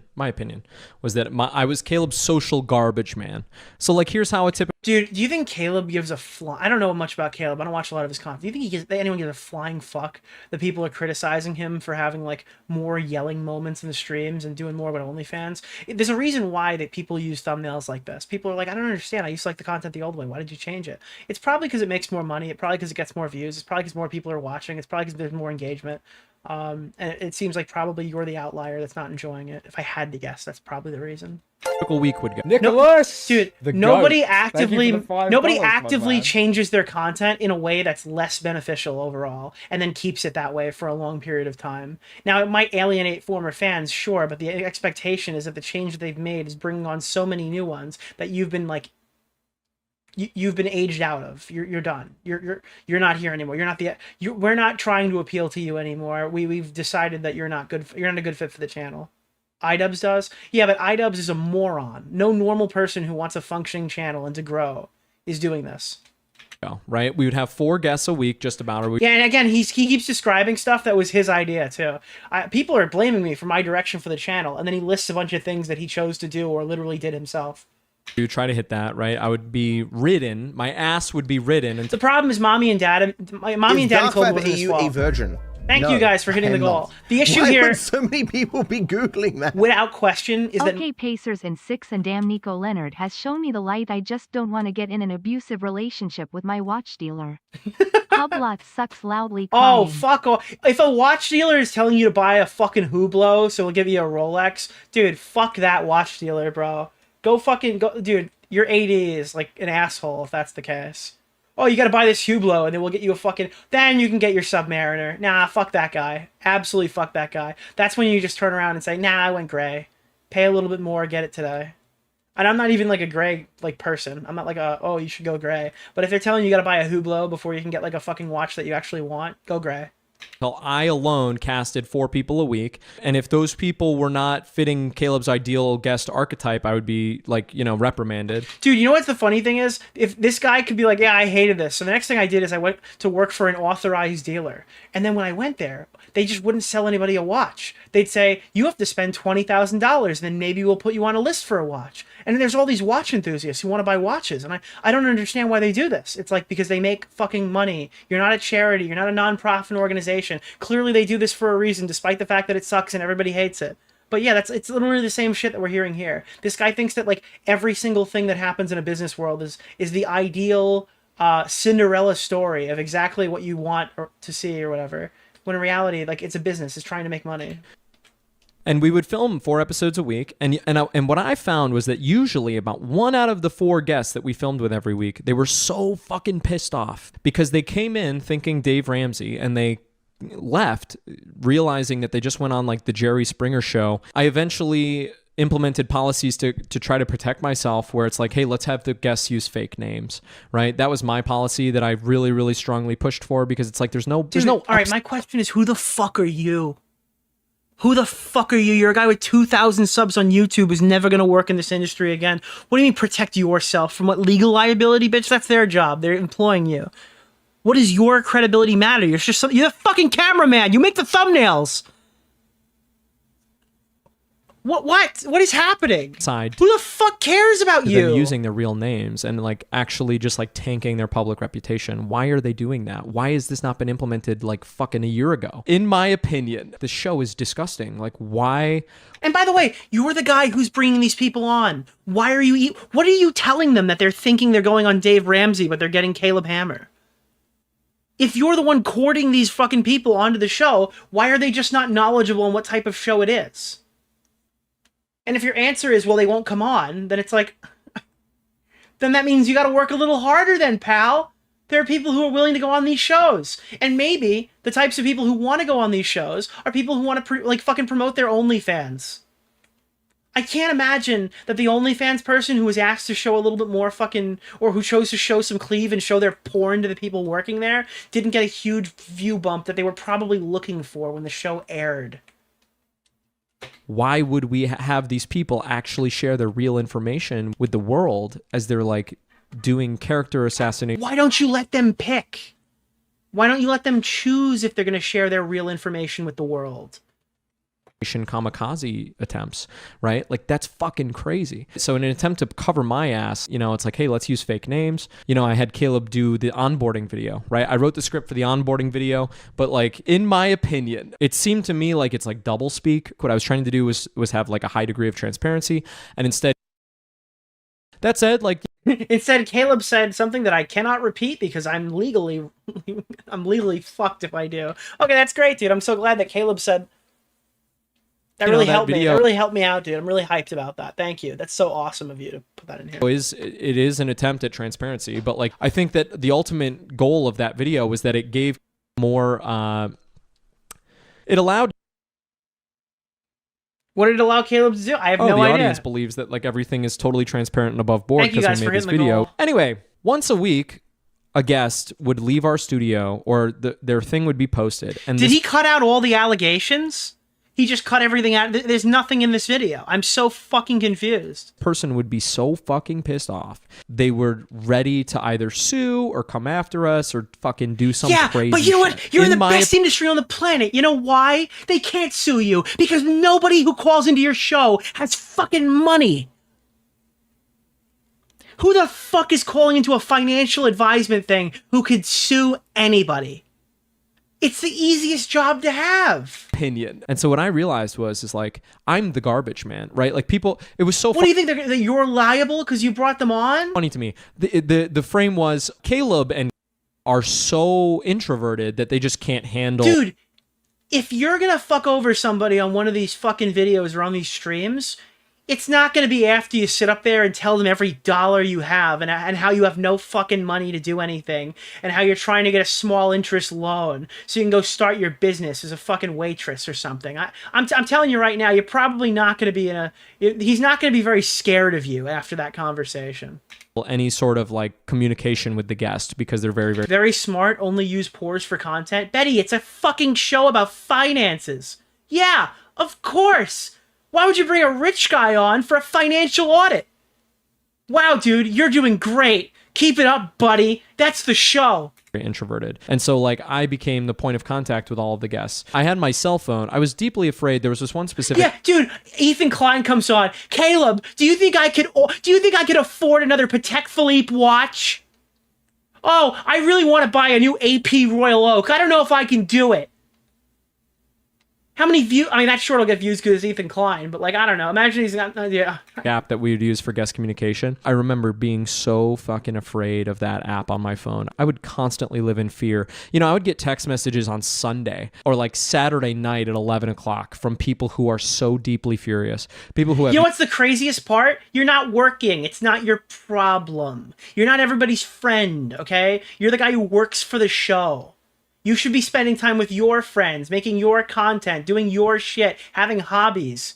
was that I was Caleb's social garbage man. So like, here's how a typical... Dude, do you think Caleb gives a fly? I don't know much about Caleb. I don't watch a lot of his content. Do you think anyone gives a flying fuck that people are criticizing him for having like more yelling moments in the streams and doing more about OnlyFans? There's a reason why that people use thumbnails like this. People are like, I don't understand. I used to like the content the old way. Why did you change it? It's probably because it makes more money. It's probably because it gets more views. It's probably because more people are watching. It's probably because there's more engagement. And it seems like probably you're the outlier that's not enjoying it. If I had to guess, that's probably the reason. Typical week would go. Nicholas, Dude, the nobody goat. Thank you for the $5, nobody my actively man. changes their content in a way that's less beneficial overall, and then keeps it that way for a long period of time. Now, it might alienate former fans, sure, but the expectation is that the change that they've made is bringing on so many new ones that you've been like, you've been aged out of. You're done. You're not here anymore. We're not trying to appeal to you anymore. We've decided that you're not good. You're not a good fit for the channel. iDubbbz does? Yeah, but iDubbbz is a moron. No normal person who wants a functioning channel and to grow is doing this. Right? We would have 4 guests a week, just about. Or we Yeah, and again, he keeps describing stuff that was his idea, too. People are blaming me for my direction for the channel, and then he lists a bunch of things that he chose to do or literally did himself. We would try to hit that, right? I would be ridden. My ass would be ridden. And the problem is mommy and dad told me it wasn't his fault. a virgin? Thank you guys for hitting the goal. The issue Why here, would so many people be Googling that? without question, is that Okay, Pacers in 6 and damn Nico Leonard has shown me the light. I just don't want to get in an abusive relationship with my watch dealer. Hublot sucks loudly crying. oh, fuck off. If a watch dealer is telling you to buy a fucking Hublot so he'll give you a Rolex, dude, fuck that watch dealer, bro. Go fucking go, dude. Your AD is like an asshole if that's the case. Oh, you gotta buy this Hublot and then we'll get you a fucking... Then you can get your Submariner. Nah, fuck that guy. Absolutely fuck that guy. That's when you just turn around and say, nah, I went gray. Pay a little bit more, get it today. And I'm not even like a gray like person. I'm not like a, oh, you should go gray. But if they're telling you gotta buy a Hublot before you can get like a fucking watch that you actually want, go gray. Well, I alone casted 4 people a week, and if those people were not fitting Caleb's ideal guest archetype, I would be like, reprimanded. Dude, you know what the funny thing is? If this guy could be like, yeah, I hated this. So the next thing I did is I went to work for an authorized dealer. And then when I went there, they just wouldn't sell anybody a watch. They'd say, you have to spend $20,000, and then maybe we'll put you on a list for a watch. And then there's all these watch enthusiasts who want to buy watches. And I don't understand why they do this. It's like, because they make fucking money. You're not a charity. You're not a non-profit organization. Clearly they do this for a reason, despite the fact that it sucks and everybody hates it. But yeah, it's literally the same shit that we're hearing here. This guy thinks that like every single thing that happens in a business world is the ideal Cinderella story of exactly what you want to see or whatever. When in reality, like, it's a business. It's trying to make money. And we would film 4 episodes a week. And what I found was that usually about 1 out of the 4 guests that we filmed with every week, they were so fucking pissed off because they came in thinking Dave Ramsey and they left realizing that they just went on like the Jerry Springer show. I eventually implemented policies to try to protect myself where it's like, hey, let's have the guests use fake names, right? That was my policy that I really, really strongly pushed for because it's like there's no... All right, my question is, who the fuck are you? Who the fuck are you? You're a guy with 2,000 subs on YouTube who's never going to work in this industry again. What do you mean protect yourself? From what, legal liability, bitch? That's their job. They're employing you. What does your credibility matter? You're the fucking cameraman. You make the thumbnails. What is happening? Who the fuck cares about you? Them using their real names and like actually just like tanking their public reputation. Why are they doing that? Why has this not been implemented like fucking a year ago? In my opinion, the show is disgusting. Like, why? And by the way, you're the guy who's bringing these people on. Why are you? What are you telling them that they're thinking they're going on Dave Ramsey, but they're getting Caleb Hammer? If you're the one courting these fucking people onto the show, why are they just not knowledgeable on what type of show it is? And if your answer is, well, they won't come on, then it's like, then that means you got to work a little harder then, pal. There are people who are willing to go on these shows. And maybe the types of people who want to go on these shows are people who want to fucking promote their OnlyFans. I can't imagine that the OnlyFans person who was asked to show a little bit more fucking, or who chose to show some cleave and show their porn to the people working there, didn't get a huge view bump that they were probably looking for when the show aired. Why would we have these people actually share their real information with the world as they're like doing character assassination? Why don't you let them pick? Why don't you let them choose if they're going to share their real information with the world? Kamikaze attempts, right? Like, that's fucking crazy. So in an attempt to cover my ass, it's like, hey, let's use fake names. I had Caleb do the onboarding video, right? I wrote the script for the onboarding video, but like, in my opinion, it seemed to me like it's like double speak. What I was trying to do was have like a high degree of transparency, and instead, that said, like, Instead, Caleb said something that I cannot repeat because I'm legally fucked if I do. Okay, that's great, dude. I'm so glad that Caleb said that. Really helped me. That really helped me out, dude. I'm really hyped about that. Thank you. That's so awesome of you to put that in here. It is an attempt at transparency, but like I think that the ultimate goal of that video was that it gave more. It allowed. What did it allow Caleb to do? I have no idea. The audience believes that like everything is totally transparent and above board because we made this video. Anyway, once a week, a guest would leave our studio or their thing would be posted. And did he cut out all the allegations? He just cut everything out. There's nothing in this video. I'm so fucking confused. Person would be so fucking pissed off. They were ready to either sue or come after us or fucking do some crazy but you know what? You're in the best industry industry on the planet. You know why? They can't sue you because nobody who calls into your show has fucking money. Who the fuck is calling into a financial advisement thing who could sue anybody? It's the easiest job to have. Opinion. And so what I realized was like, I'm the garbage man, right? Like people, it was so What do you think, that you're liable because you brought them on? Funny to me. The frame was Caleb and are so introverted that they just can't handle. Dude, if you're going to fuck over somebody on one of these fucking videos or on these streams, it's not going to be after you sit up there and tell them every dollar you have and how you have no fucking money to do anything and how you're trying to get a small interest loan so you can go start your business as a fucking waitress or something. I'm telling you right now, you're probably not going to be he's not going to be very scared of you after that conversation. Any sort of like communication with the guest because they're very, very... Very smart, only use pores for content. Betty, it's a fucking show about finances. Yeah, of course. Why would you bring a rich guy on for a financial audit? Wow, dude, you're doing great. Keep it up, buddy. That's the show. Introverted. And so like I became the point of contact with all of the guests. I had my cell phone. I was deeply afraid. There was this one specific... Yeah, dude, Ethan Klein comes on. Caleb, do you think I could afford another Patek Philippe watch? Oh, I really want to buy a new AP Royal Oak. I don't know if I can do it. How many views? I mean, that short will get views because it's Ethan Klein, but like, I don't know. Imagine he's got, app that we would use for guest communication. I remember being so fucking afraid of that app on my phone. I would constantly live in fear. You know, I would get text messages on Sunday or like Saturday night at 11 o'clock from people who are so deeply furious. People who have... You know what's the craziest part? You're not working. It's not your problem. You're not everybody's friend, okay? You're the guy who works for the show. You should be spending time with your friends, making your content, doing your shit, having hobbies.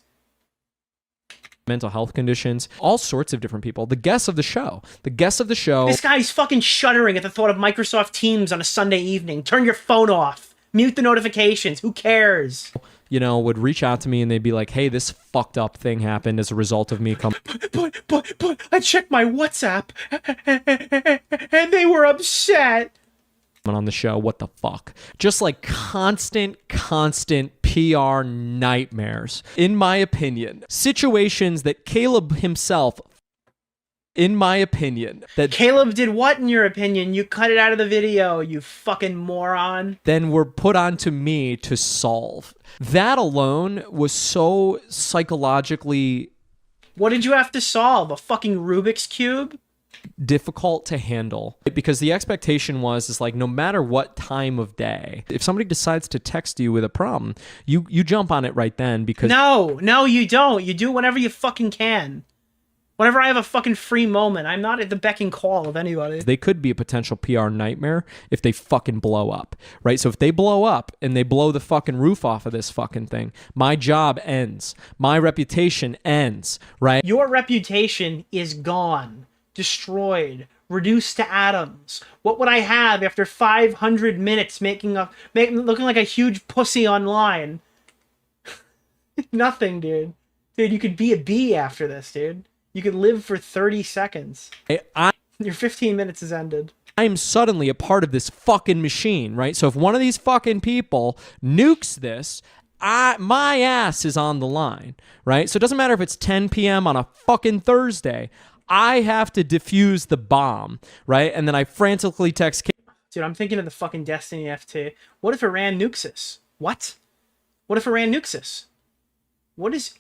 Mental health conditions, all sorts of different people. The guests of the show. This guy's fucking shuddering at the thought of Microsoft Teams on a Sunday evening. Turn your phone off. Mute the notifications. Who cares? You know, would reach out to me and they'd be like, hey, this fucked up thing happened as a result of me coming. But I checked my WhatsApp and they were upset. On the show, what the fuck? Just like constant PR nightmares. In my opinion, situations that Caleb himself, in my opinion, that Caleb did what in your opinion? You cut it out of the video, you fucking moron. Then were put onto me to solve. That alone was so psychologically... What did you have to solve? A fucking Rubik's Cube? Difficult to handle because the expectation is like no matter what time of day, if somebody decides to text you with a problem, you jump on it right then because no you don't. You do it whenever you fucking can. Whenever I have a fucking free moment, I'm not at the beck and call of anybody. They could be a potential PR nightmare if they fucking blow up, right? So if they blow up and they blow the fucking roof off of this fucking thing, my job ends, my reputation ends, right? Your reputation is gone. Destroyed, reduced to atoms. What would I have after 500 minutes looking like a huge pussy online? Nothing, dude. Dude, you could be a bee after this, dude. You could live for 30 seconds. Your 15 minutes has ended. I'm suddenly a part of this fucking machine, right? So if one of these fucking people nukes this, my ass is on the line, right? So it doesn't matter if it's 10 p.m. on a fucking Thursday. I have to defuse the bomb, right? And then I frantically text... Dude, I'm thinking of the fucking Destiny FT. What if Iran nukes us? What? What if Iran nukes us? What is...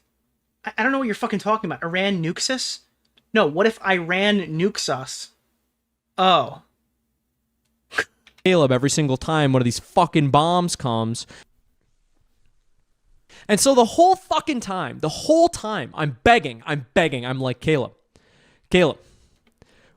I don't know what you're fucking talking about. Iran nukes us? No, what if Iran nukes us? Oh. Caleb every single time one of these fucking bombs comes. And so the whole time, I'm begging. I'm like, Caleb,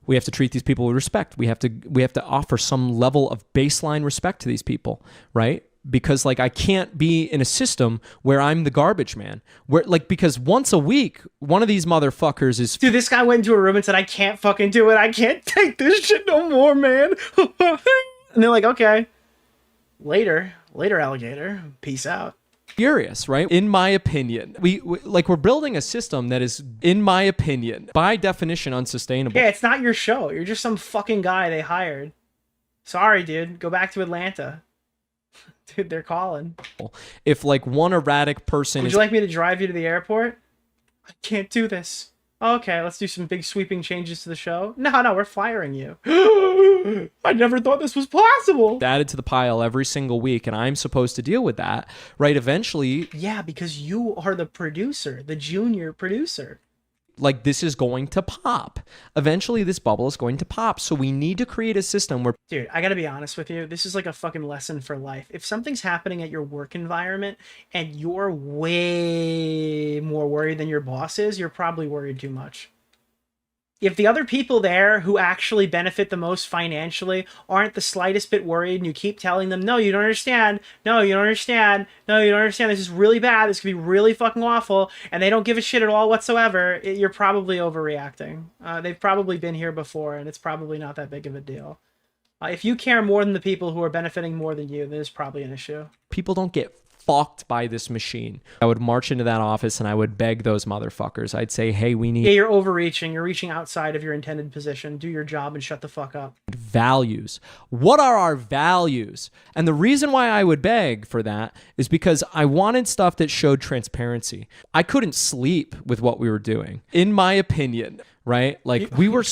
we have to treat these people with respect. We have to offer some level of baseline respect to these people, right? Because like I can't be in a system where I'm the garbage man. Because once a week, one of these motherfuckers is... Dude, this guy went into a room and said, I can't fucking do it. I can't take this shit no more, man. And they're like, okay. Later, alligator. Peace out. Furious, right? In my opinion, we're building a system that is, in my opinion, by definition, unsustainable. Yeah, it's not your show. You're just some fucking guy they hired. Sorry, dude. Go back to Atlanta. Dude, they're calling. If like one erratic person Would you like me to drive you to the airport? I can't do this. Okay, let's do some big sweeping changes to the show. No, we're firing you. I never thought this was possible. Added to the pile every single week, and I'm supposed to deal with that, right? Eventually. Yeah, because you are the producer, the junior producer. Like, this is going to pop. Eventually, this bubble is going to pop. So we need to create a system where... Dude, I gotta be honest with you. This is like a fucking lesson for life. If something's happening at your work environment and you're way more worried than your boss is, you're probably worried too much. If the other people there who actually benefit the most financially aren't the slightest bit worried and you keep telling them, no, you don't understand. No, you don't understand. No, you don't understand. This is really bad. This could be really fucking awful. And they don't give a shit at all whatsoever. You're probably overreacting. They've probably been here before and it's probably not that big of a deal. If you care more than the people who are benefiting more than you, there's probably an issue. People don't get fucked by this machine. I would march into that office and I would beg those motherfuckers. I'd say, hey, we need... Yeah, you're overreaching. You're reaching outside of your intended position. Do your job and shut the fuck up. Values. What are our values? And the reason why I would beg for that is because I wanted stuff that showed transparency. I couldn't sleep with what we were doing. In my opinion, right? Like, we were...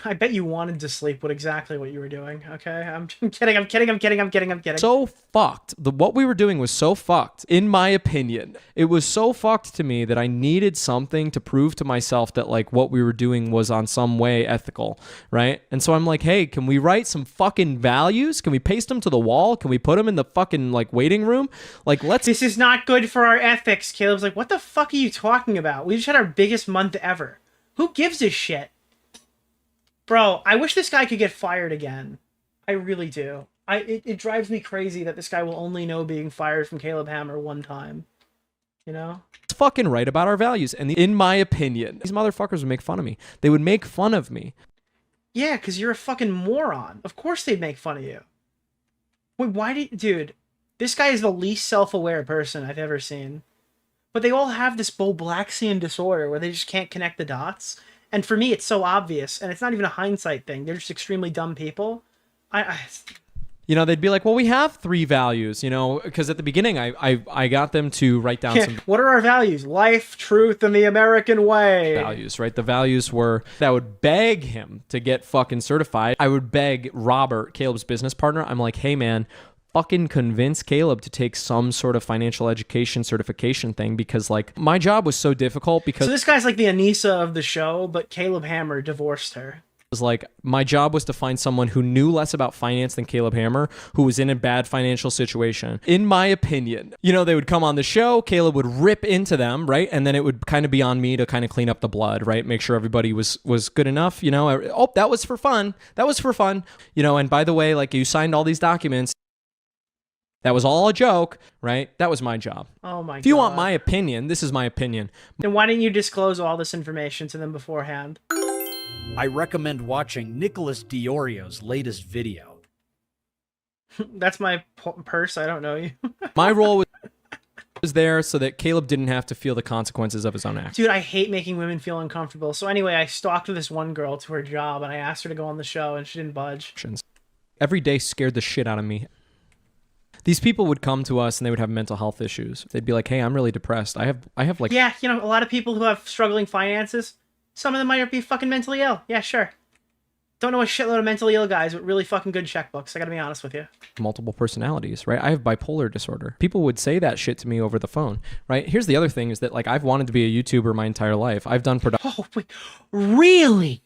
I bet you wanted to sleep with exactly what you were doing, okay? I'm kidding. So fucked. What we were doing was so fucked, in my opinion. It was so fucked to me that I needed something to prove to myself that, like, what we were doing was on some way ethical, right? And so I'm like, hey, can we write some fucking values? Can we paste them to the wall? Can we put them in the fucking, like, waiting room? Like, let's... This is not good for our ethics. Caleb's like, what the fuck are you talking about? We just had our biggest month ever. Who gives a shit? Bro, I wish this guy could get fired again. I really do. It drives me crazy that this guy will only know being fired from Caleb Hammer one time. You know? It's fucking right about our values. And in my opinion, these motherfuckers would make fun of me. They would make fun of me. Yeah, because you're a fucking moron. Of course they'd make fun of you. Wait, why did... Dude, this guy is the least self-aware person I've ever seen. But they all have this Blaxian disorder where they just can't connect the dots. And for me, it's so obvious, and it's not even a hindsight thing. They're just extremely dumb people. You know, they'd be like, well, we have 3 values, you know, because at the beginning, I got them to write down some... What are our values? Life, truth, and the American way. Values, right? The values were that I would beg him to get fucking certified. I would beg Robert, Caleb's business partner. I'm like, hey, man, fucking convince Caleb to take some sort of financial education certification thing because, like, my job was so difficult because... So this guy's like the Anissa of the show, but Caleb Hammer divorced her. It was like, my job was to find someone who knew less about finance than Caleb Hammer, who was in a bad financial situation. In my opinion, you know, they would come on the show, Caleb would rip into them, right? And then it would kind of be on me to kind of clean up the blood, right? Make sure everybody was good enough, you know? Oh, that was for fun. That was for fun. You know, and by the way, like, you signed all these documents. That was all a joke, right? That was my job. Oh my God. If you want my opinion, this is my opinion. Then why didn't you disclose all this information to them beforehand? I recommend watching Nicholas DeOrio's latest video. That's my purse. I don't know you. My role was there so that Caleb didn't have to feel the consequences of his own actions. Dude, I hate making women feel uncomfortable. So anyway, I stalked this one girl to her job and I asked her to go on the show and she didn't budge. Every day scared the shit out of me. These people would come to us and they would have mental health issues. They'd be like, hey, I'm really depressed. I have like... Yeah, you know, a lot of people who have struggling finances, some of them might be fucking mentally ill. Yeah, sure. Don't know a shitload of mentally ill guys with really fucking good checkbooks. I gotta be honest with you. Multiple personalities, right? I have bipolar disorder. People would say that shit to me over the phone, right? Here's the other thing is that like I've wanted to be a YouTuber my entire life. I've done Oh, wait. Really?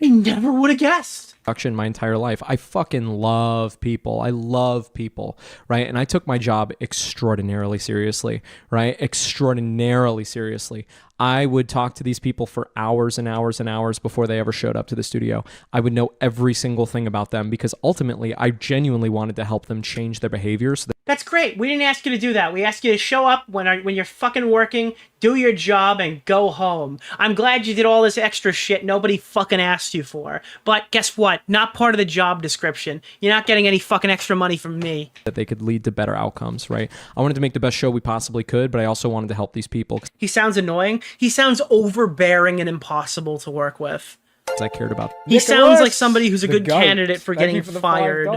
I never would have guessed. production my entire life. I fucking love people. I love people, right? And I took my job extraordinarily seriously, right? Extraordinarily seriously. I would talk to these people for hours and hours and hours before they ever showed up to the studio. I would know every single thing about them because ultimately I genuinely wanted to help them change their behavior. So That's great. We didn't ask you to do that. We asked you to show up when you're fucking working, do your job, and go home. I'm glad you did all this extra shit nobody fucking asked you for. But guess what? Not part of the job description. You're not getting any fucking extra money from me. that they could lead to better outcomes, right? I wanted to make the best show we possibly could, but I also wanted to help these people. He sounds annoying. He sounds overbearing and impossible to work with. I cared about. He sounds like somebody who's a good candidate for getting fired.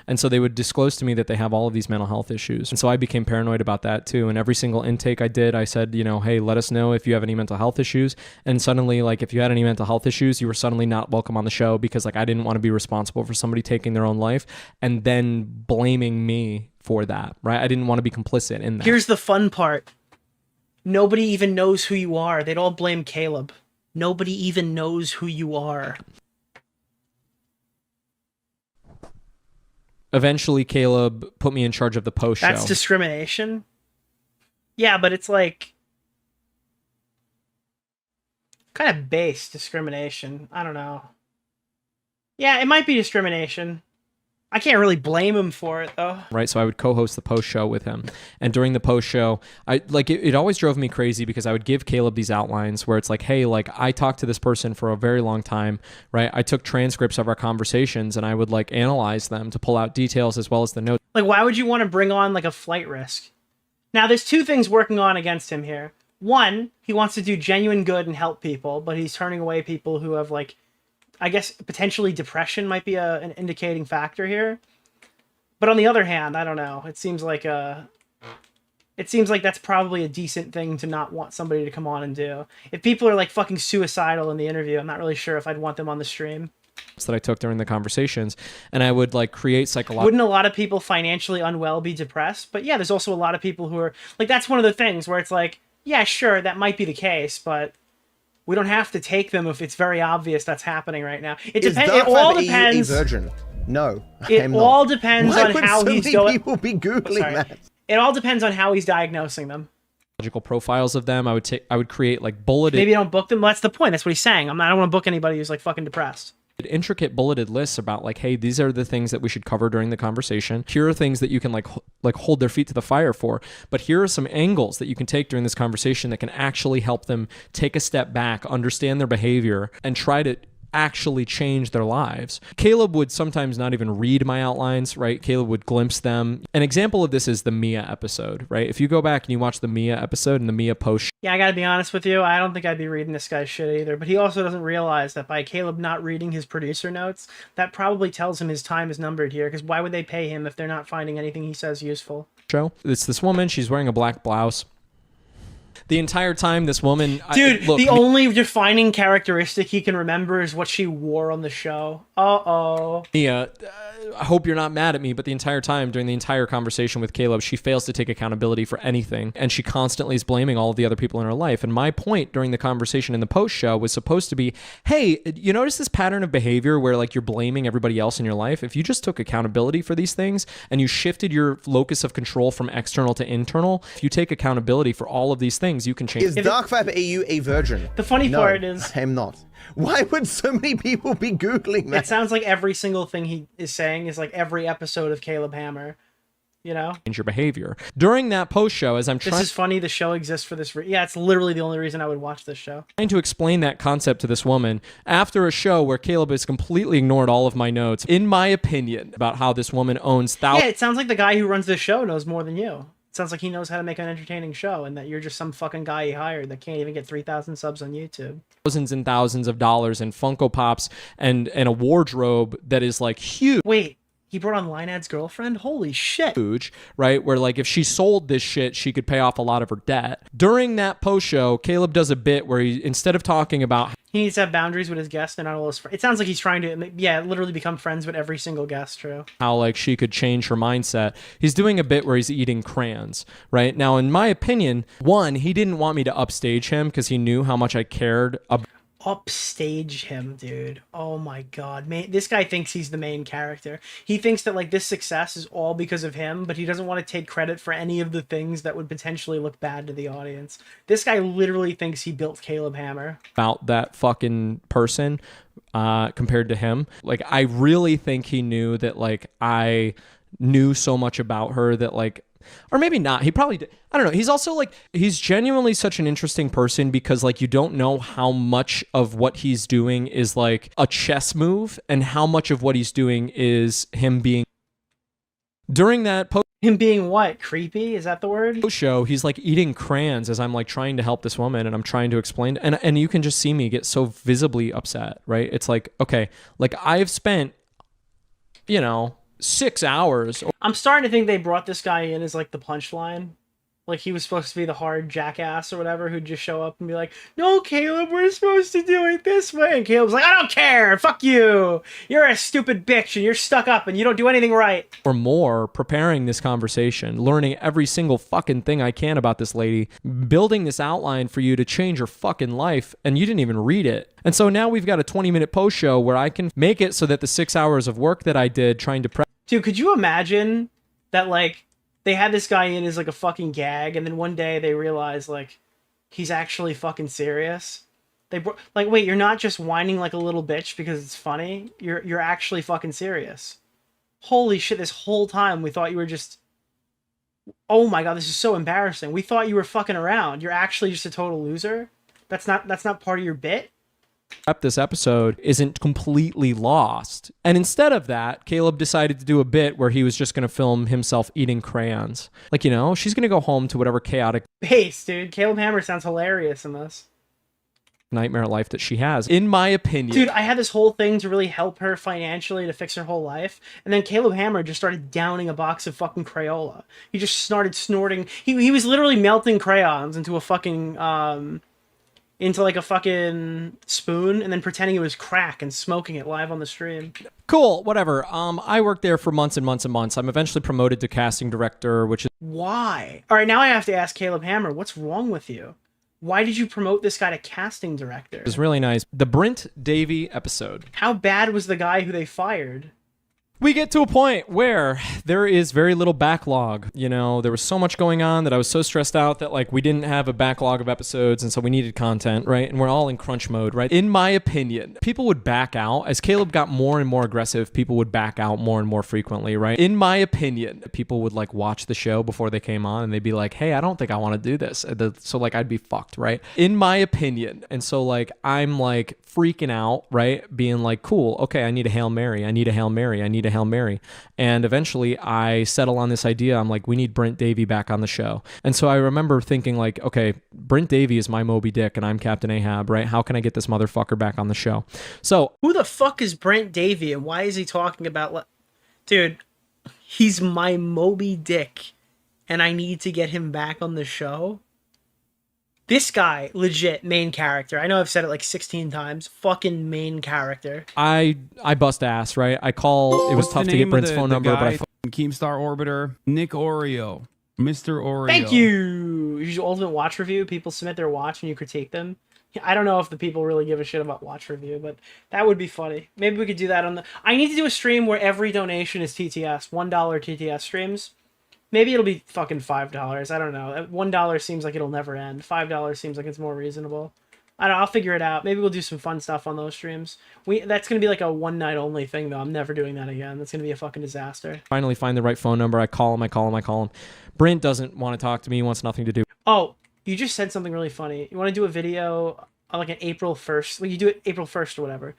And so they would disclose to me that they have all of these mental health issues. And so I became paranoid about that too. And every single intake I did, I said, you know, hey, let us know if you have any mental health issues. And suddenly, like, if you had any mental health issues, you were suddenly not welcome on the show because, like, I didn't want to be responsible for somebody taking their own life and then blaming me for that, right? I didn't want to be complicit in that. Here's the fun part. Nobody even knows who you are. They'd all blame Caleb. Nobody even knows who you are. Eventually, Caleb put me in charge of the post show. That's discrimination? Yeah, but it's like kind of base discrimination. I don't know. Yeah, it might be discrimination. I can't really blame him for it, though. Right, so I would co-host the post show with him, and during the post show, it always drove me crazy because I would give Caleb these outlines where it's like, hey, like I talked to this person for a very long time, right? I took transcripts of our conversations and I would like analyze them to pull out details as well as the notes. Like, why would you want to bring on like a flight risk? Now, there's two things working on against him here. One, he wants to do genuine good and help people, but he's turning away people who have like, I guess potentially depression might be an indicating factor here. But on the other hand, I don't know. It seems like that's probably a decent thing to not want somebody to come on and do. If people are like fucking suicidal in the interview, I'm not really sure if I'd want them on the stream. That I took during the conversations, and I would like create psychological. Wouldn't a lot of people financially unwell be depressed? But yeah, there's also a lot of people who are like, that's one of the things where it's like, yeah, sure, that might be the case, but we don't have to take them if it's very obvious that's happening right now. It depends. It all depends. A virgin? No, it all depends on how he's going. People be googling that. It all depends on how he's diagnosing them. Profiles of them. I would create like bulleted. Maybe you don't book them. Well, that's the point. That's what he's saying. I don't want to book anybody who's like fucking depressed. Intricate bulleted lists about like, hey, these are the things that we should cover during the conversation. Here are things that you can like hold their feet to the fire for. But here are some angles that you can take during this conversation that can actually help them take a step back, understand their behavior, and try to actually change their lives. Caleb would sometimes not even read my outlines, right? Caleb would glimpse them. An example of this is the Mia episode, right? If you go back and you watch the Mia episode and the Mia post. Yeah, I gotta be honest with you. I don't think I'd be reading this guy's shit either. But he also doesn't realize that by Caleb not reading his producer notes, that probably tells him his time is numbered here. Because why would they pay him if they're not finding anything he says useful? Show. It's this woman. She's wearing a black blouse. The entire time, this woman... Dude, the only defining characteristic he can remember is what she wore on the show. Uh-oh. Mia, I hope you're not mad at me, but the entire time, during the entire conversation with Caleb, she fails to take accountability for anything, and she constantly is blaming all of the other people in her life. And my point during the conversation in the post-show was supposed to be, hey, you notice this pattern of behavior where like you're blaming everybody else in your life? If you just took accountability for these things, and you shifted your locus of control from external to internal, if you take accountability for all of these things, you can change. Is Dark Vibe AU a virgin? The funny part is... I'm not. Why would so many people be googling that? It sounds like every single thing he is saying is like every episode of Caleb Hammer. You know? Change your behavior. During that post show, as I'm trying... This is funny, the show exists for this... Yeah, it's literally the only reason I would watch this show. Trying to explain that concept to this woman after a show where Caleb has completely ignored all of my notes, in my opinion, about how this woman owns thousands... Yeah, it sounds like the guy who runs this show knows more than you. It sounds like he knows how to make an entertaining show and that you're just some fucking guy he hired that can't even get 3,000 subs on YouTube. Thousands and thousands of dollars in Funko Pops and a wardrobe that is like huge. Wait, He brought on Linead's girlfriend? Holy shit. Right? Where like if she sold this shit, she could pay off a lot of her debt. During that post show, Caleb does a bit where he, instead of talking about he needs to have boundaries with his guests and not all his friends. It sounds like he's trying to, yeah, literally become friends with every single guest, true. how like she could change her mindset, he's doing a bit where he's eating crayons, right? Now, in my opinion, one, he didn't want me to upstage him because he knew how much I cared about Upstage him, dude. Oh my god. Man, this guy thinks he's the main character. He thinks that like this success is all because of him, but he doesn't want to take credit for any of the things that would potentially look bad to the audience. This guy literally thinks he built Caleb Hammer. about that fucking person compared to him. Like, I really think he knew that like I knew so much about her that like, or maybe not. He probably did. I don't know. He's also like, he's genuinely such an interesting person because like you don't know how much of what he's doing is like a chess move and how much of what he's doing is him being during that him being what? Creepy? Is that the word? Show, he's like eating crayons as I'm like trying to help this woman and I'm trying to explain and you can just see me get so visibly upset, right? It's like, okay, like I've spent, 6 hours. I'm starting to think they brought this guy in as like the punchline. Like he was supposed to be the hard jackass or whatever who'd just show up and be like, no, Caleb, we're supposed to do it this way. And Caleb's like, I don't care. Fuck you. You're a stupid bitch and you're stuck up and you don't do anything right. Or more, preparing this conversation, learning every single fucking thing I can about this lady, building this outline for you to change your fucking life, and you didn't even read it. And so now we've got a 20-minute post show where I can make it so that the 6 hours of work that I did trying to prep. Dude, could you imagine that like they had this guy in as like a fucking gag, and then one day they realize like he's actually fucking serious. Like, wait, you're not just whining like a little bitch because it's funny. You're actually fucking serious. Holy shit! This whole time we thought you were just. Oh my god, this is so embarrassing. We thought you were fucking around. You're actually just a total loser. That's not part of your bit. This episode isn't completely lost. And instead of that, Caleb decided to do a bit where he was just going to film himself eating crayons. Like, she's going to go home to whatever chaotic base, dude. Caleb Hammer sounds hilarious in this nightmare life that she has, in my opinion. Dude, I had this whole thing to really help her financially to fix her whole life. And then Caleb Hammer just started downing a box of fucking Crayola. He just started snorting. He was literally melting crayons into a fucking, into like a fucking spoon and then pretending it was crack and smoking it live on the stream. Cool, whatever. I worked there for months and months and months. I'm eventually promoted to casting director, which is... Why? All right, now I have to ask Caleb Hammer, what's wrong with you? Why did you promote this guy to casting director? It was really nice. The Brent Davey episode. How bad was the guy who they fired? We get to a point where there is very little backlog. There was so much going on that I was so stressed out that like we didn't have a backlog of episodes, and so we needed content, right? And we're all in crunch mode, right? In my opinion, people would back out. As Caleb got more and more aggressive, people would back out more and more frequently, right? In my opinion, people would like watch the show before they came on and they'd be like, hey, I don't think I want to do this. So like I'd be fucked, right? In my opinion. And so like I'm like freaking out, right? Being like, cool, okay, I need a Hail Mary. I need a Hail Mary. I need a Hail Mary. And eventually I settle on this idea. I'm like, we need Brent Davey back on the show. And so I remember thinking like, okay, Brent Davey is my Moby Dick and I'm Captain Ahab, right? How can I get this motherfucker back on the show? So who the fuck is Brent Davey and why is he talking about... Dude, he's my Moby Dick and I need to get him back on the show? This guy, legit main character. I know I've said it like 16 times. Fucking main character. I bust ass, right? I call. It was tough to get Brent's phone number, but Keemstar Orbiter, Nick Oreo, Mr. Oreo. Thank you. You do ultimate watch review. People submit their watch and you critique them. I don't know if the people really give a shit about watch review, but that would be funny. Maybe we could do that on the... I need to do a stream where every donation is TTS. $1 TTS streams. Maybe it'll be fucking $5. I don't know. $1 seems like it'll never end. $5 seems like it's more reasonable. I don't know. I'll figure it out. Maybe we'll do some fun stuff on those streams. That's going to be like a one night only thing though. I'm never doing that again. That's going to be a fucking disaster. Finally find the right phone number. I call him. Brent doesn't want to talk to me. He wants nothing to do. Oh, you just said something really funny. You want to do a video on like an April 1st? Like you do it April 1st or whatever.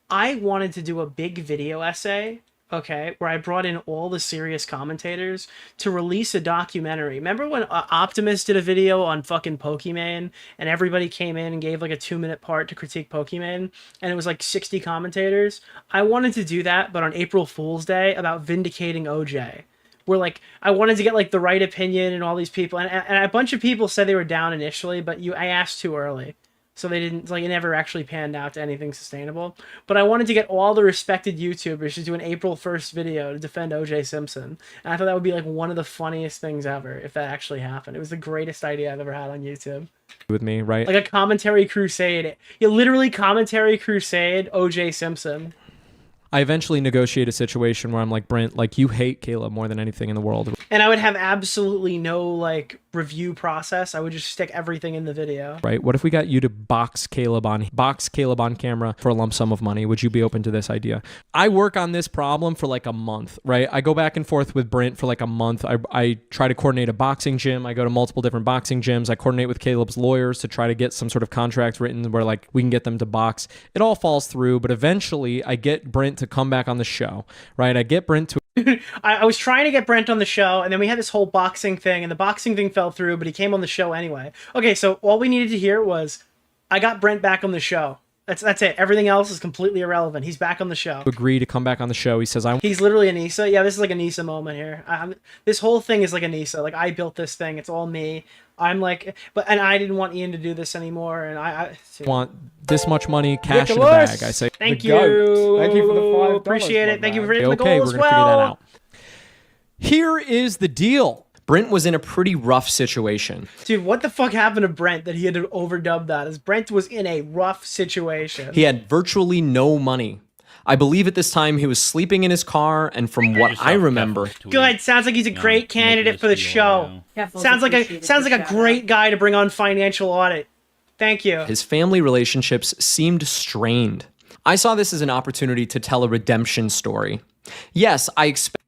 I wanted to do a big video essay okay, where I brought in all the serious commentators to release a documentary. Remember when Optimus did a video on fucking Pokemon and everybody came in and gave like a 2-minute part to critique Pokemon and it was like 60 commentators? I wanted to do that, but on April Fool's Day about vindicating OJ. Where like I wanted to get like the right opinion and all these people, and a bunch of people said they were down initially, but I asked too early. So they didn't, like, it never actually panned out to anything sustainable. But I wanted to get all the respected YouTubers to do an April 1st video to defend OJ Simpson. And I thought that would be, like, one of the funniest things ever if that actually happened. It was the greatest idea I've ever had on YouTube. With me, right? Like a commentary crusade. You literally commentary crusade OJ Simpson. I eventually negotiate a situation where I'm like, Brent, like, you hate Caleb more than anything in the world. And I would have absolutely no, like, review process. I would just stick everything in the video. Right? What if we got you to box Caleb on camera for a lump sum of money? Would you be open to this idea? I work on this problem for like a month, right? I go back and forth with Brent for like a month. I try to coordinate a boxing gym. I go to multiple different boxing gyms. I coordinate with Caleb's lawyers to try to get some sort of contract written where like we can get them to box. It all falls through, but eventually I get Brent to come back on the show, right? I get Brent to I was trying to get Brent on the show, and then we had this whole boxing thing, and the boxing thing fell through, but he came on the show anyway. Okay, so all we needed to hear was, I got Brent back on the show. That's it. Everything else is completely irrelevant. He's back on the show. agree to come back on the show. He says, He's literally a Nisa. Yeah, this is like a Nisa moment here. This whole thing is like a Nisa. Like, I built this thing. It's all me. I'm like, and I didn't want Ian to do this anymore, and I want this much money, cash Nicholas! in the bag. I say, Thank you. Thank you for the $5. Appreciate it. Thank you for hitting the okay, goal we're as gonna figure that well. out. Here is the deal. Brent was in a pretty rough situation. Dude, what the fuck happened to Brent that he had to overdub that? As Brent was in a rough situation. He had virtually no money. I believe at this time he was sleeping in his car, and from what I remember, Good. Sounds like he's a great candidate for the show. Sounds like a great guy to bring on financial audit. Thank you. his family relationships seemed strained. I saw this as an opportunity to tell a redemption story. Yes, I expect.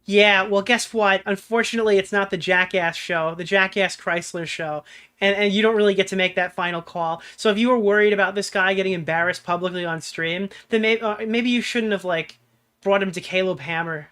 Yeah, well, guess what? Unfortunately, it's not the Jackass show, the Jackass Chrysler show, and you don't really get to make that final call. So if you were worried about this guy getting embarrassed publicly on stream, then maybe you shouldn't have, like, brought him to Caleb Hammer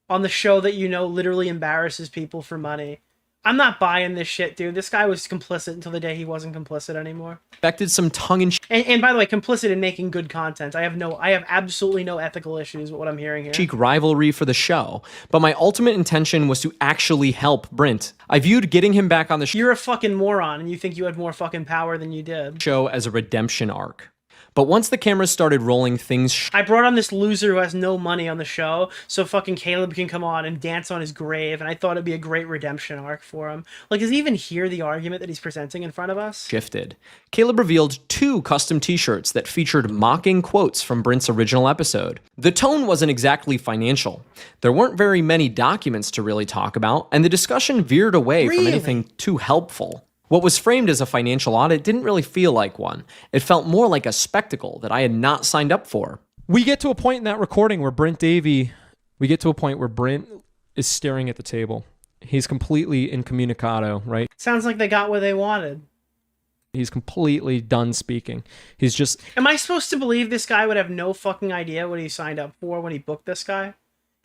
on the show that you know literally embarrasses people for money. I'm not buying this shit, dude. This guy was complicit until the day he wasn't complicit anymore. Expected some tongue-in-cheek And by the way, complicit in making good content. I have absolutely no ethical issues with what I'm hearing here. rivalry for the show, but my ultimate intention was to actually help Brent. I viewed getting him back on the You're a fucking moron, and you think you had more fucking power than you did. show as a redemption arc. But once the cameras started rolling, things I brought on this loser who has no money on the show, so fucking Caleb can come on and dance on his grave, and I thought it'd be a great redemption arc for him. Like, does he even hear the argument that he's presenting in front of us? shifted. Caleb revealed 2 custom t-shirts that featured mocking quotes from Brent's original episode. The tone wasn't exactly financial. There weren't very many documents to really talk about, and the discussion veered away from anything too helpful. What was framed as a financial audit didn't really feel like one. It felt more like a spectacle that I had not signed up for. We get to a point in that recording where Brent is staring at the table. He's completely incommunicado, right? Sounds like they got what they wanted. He's completely done speaking. He's just... Am I supposed to believe this guy would have no fucking idea what he signed up for when he booked this guy?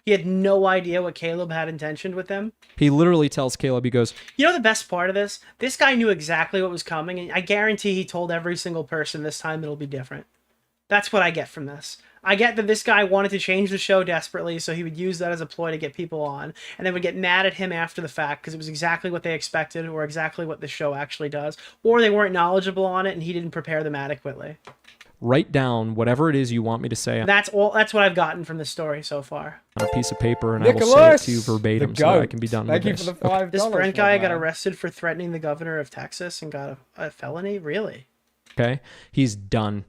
He had no idea what Caleb had intentioned with him. He literally tells Caleb, he goes, You know the best part of this? This guy knew exactly what was coming, and I guarantee he told every single person this time it'll be different. That's what I get from this. I get that this guy wanted to change the show desperately, so he would use that as a ploy to get people on, and they would get mad at him after the fact because it was exactly what they expected or exactly what the show actually does, or they weren't knowledgeable on it and he didn't prepare them adequately. write down whatever it is you want me to say That's what I've gotten from this story so far. on a piece of paper, and I will say it to you verbatim so that I can be done with this. Thank you for the $5. This Brent guy got arrested for threatening the governor of Texas and got a felony? Really? Okay? He's done.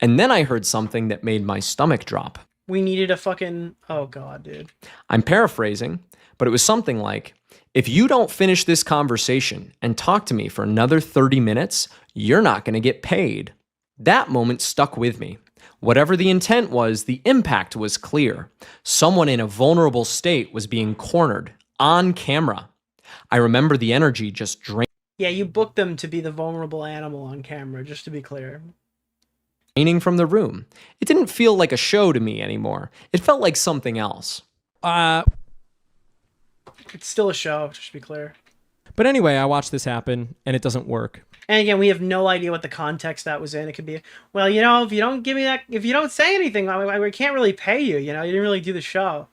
And then I heard something that made my stomach drop. We needed a fucking... Oh, God, dude. I'm paraphrasing, but it was something like, if you don't finish this conversation and talk to me for another 30 minutes, you're not going to get paid. That moment stuck with me. Whatever the intent was, the impact was clear. Someone in a vulnerable state was being cornered on camera. I remember the energy just drained. Yeah, you booked them to be the vulnerable animal on camera, just to be clear. Meaning from the room. It didn't feel like a show to me anymore. It felt like something else. It's still a show, just to be clear. But anyway, I watched this happen, and it doesn't work. And again, we have no idea what the context that was in. It could be, well, you know, if you don't give me that, if you don't say anything, we can't really pay you. You know, you didn't really do the show.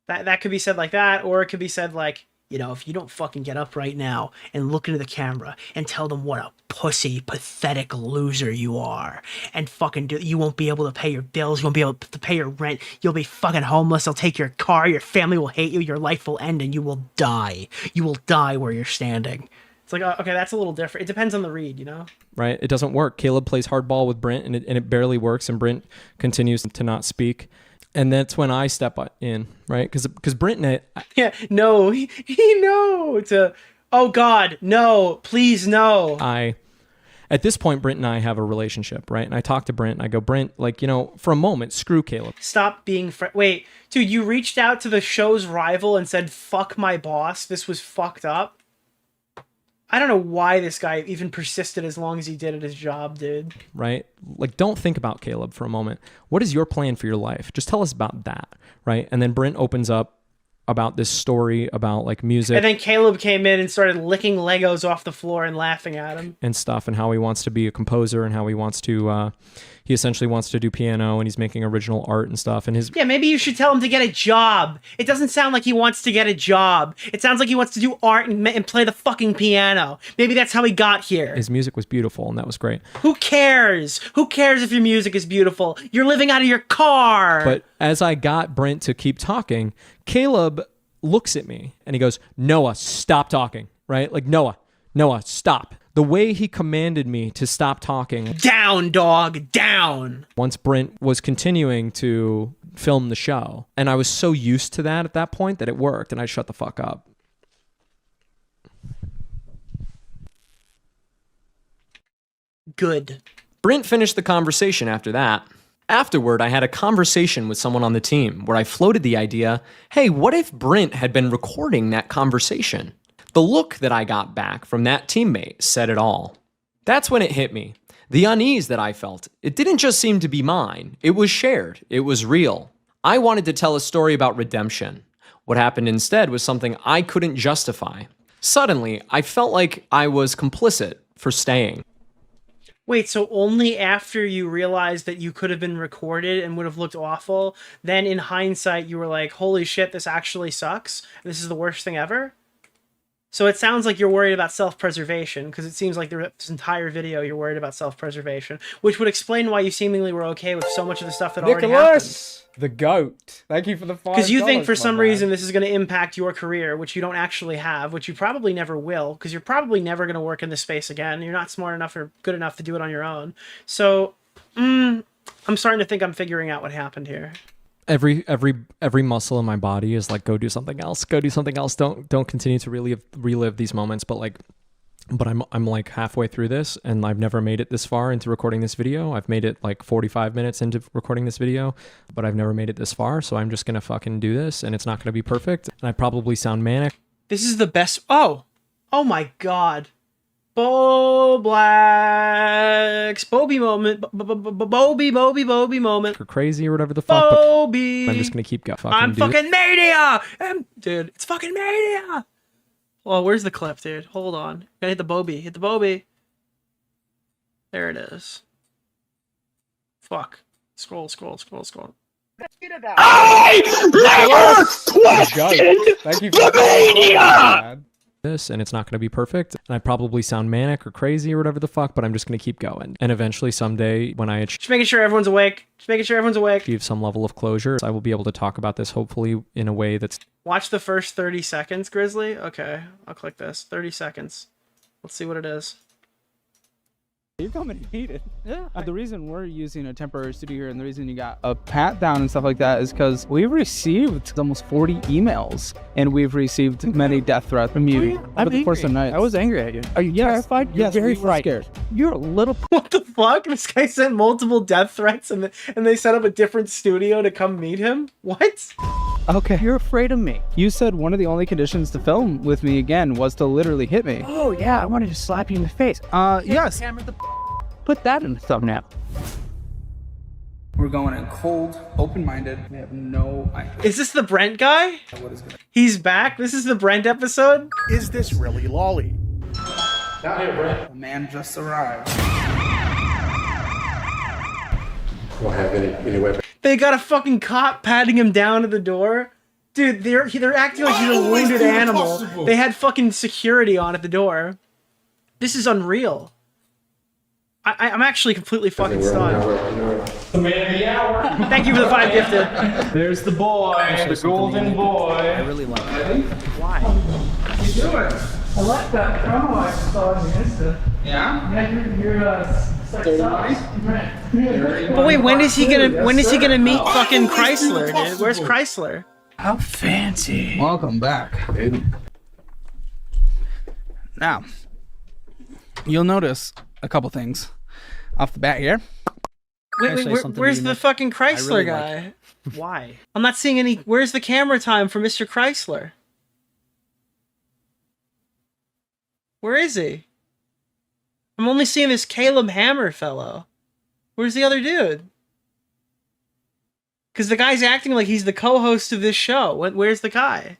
That could be said like that, or it could be said like, you know, if you don't fucking get up right now and look into the camera and tell them what a pussy, pathetic loser you are, and fucking you won't be able to pay your bills, you won't be able to pay your rent, you'll be fucking homeless, they'll take your car, your family will hate you, your life will end, and you will die. You will die where you're standing. It's like, okay, that's a little different. It depends on the read, you know? Right? It doesn't work. Caleb plays hardball with Brent, and it barely works, and Brent continues to not speak. And that's when I step in, right? Because Brent and yeah, no, he no to, oh God, no, please no. At this point, Brent and I have a relationship, right? And I talk to Brent, and I go, Brent, like, you know, for a moment, screw Caleb. Stop being wait, dude, you reached out to the show's rival and said, fuck my boss, this was fucked up? I don't know why this guy even persisted as long as he did at his job, dude. Right? Like, don't think about Caleb for a moment. What is your plan for your life? Just tell us about that, right? And then Brent opens up about this story about like music. And then Caleb came in and started licking Legos off the floor and laughing at him. And stuff, and how he wants to be a composer, and how he wants to, he essentially wants to do piano, and he's making original art and stuff. And yeah, maybe you should tell him to get a job. It doesn't sound like he wants to get a job. It sounds like he wants to do art and play the fucking piano. Maybe that's how he got here. His music was beautiful, and that was great. Who cares? Who cares if your music is beautiful? You're living out of your car. But as I got Brent to keep talking, Caleb looks at me and he goes, Noah, stop talking, right? Like, Noah, stop. The way he commanded me to stop talking. Down, dog, down. Once Brent was continuing to film the show. And I was so used to that at that point that it worked, and I shut the fuck up. Good. Brent finished the conversation after that. Afterward, I had a conversation with someone on the team where I floated the idea, hey, what if Brent had been recording that conversation? The look that I got back from that teammate said it all. That's when it hit me. The unease that I felt, it didn't just seem to be mine. It was shared. It was real. I wanted to tell a story about redemption. What happened instead was something I couldn't justify. Suddenly, I felt like I was complicit for staying. Wait, so only after you realized that you could have been recorded and would have looked awful, then in hindsight you were like, holy shit, this actually sucks? This is the worst thing ever? So it sounds like you're worried about self-preservation, because it seems like this entire video you're worried about self-preservation, which would explain why you seemingly were okay with so much of the stuff that already happened. The GOAT. Thank you for the $5. Because you think for some reason this is going to impact your career, which you don't actually have, which you probably never will, because you're probably never going to work in this space again. You're not smart enough or good enough to do it on your own. So, I'm starting to think I'm figuring out what happened here. Every muscle in my body is like, go do something else. Go do something else. Don't continue to relive these moments. But I'm like halfway through this, and I've never made it this far into recording this video. I've made it like 45 minutes into recording this video, but I've never made it this far. So I'm just gonna fucking do this, and it's not gonna be perfect. And I probably sound manic. This is the best. Oh my God. Bo Blacks, Bobby moment, Bobby moment. Or crazy or whatever the fuck. Bobby. I'm just gonna keep going. I'm fucking mania. Dude, it's fucking mania. Oh, where's the clip, dude? Hold on. Gotta hit the Bobby. Hit the Bobby. There it is. Fuck. Scroll. I never questioned the mania! This, and it's not going to be perfect, and I probably sound manic or crazy or whatever the fuck, but I'm just going to keep going. And eventually someday when I just making sure everyone's awake. Achieve some level of closure, I will be able to talk about this hopefully in a way that's... Watch the first 30 seconds, Grizzly. Okay, I'll click this. 30 seconds. Let's see what it is. You're coming heated. Yeah. The reason we're using a temporary studio here and the reason you got a pat down and stuff like that is because we've received almost 40 emails and we've received many death threats from you over the course of the night. I was angry at you. Are you terrified? Yes, very frightened. Scared. You're a little... What the fuck? This guy sent multiple death threats and they set up a different studio to come meet him? What? Okay, you're afraid of me. You said one of the only conditions to film with me again was to literally hit me. Oh yeah, I wanted to slap you in the face. Yes. Put that in the thumbnail. We're going in cold, open-minded. We have no idea. Is this the Brent guy? What is going on? He's back? This is the Brent episode? Is this really Lolly? Down here, Brent. The man just arrived. Don't have any weapon. They got a fucking cop patting him down at the door. Dude, they're acting like he's a wounded animal. They had fucking security on at the door. This is unreal. I'm actually completely fucking stunned. The man of the hour. Thank you for the 5 gifted. There's the boy, the golden boy. I really like it. Why? What are you doing? I like that promo I saw on the Insta. Yeah? Yeah, you're Dirty money? Right. But wait, when is he gonna meet fucking Chrysler, dude? Where's Chrysler? How fancy. Welcome back. Now, you'll notice a couple things off the bat here. Wait, where's the fucking Chrysler guy? Why? I'm not seeing any. Where's the camera time for Mr. Chrysler? Where is he? I'm only seeing this Caleb Hammer fellow. Where's the other dude? Because the guy's acting like he's the co-host of this show. Where's the guy?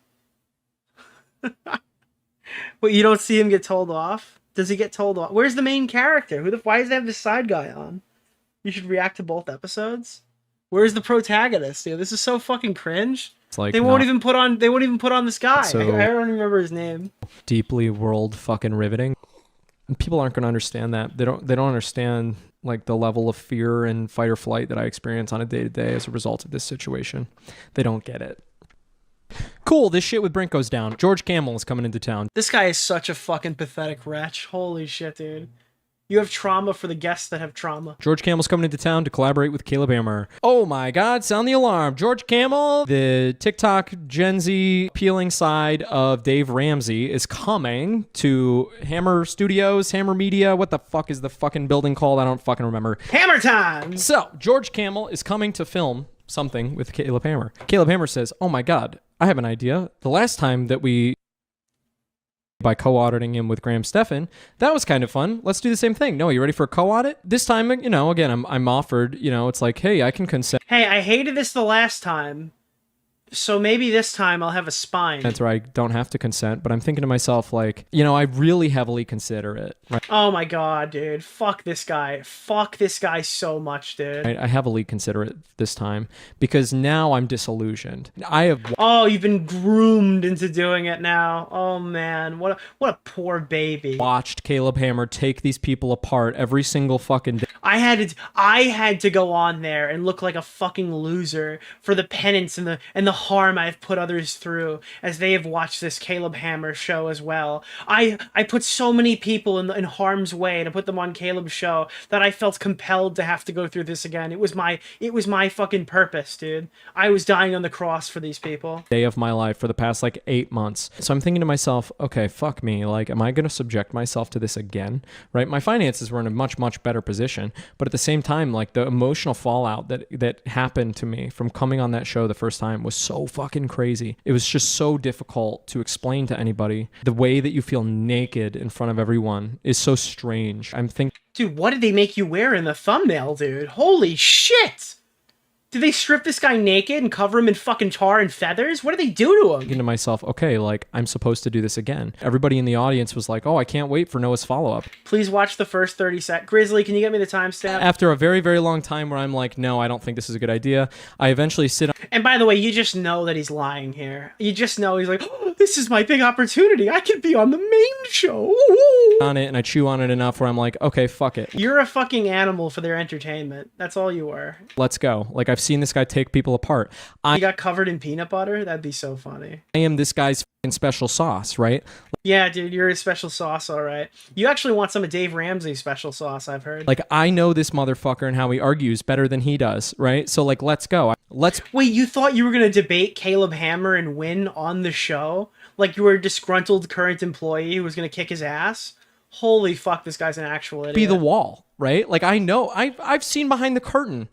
Wait, you don't see him get told off? Does he get told off? Where's the main character? Why does they have this side guy on? You should react to both episodes. Where's the protagonist? Dude, this is so fucking cringe. It's like they won't even put on this guy. So I don't remember his name. Deeply world fucking riveting. People aren't going to understand that. They don't understand like the level of fear and fight or flight that I experience on a day-to-day as a result of this situation. They don't get it. Cool, this shit with Brink goes down. George Camel is coming into town. This guy is such a fucking pathetic wretch. Holy shit, dude. You have trauma for the guests that have trauma. George Camel's coming into town to collaborate with Caleb Hammer. Oh my God, sound the alarm. George Camel, the TikTok Gen Z peeling side of Dave Ramsey, is coming to Hammer Studios, Hammer Media. What the fuck is the fucking building called? I don't fucking remember. Hammer time! So, George Camel is coming to film something with Caleb Hammer. Caleb Hammer says, oh my God, I have an idea. The last time that by co-auditing him with Graham Stephan, that was kind of fun. Let's do the same thing. No, you ready for a co-audit? This time, you know, again, I'm offered, you know, it's like, hey, I can consent. Hey, I hated this the last time, so maybe this time I'll have a spine. That's right. I don't have to consent, but I'm thinking to myself, like, you know, I really heavily consider it. Right? Oh my God, dude. Fuck this guy. Fuck this guy so much, dude. I heavily consider it this time because now I'm disillusioned. Oh, you've been groomed into doing it now. Oh man, what a poor baby. Watched Caleb Hammer take these people apart every single fucking day. I had to go on there and look like a fucking loser for the penance and the harm I've put others through as they have watched this Caleb Hammer show as well. I put so many people in harm's way to put them on Caleb's show that I felt compelled to have to go through this again. It was my fucking purpose, dude. I was dying on the cross for these people. Day of my life for the past like 8 months. So I'm thinking to myself, okay, fuck me. Like, am I going to subject myself to this again? Right? My finances were in a much, much better position. But at the same time, like the emotional fallout that happened to me from coming on that show the first time was so fucking crazy. It was just so difficult to explain to anybody. The way that you feel naked in front of everyone is so strange. I'm thinking, dude, what did they make you wear in the thumbnail, dude? Holy shit! Did they strip this guy naked and cover him in fucking tar and feathers? What did they do to him? Thinking to myself, okay, like, I'm supposed to do this again. Everybody in the audience was like, oh, I can't wait for Noah's follow-up. Please watch the first 30 seconds. Grizzly, can you get me the timestamp? After a very, very long time where I'm like, no, I don't think this is a good idea, I eventually sit on... And by the way, you just know that he's lying here. You just know he's like, oh, this is my big opportunity. I could be on the main show. On it, and I chew on it enough where I'm like, okay, fuck it. You're a fucking animal for their entertainment. That's all you are. Let's go. Like, I've seen this guy take people apart. He got covered in peanut butter? That'd be so funny. I am this guy's fucking special sauce, right? Yeah, dude, you're a special sauce, all right. You actually want some of Dave Ramsey's special sauce, I've heard. Like, I know this motherfucker and how he argues better than he does, right? So, like, let's go. Wait, you thought you were going to debate Caleb Hammer and win on the show? Like you were a disgruntled current employee who was going to kick his ass? Holy fuck, this guy's an actual idiot. Be the wall, right? Like, I know. I've seen behind the curtain.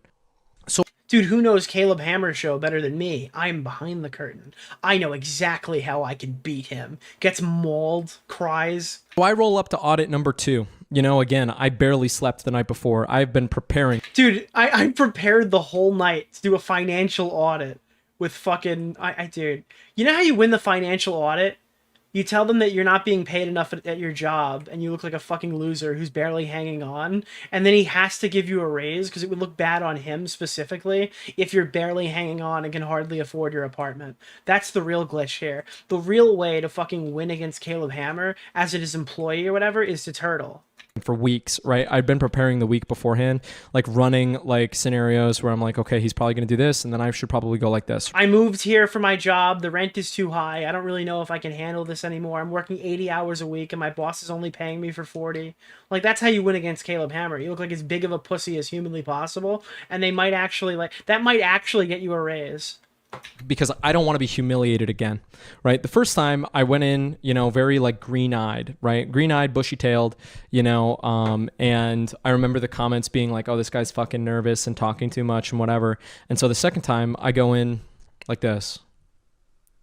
Dude, who knows Caleb Hammer's show better than me? I'm behind the curtain. I know exactly how I can beat him. Gets mauled, cries. So I roll up to audit number 2. You know, again, I barely slept the night before. I've been preparing. Dude, I prepared the whole night to do a financial audit with fucking... Dude, you know how you win the financial audit? You tell them that you're not being paid enough at your job, and you look like a fucking loser who's barely hanging on, and then he has to give you a raise because it would look bad on him specifically if you're barely hanging on and can hardly afford your apartment. That's the real glitch here. The real way to fucking win against Caleb Hammer as his employee or whatever is to turtle. For weeks, right? I've been preparing the week beforehand, like running like scenarios where I'm like, okay, he's probably going to do this, and then I should probably go like this. I moved here for my job. The rent is too high. I don't really know if I can handle this anymore. I'm working 80 hours a week, and my boss is only paying me for 40. Like, that's how you win against Caleb Hammer. You look like as big of a pussy as humanly possible, and they might actually, like, that might actually get you a raise. Because I don't want to be humiliated again, right? The first time I went in, you know, very like green-eyed, right? Green-eyed, bushy-tailed, you know, and I remember the comments being like, oh, this guy's fucking nervous and talking too much and whatever. And so the second time I go in like this.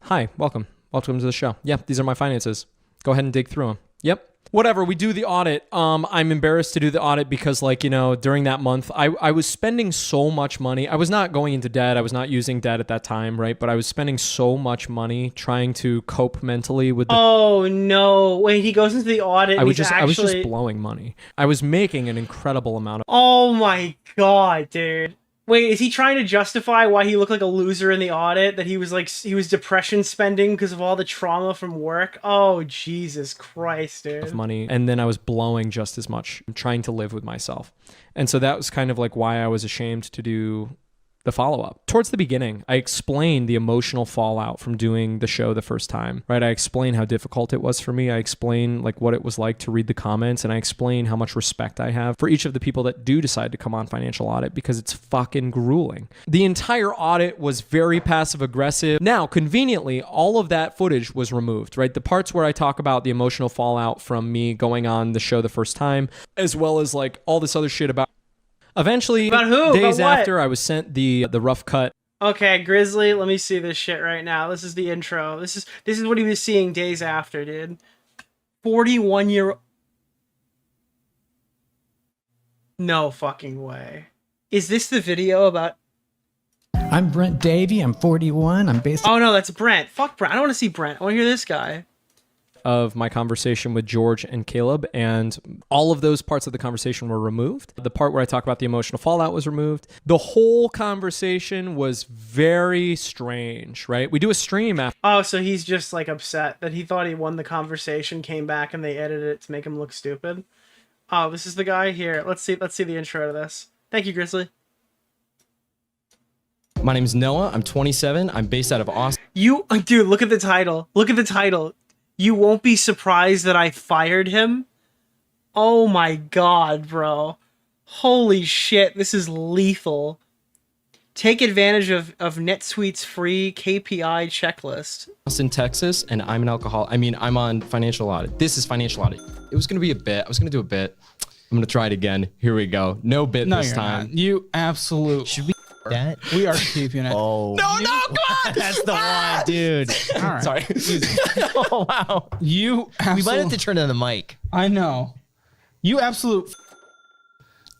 Hi, welcome. Welcome to the show. Yeah, these are my finances. Go ahead and dig through them. Yep. Whatever, we do the audit. I'm embarrassed to do the audit because, like, you know, during that month, I was spending so much money. I was not going into debt. I was not using debt at that time, right? But I was spending so much money trying to cope mentally with the... Oh, no. Wait, he goes into the audit and I was just blowing money. I was making an incredible amount of... Oh, my God, dude. Wait, is he trying to justify why he looked like a loser in the audit? That he was depression spending because of all the trauma from work? Oh, Jesus Christ, dude. Money, and then I was blowing just as much, trying to live with myself. And so that was kind of like why I was ashamed to do the follow-up. Towards the beginning, I explained the emotional fallout from doing the show the first time, right? I explained how difficult it was for me. I explained like what it was like to read the comments, and I explained how much respect I have for each of the people that do decide to come on Financial Audit because it's fucking grueling. The entire audit was very passive-aggressive. Now, conveniently, all of that footage was removed, right? The parts where I talk about the emotional fallout from me going on the show the first time, as well as like all this other shit about... Eventually, about who? Days about after, I was sent the rough cut. Okay, Grizzly, let me see this shit right now. This is the intro. This is what he was seeing days after, dude. 41-year... No fucking way. Is this the video about... I'm Brent Davey. I'm 41. I'm based... Oh, no, that's Brent. Fuck Brent. I don't want to see Brent. I want to hear this guy. Of my conversation with George and Caleb, and all of those parts of the conversation were removed. The part where I talk about the emotional fallout was removed. The whole conversation was very strange, right? We do a stream after. Oh, so he's just like upset that he thought he won the conversation, came back, and they edited it to make him look stupid. Oh, this is the guy here. Let's see the intro to this. Thank you, Grizzly. My name's Noah. I'm 27. I'm based out of Austin. Dude, look at the title. Look at the title. You won't be surprised that I fired him? Oh my God, bro. Holy shit, this is lethal. Take advantage of NetSuite's free KPI checklist. Austin, Texas, and I'm an alcoholic. I'm on Financial Audit. This is Financial Audit. It was going to be a bit. I was going to do a bit. I'm going to try it again. Here we go. No bit this time. Not. You absolute... Should we that? We are keeping it. Oh. No, come on! That's the one, dude. All right. Sorry. Oh, wow. You We might have to turn on the mic. I know. You absolute...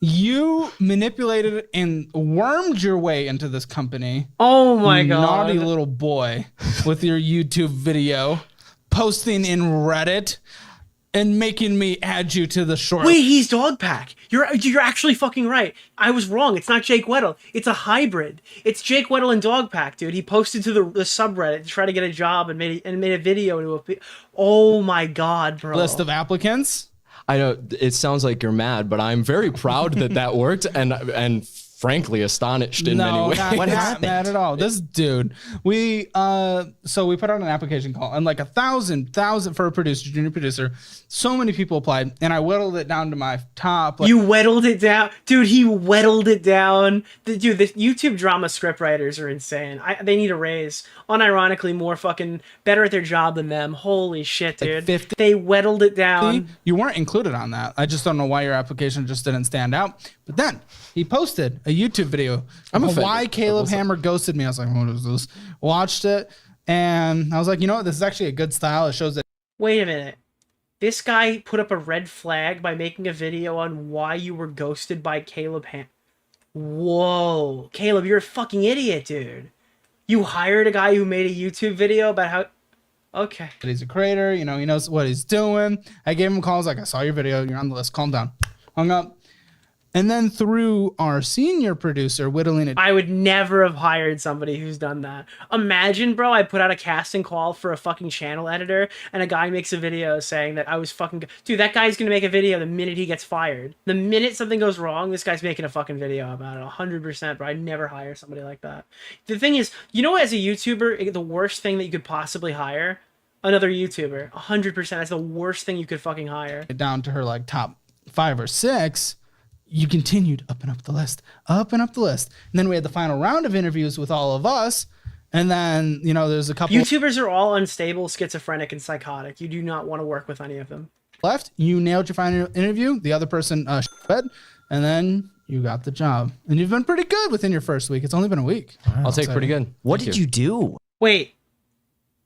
You manipulated and wormed your way into this company. Oh my God. Naughty little boy with your YouTube video, posting in Reddit, and making me add you to the short. Wait, he's Dogpack. You're actually fucking right. I was wrong. It's not Jake Weddle. It's a hybrid. It's Jake Weddle and Dogpack, dude. He posted to the subreddit to try to get a job and made a video to oh my God, bro. List of applicants. I know it sounds like you're mad, but I'm very proud that worked, and frankly astonished in many ways. What happened? Not at all. This dude, we put out an application call, and like 1,000 for a producer, junior producer. So many people applied, and I whittled it down to my top. You whittled it down, dude. He whittled it down. Dude, the YouTube drama script writers are insane. They need a raise. Unironically, more fucking better at their job than them. Holy shit, dude. They whittled it down. You weren't included on that. I just don't know why your application just didn't stand out. But then he posted a YouTube video of why Caleb Hammer ghosted me. I was like, what is this? Watched it, and I was like, you know what? This is actually a good style. It shows that. Wait a minute. This guy put up a red flag by making a video on why you were ghosted by Caleb Hammer. Whoa. Caleb, you're a fucking idiot, dude. You hired a guy who made a YouTube video about how... Okay. He's a creator, you know, he knows what he's doing. I gave him a call. I was like, I saw your video. You're on the list. Calm down. Hung up. And then through our senior producer, whittling it. I would never have hired somebody who's done that. Imagine, bro, I put out a casting call for a fucking channel editor and a guy makes a video saying that I was fucking... Dude, that guy's going to make a video the minute he gets fired. The minute something goes wrong, this guy's making a fucking video about it. 100%, bro. I'd never hire somebody like that. The thing is, you know, as a YouTuber, the worst thing that you could possibly hire? Another YouTuber. 100%. That's the worst thing you could fucking hire. Down to her like top 5 or 6. You continued up and up the list, up and up the list. And then we had the final round of interviews with all of us. And then, you know, there's a couple... YouTubers are all unstable, schizophrenic, and psychotic. You do not want to work with any of them. Left, you nailed your final interview. The other person bed, and then you got the job. And you've been pretty good within your first week. It's only been a week. I'll take pretty good. What did you do? Wait,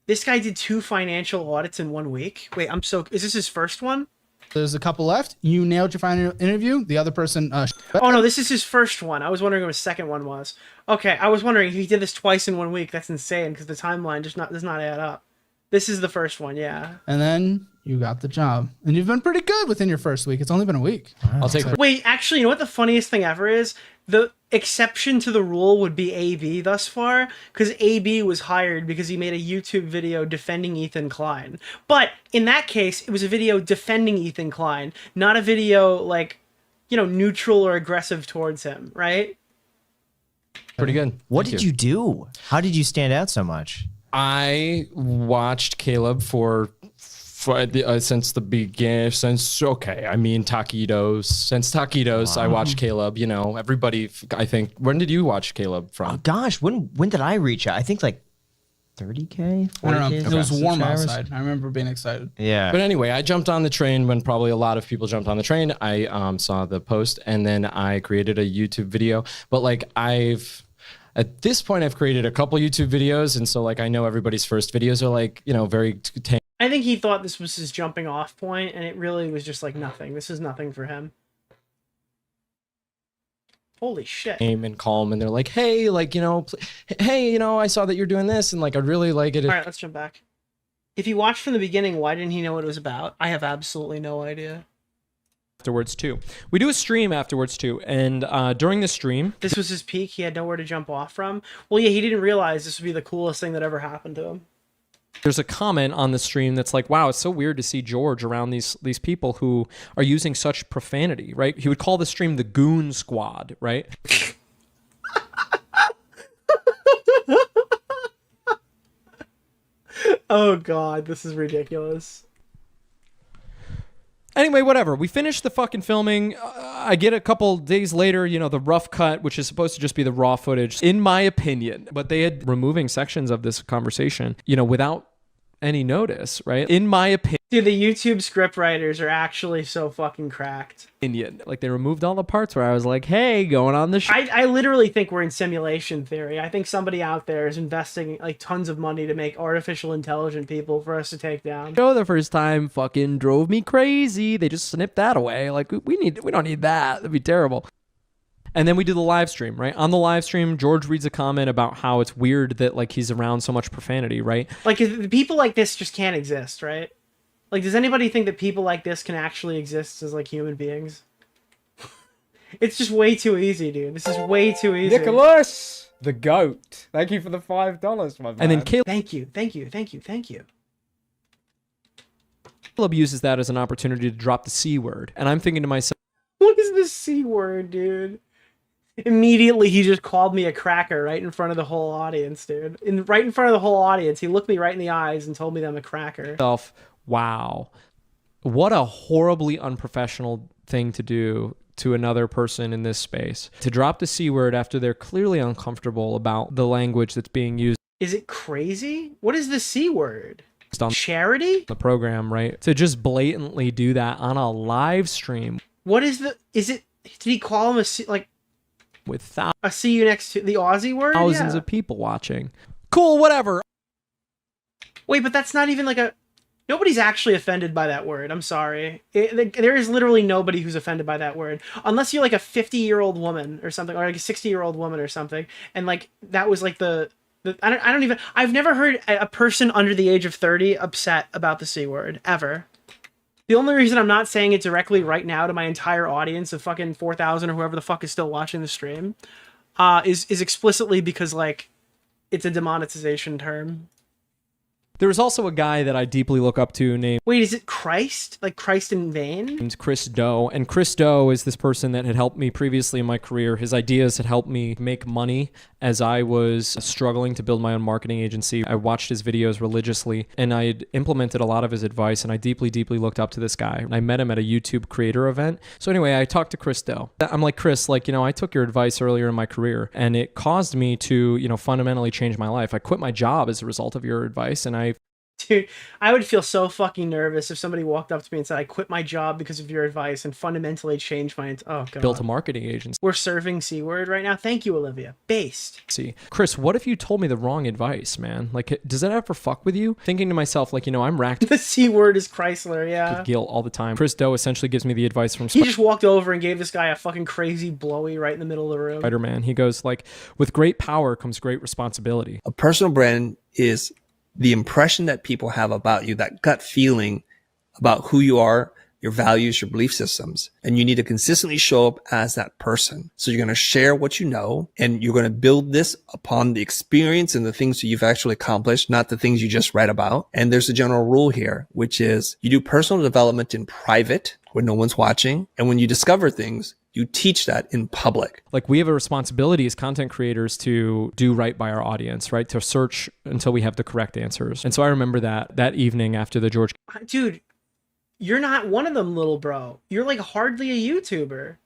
this guy did 2 financial audits in 1 week? Wait, is this his first one? There's a couple left. You nailed your final interview. The other person... oh, no, this is his first one. I was wondering what his second one was. Okay, I was wondering if he did this twice in 1 week. That's insane, because the timeline does not add up. This is the first one, yeah. And then you got the job. And you've been pretty good within your first week. It's only been a week. I'll take... Wait, actually, you know what the funniest thing ever is? The exception to the rule would be AB thus far, because AB was hired because he made a YouTube video defending Ethan Klein. But in that case, it was a video defending Ethan Klein, not a video, like, you know, neutral or aggressive towards him, right? Pretty good. What did you do? How did you stand out so much? I watched Caleb since the beginning, since taquitos. Wow. I watched Caleb, you know, everybody, I think. When did you watch Caleb from? Oh gosh, when did I reach out? I think like 30K? I don't know. It was warm outside. I remember being excited. Yeah. But anyway, I jumped on the train when probably a lot of people jumped on the train. I saw the post and then I created a YouTube video. But like at this point, I've created a couple YouTube videos. And so like, I know everybody's first videos are like, you know, very I think he thought this was his jumping off point, and it really was just like nothing. This is nothing for him. Holy shit. Tame and calm, and they're like, hey, like, you know, hey, you know, I saw that you're doing this, and like, I really like it. All right, let's jump back. If he watched from the beginning, why didn't he know what it was about? I have absolutely no idea. Afterwards too. We do a stream afterwards too, and during the stream... This was his peak, he had nowhere to jump off from. Well, yeah, he didn't realize this would be the coolest thing that ever happened to him. There's a comment on the stream that's like, wow, it's so weird to see George around these people who are using such profanity, right? He would call the stream the Goon Squad, right? Oh God, this is ridiculous. Anyway, whatever. We finished the fucking filming. I get a couple days later, you know, the rough cut, which is supposed to just be the raw footage, in my opinion. But they had removing sections of this conversation, you know, without any notice, right? In my opinion. Dude, the YouTube script writers are actually so fucking cracked. Like, they removed all the parts where I was like, hey, going on the show. I literally think we're in simulation theory. I think somebody out there is investing like tons of money to make artificial intelligent people for us to take down. Show the first time fucking drove me crazy. They just snipped that away. Like, we don't need that. That'd be terrible. And then we do the live stream, right? On the live stream, George reads a comment about how it's weird that like he's around so much profanity, right? Like, people like this just can't exist, right? Like, does anybody think that people like this can actually exist as like human beings? It's just way too easy, dude. This is way too easy. Nicholas, the goat. Thank you for the $5, my man. And then Caleb. Thank you. Caleb uses that as an opportunity to drop the C word. And I'm thinking to myself, what is the C word, dude? Immediately, he just called me a cracker right in front of the whole audience, dude. Right in front of the whole audience, he looked me right in the eyes and told me that I'm a cracker. Wow, what a horribly unprofessional thing to do to another person in this space. To drop the C word after they're clearly uncomfortable about the language that's being used. Is it crazy? What is the C word? On charity? The program, right? To just blatantly do that on a live stream. What is the... Is it... Did he call him with a see you next to the Aussie word? thousands Yeah. of people watching. Cool, whatever. Wait, but that's not even like a... Nobody's actually offended by that word. I'm sorry. There is literally nobody who's offended by that word. Unless you're like a 50-year-old woman or something, or like a 60-year-old woman or something. And like, that was like I've never heard a person under the age of 30 upset about the C word, ever. The only reason I'm not saying it directly right now to my entire audience of fucking 4,000 or whoever the fuck is still watching the stream, is explicitly because like, it's a demonetization term. There was also a guy that I deeply look up to named... Wait, is it Christ? Like Christ in vain? Named Chris Doe. And Chris Doe is this person that had helped me previously in my career. His ideas had helped me make money as I was struggling to build my own marketing agency. I watched his videos religiously, and I had implemented a lot of his advice, and I deeply, deeply looked up to this guy. I met him at a YouTube creator event. So anyway, I talked to Chris Doe. I'm like, Chris, like, you know, I took your advice earlier in my career, and it caused me to, you know, fundamentally change my life. I quit my job as a result of your advice, and Dude, I would feel so fucking nervous if somebody walked up to me and said, I quit my job because of your advice and fundamentally changed my... Oh, God. built a marketing agency. We're serving C-word right now. Thank you, Olivia. Based. See, Chris, what if you told me the wrong advice, man? Like, does that ever fuck with you? Thinking to myself, like, you know, I'm racked The C-word is Chrysler, yeah. with guilt all the time. Chris Doe essentially gives me the advice from He just walked over and gave this guy a fucking crazy blowy right in the middle of the room. Spider-Man. He goes, like, with great power comes great responsibility. A personal brand is the impression that people have about you, that gut feeling about who you are, your values, your belief systems. And you need to consistently show up as that person. So you're going to share what you know, and you're going to build this upon the experience and the things that you've actually accomplished, not the things you just read about. And there's a general rule here, which is you do personal development in private when no one's watching. And when you discover things, you teach that in public. Like, we have a responsibility as content creators to do right by our audience, right? To search until we have the correct answers. And so I remember that evening after the George... Dude, you're not one of them, little bro. You're like hardly a YouTuber.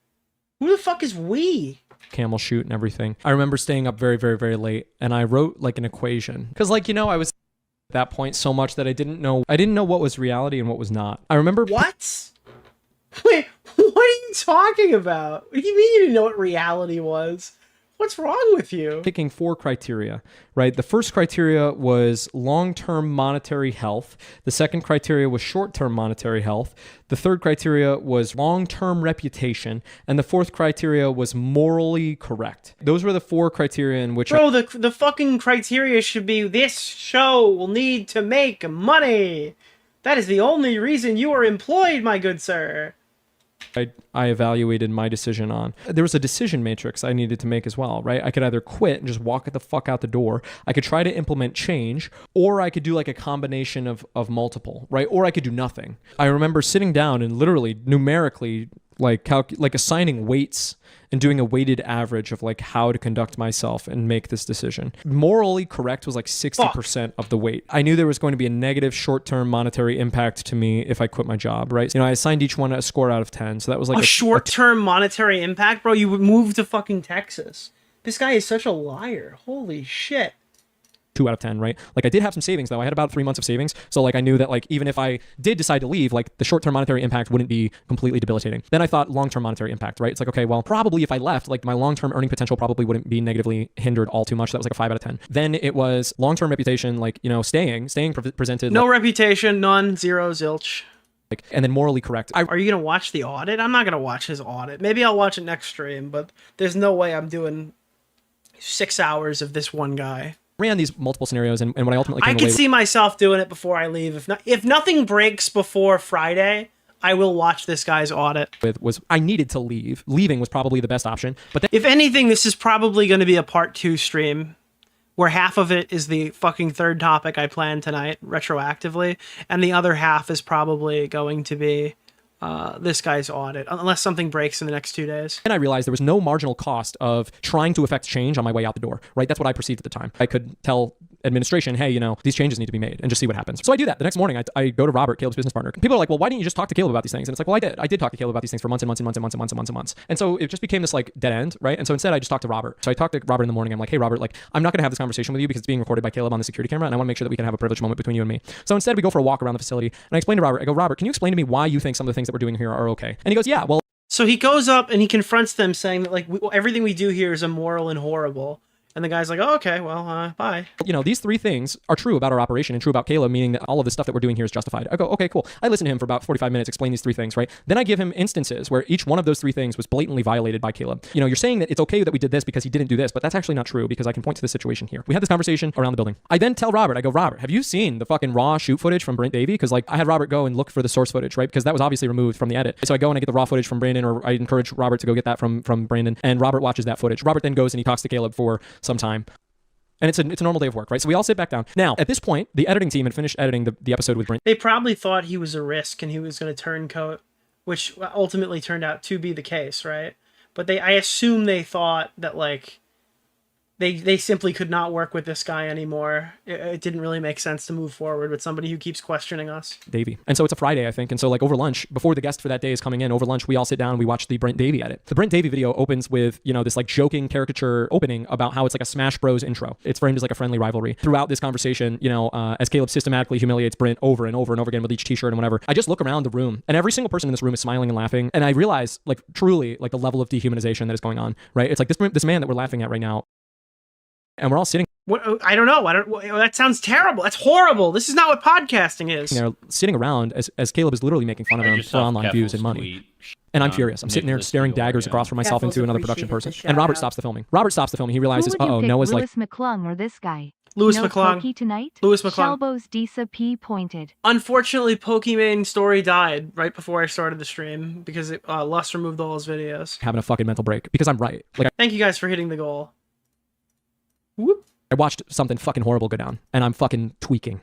Who the fuck is we? Camel shoot and everything. I remember staying up very, very, very late, and I wrote like an equation. Because, like, you know, I was at that point so much that I didn't know what was reality and what was not. I remember... What? Wait, what are you talking about? What do you mean you didn't know what reality was? What's wrong with you? Picking 4 criteria, right? The first criteria was long-term monetary health. The second criteria was short-term monetary health. The third criteria was long-term reputation. And the fourth criteria was morally correct. Those were the 4 criteria in which... Bro, the fucking criteria should be this show will need to make money. That is the only reason you are employed, my good sir. I evaluated my decision on. There was a decision matrix I needed to make as well, right? I could either quit and just walk the fuck out the door. I could try to implement change, or I could do like a combination of multiple, right? Or I could do nothing. I remember sitting down and literally numerically like assigning weights and doing a weighted average of like how to conduct myself and make this decision. Morally correct was like 60% of the weight. I knew there was going to be a negative short-term monetary impact to me if I quit my job, right? You know, I assigned each one a score out of 10. So that was like a short-term monetary impact, bro. You would move to fucking Texas. This guy is such a liar. Holy shit. 2 out of 10, right? Like, I did have some savings though. I had about 3 months of savings. So like, I knew that like, even if I did decide to leave, like the short-term monetary impact wouldn't be completely debilitating. Then I thought long-term monetary impact, right? It's like, okay, well, probably if I left, like my long-term earning potential probably wouldn't be negatively hindered all too much. That was like a 5 out of 10. Then it was long-term reputation, like, you know, staying presented. No reputation, none, zero, zilch. Like, and then morally correct. Are you going to watch the audit? I'm not going to watch his audit. Maybe I'll watch it next stream, but there's no way I'm doing 6 hours of this one guy. Ran these multiple scenarios, and what I ultimately came I could see myself doing it before I leave. If nothing breaks before Friday, I will watch this guy's audit. Was I needed to leave. Leaving was probably the best option. But then, if anything, this is probably going to be a part 2 stream, where half of it is the fucking third topic I planned tonight retroactively, and the other half is probably going to be this guy's audit, unless something breaks in the next 2 days. And I realized there was no marginal cost of trying to affect change on my way out the door, right? That's what I perceived at the time. I could tell administration, hey, you know, these changes need to be made, and just see what happens. So I do that. The next morning, I go to Robert, Caleb's business partner. People are like, well, why didn't you just talk to Caleb about these things? And it's like, well, I did talk to Caleb about these things for months and months and months and months and months and months and months. And so it just became this like dead end, right? And so instead I just talked to Robert. So I talked to Robert in the morning. I'm like, hey, Robert, like, I'm not going to have this conversation with you because it's being recorded by Caleb on the security camera, and I want to make sure that we can have a privileged moment between you and me. So instead we go for a walk around the facility, and I explain to Robert, I go, Robert, can you explain to me why you think some of the things that we're doing here are okay? And he goes, yeah, well, So he goes up and he confronts them saying that like everything we do here is immoral and horrible. And the guy's like, oh, okay, well, bye. You know, these three things are true about our operation and true about Caleb, meaning that all of the stuff that we're doing here is justified. I go, okay, cool. I listen to him for about 45 minutes, explain these three things, right? Then I give him instances where each one of those three things was blatantly violated by Caleb. You know, you're saying that it's okay that we did this because he didn't do this, but that's actually not true because I can point to the situation here. We had this conversation around the building. I then tell Robert, I go, Robert, have you seen the fucking raw shoot footage from Brent Davey? Because like I had Robert go and look for the source footage, right? Because that was obviously removed from the edit. So I go and I get the raw footage from Brandon, or I encourage Robert to go get that from Brandon, and Robert watches that footage. Robert then goes and he talks to Caleb for some time. And it's a normal day of work, right? So we all sit back down. Now, at this point, the editing team had finished editing the episode with Brent. They probably thought he was a risk and he was going to turncoat, which ultimately turned out to be the case, right? But I assume they thought that, like, they simply could not work with this guy anymore. It didn't really make sense to move forward with somebody who keeps questioning us. Davey. And so it's a Friday, I think. And so like over lunch, before the guest for that day is coming in, over lunch, we all sit down and we watch the Brent Davey edit. The Brent Davey video opens with, you know, this like joking caricature opening about how it's like a Smash Bros intro. It's framed as like a friendly rivalry. Throughout this conversation, you know, as Caleb systematically humiliates Brent over and over and over again with each t-shirt and whatever, I just look around the room and every single person in this room is smiling and laughing. And I realize like truly like the level of dehumanization that is going on, right? It's like this man that we're laughing at right now, and we're all sitting. What? I don't know. That sounds terrible. That's horrible. This is not what podcasting is. They're sitting around as Caleb is literally making fun of him for online views and money. And I'm furious. I'm sitting there staring daggers across from myself into another production person. And Robert stops the filming. Robert stops the filming. He realizes, Noah's like... Lewis McClung or this guy? Lewis no McClung. Pokey tonight? Lewis McClung. Shelbo's Disa P pointed. Unfortunately, Pokemon story died right before I started the stream because Lust removed all his videos. Having a fucking mental break because I'm right. Like, thank you guys for hitting the goal. Whoop. I watched something fucking horrible go down, and I'm fucking tweaking.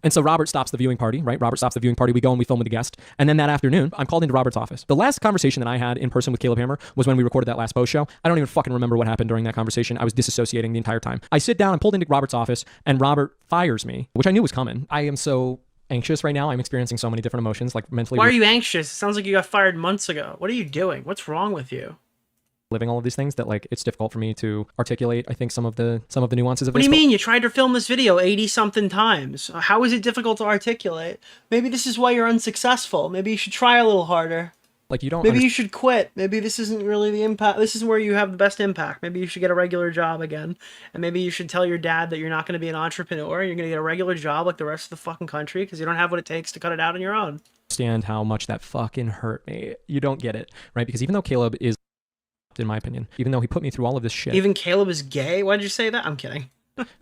And so Robert stops the viewing party, right? Robert stops the viewing party. We go and we film with the guest. And then that afternoon, I'm called into Robert's office. The last conversation that I had in person with Caleb Hammer was when we recorded that last post show. I don't even fucking remember what happened during that conversation. I was disassociating the entire time. I sit down and pulled into Robert's office, and Robert fires me, which I knew was coming. I am so anxious right now. I'm experiencing so many different emotions, like mentally. Why are you anxious? It sounds like you got fired months ago. What are you doing? What's wrong with you? Living all of these things that like it's difficult for me to articulate. I think some of the nuances of what this. Do you mean? You tried to film this video 80 something times. How is it difficult to articulate? Maybe this is why you're unsuccessful. Maybe you should try a little harder. Like you don't. Maybe you should quit. Maybe this isn't really the impact. This is where you have the best impact. Maybe you should get a regular job again. And maybe you should tell your dad that you're not going to be an entrepreneur. You're going to get a regular job like the rest of the fucking country because you don't have what it takes to cut it out on your own. Understand how much that fucking hurt me. You don't get it, right? Because even though Caleb is, in my opinion, even though he put me through all of this shit. Even Caleb is gay? Why did you say that? I'm kidding.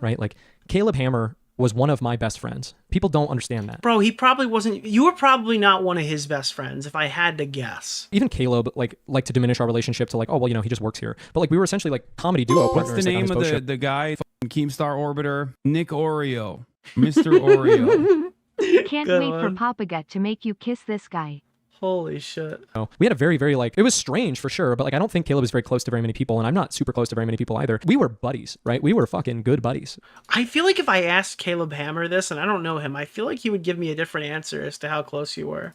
Right? Like, Caleb Hammer was one of my best friends. People don't understand that. Bro, he probably wasn't... You were probably not one of his best friends, if I had to guess. Even Caleb, like to diminish our relationship to like, oh, well, you know, he just works here. But like, we were essentially like comedy duo partners. What's the name of the guy? Keemstar Orbiter? Nick Oreo. Mr. Oreo. Can't wait for Papaget to make you kiss this guy. Holy shit. We had a very, very like, it was strange for sure, but like, I don't think Caleb is very close to very many people, and I'm not super close to very many people either. We were buddies, right? We were fucking good buddies. I feel like if I asked Caleb Hammer this, and I don't know him, I feel like he would give me a different answer as to how close you were.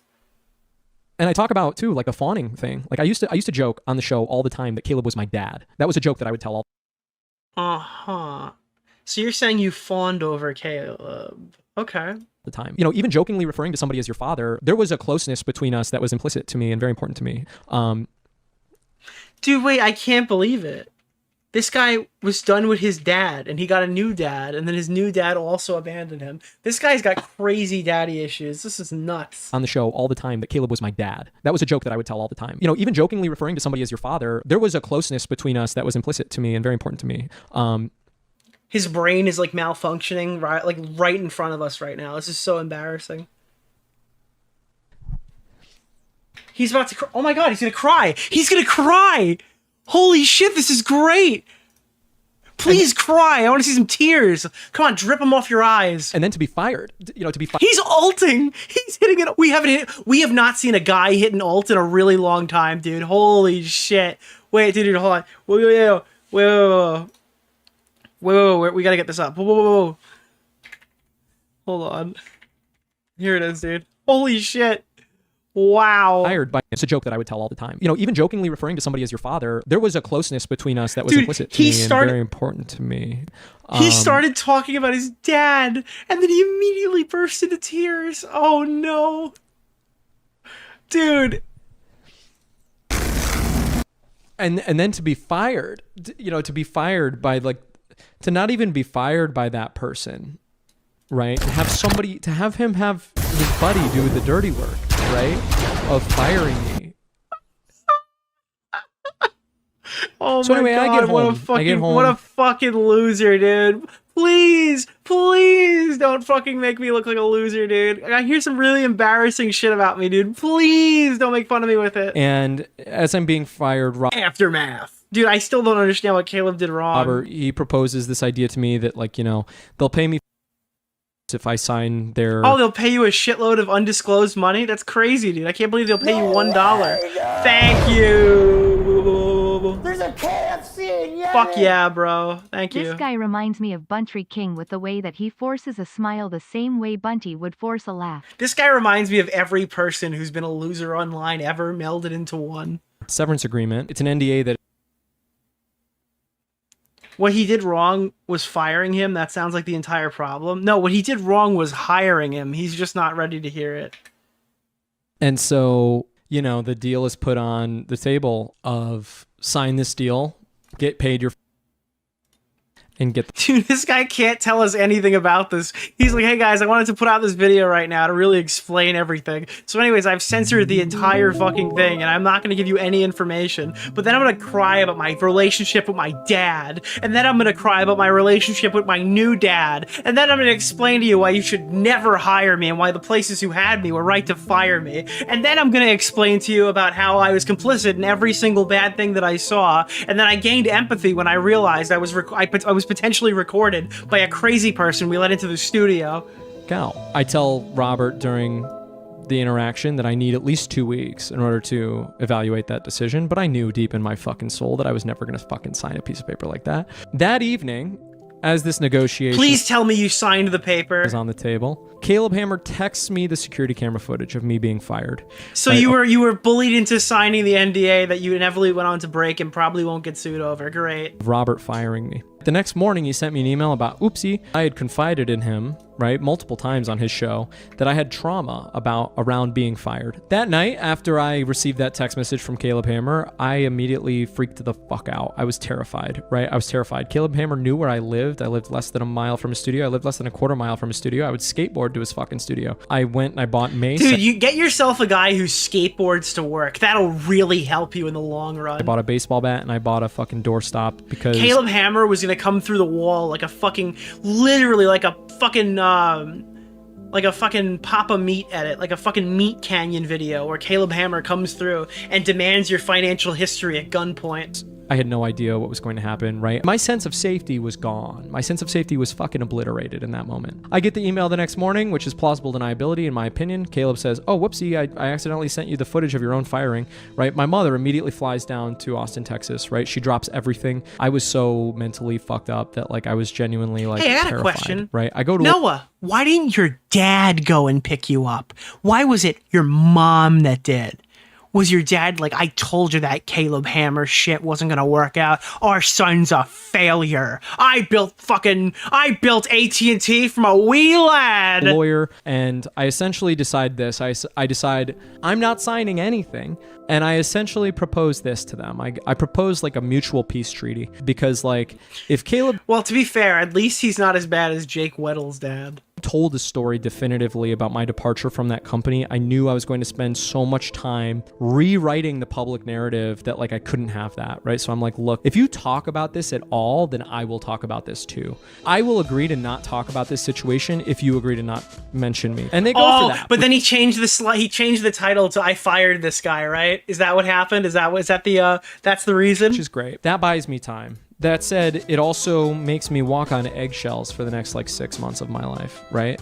And I talk about too, like the fawning thing. Like I used to joke on the show all the time that Caleb was my dad. That was a joke that I would tell all. Uh-huh. So you're saying you fawned over Caleb. Okay. The time, you know, even jokingly referring to somebody as your father, there was a closeness between us that was implicit to me and very important to me. Dude, wait, I can't believe it. This guy was done with his dad and he got a new dad, and then his new dad also abandoned him. This guy's got crazy daddy issues. This is nuts. On the show all the time that Caleb was my dad. That was a joke that I would tell all the time. You know, even jokingly referring to somebody as your father, there was a closeness between us that was implicit to me and very important to me. His brain is like malfunctioning right in front of us right now. This is so embarrassing. He's about to oh my god, he's gonna cry. He's gonna cry. Holy shit, this is great. Please cry. I want to see some tears. Come on, drip them off your eyes. And then to be fired, you know, to be fired. He's ulting. He's hitting it. We have not seen a guy hit an ult in a really long time, dude. Holy shit. Wait, dude, hold on. Wait. Whoa, we gotta get this up. Whoa. Hold on. Here it is, dude. Holy shit. Wow. It's a joke that I would tell all the time. You know, even jokingly referring to somebody as your father, there was a closeness between us that was implicit to me and very important to me. He started talking about his dad, and then he immediately burst into tears. Oh, no. Dude. And then to be fired, to be fired by to not even be fired by that person, right? To have him have his buddy do the dirty work, right? Of firing me. Oh So my anyway, god, I get home. what a fucking loser, dude. Please don't fucking make me look like a loser, dude. I hear some really embarrassing shit about me, dude. Please don't make fun of me with it. And as I'm being fired, Aftermath. Dude, I still don't understand what Caleb did wrong. Robert, he proposes this idea to me that they'll pay me if I sign their... Oh, they'll pay you a shitload of undisclosed money? That's crazy, dude. I can't believe they'll pay you $1. Thank you. There's a KFC in Fuck yeah, bro. Thank you. This guy reminds me of Buntry King with the way that he forces a smile the same way Bunty would force a laugh. This guy reminds me of every person who's been a loser online ever melded into one. Severance agreement. It's an NDA that... What he did wrong was firing him. That sounds like the entire problem. No, what he did wrong was hiring him. He's just not ready to hear it. And so, the deal is put on the table of sign this deal, get paid your... and get... Dude, this guy can't tell us anything about this. He's like, hey guys, I wanted to put out this video right now to really explain everything. So anyways, I've censored the entire fucking thing and I'm not going to give you any information. But then I'm going to cry about my relationship with my dad. And then I'm going to cry about my relationship with my new dad. And then I'm going to explain to you why you should never hire me and why the places who had me were right to fire me. And then I'm going to explain to you about how I was complicit in every single bad thing that I saw. And then I gained empathy when I realized I was potentially recorded by a crazy person we let into the studio. I tell Robert during the interaction that I need at least 2 weeks in order to evaluate that decision, but I knew deep in my fucking soul that I was never going to fucking sign a piece of paper like that. That evening, as this negotiation... Please tell me you signed the paper. ...is on the table, Caleb Hammer texts me the security camera footage of me being fired. So you were bullied into signing the NDA that you inevitably went on to break and probably won't get sued over. Great. Robert firing me. The next morning, he sent me an email about, oopsie, I had confided in him, right, multiple times on his show, that I had trauma around being fired. That night, after I received that text message from Caleb Hammer, I immediately freaked the fuck out. I was terrified, right? I was terrified. Caleb Hammer knew where I lived. I lived less than a mile from his studio. I lived less than a quarter mile from his studio. I would skateboard to his fucking studio. I went and I bought mace. Dude, you get yourself a guy who skateboards to work. That'll really help you in the long run. I bought a baseball bat and I bought a fucking doorstop because... Caleb Hammer was gonna come through the wall like a fucking, literally like a fucking Papa Meat edit, like a fucking Meat Canyon video where Caleb Hammer comes through and demands your financial history at gunpoint. I had no idea what was going to happen, right? My sense of safety was gone. My sense of safety was fucking obliterated in that moment. I get the email the next morning, which is plausible deniability in my opinion. Caleb says, oh, whoopsie, I accidentally sent you the footage of your own firing, right? My mother immediately flies down to Austin, Texas, right? She drops everything. I was so mentally fucked up that I was genuinely hey, I got terrified, a question. right? I go to Noah, why didn't your dad go and pick you up? Why was it your mom that did? Was your dad like, I told you that Caleb Hammer shit wasn't gonna work out. Our son's a failure. I built AT&T from a wee lad. Lawyer, and I essentially decide this. I decide I'm not signing anything, and I essentially propose this to them. I propose a mutual peace treaty because if Caleb... Well, to be fair, at least he's not as bad as Jake Weddle's dad. Told the story definitively about my departure from that company, I knew I was going to spend so much time rewriting the public narrative that I couldn't have that, right? So I'm like, look, if you talk about this at all, then I will talk about this too. I will agree to not talk about this situation if you agree to not mention me. And they go for that. But then he changed the title to I fired this guy, right? Is that what happened? That's the reason? Which is great. That buys me time. That said, it also makes me walk on eggshells for the next 6 months of my life, right?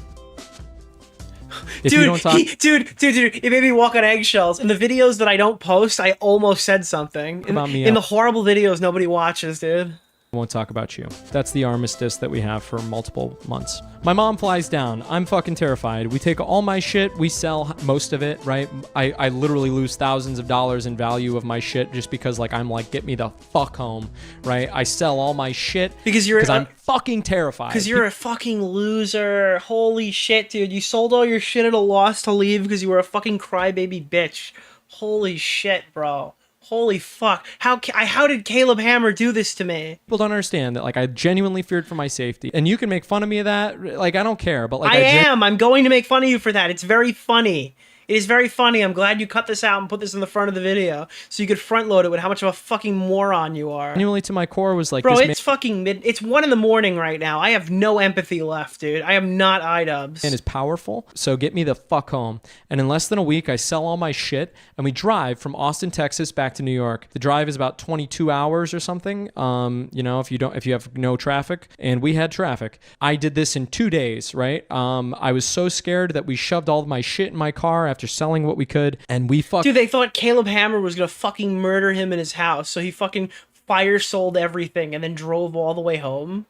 If dude, you don't talk- it made me walk on eggshells. In the videos that I don't post, I almost said something. In the horrible videos nobody watches, dude. Won't talk about you. That's the armistice that we have for multiple months. My mom flies down. I'm fucking terrified. We take all my shit. We sell most of it, right? I literally lose thousands of dollars in value of my shit just because I'm get me the fuck home, right? I sell all my shit because I'm fucking terrified. Because you're a fucking loser. Holy shit, dude. You sold all your shit at a loss to leave because you were a fucking crybaby bitch. Holy shit, bro. Holy fuck. How did Caleb Hammer do this to me? People don't understand that, like, I genuinely feared for my safety. And you can make fun of me of that. Like, I don't care. But, like, I'm going to make fun of you for that. It's very funny. It is very funny. I'm glad you cut this out and put this in the front of the video so you could front load it with how much of a fucking moron you are. Genuinely to my core was like, bro, this it's fucking it's 1 a.m. right now. I have no empathy left, dude. I am not iDubbbz. man is powerful, so get me the fuck home. And in less than a week, I sell all my shit, and we drive from Austin, Texas, back to New York. The drive is about 22 hours or something. You know, if you have no traffic, and we had traffic. I did this in 2 days, right? I was so scared that we shoved all of my shit in my car after selling what we could, and we fucked. Dude, they thought Caleb Hammer was gonna fucking murder him in his house, so he fucking fire sold everything and then drove all the way home.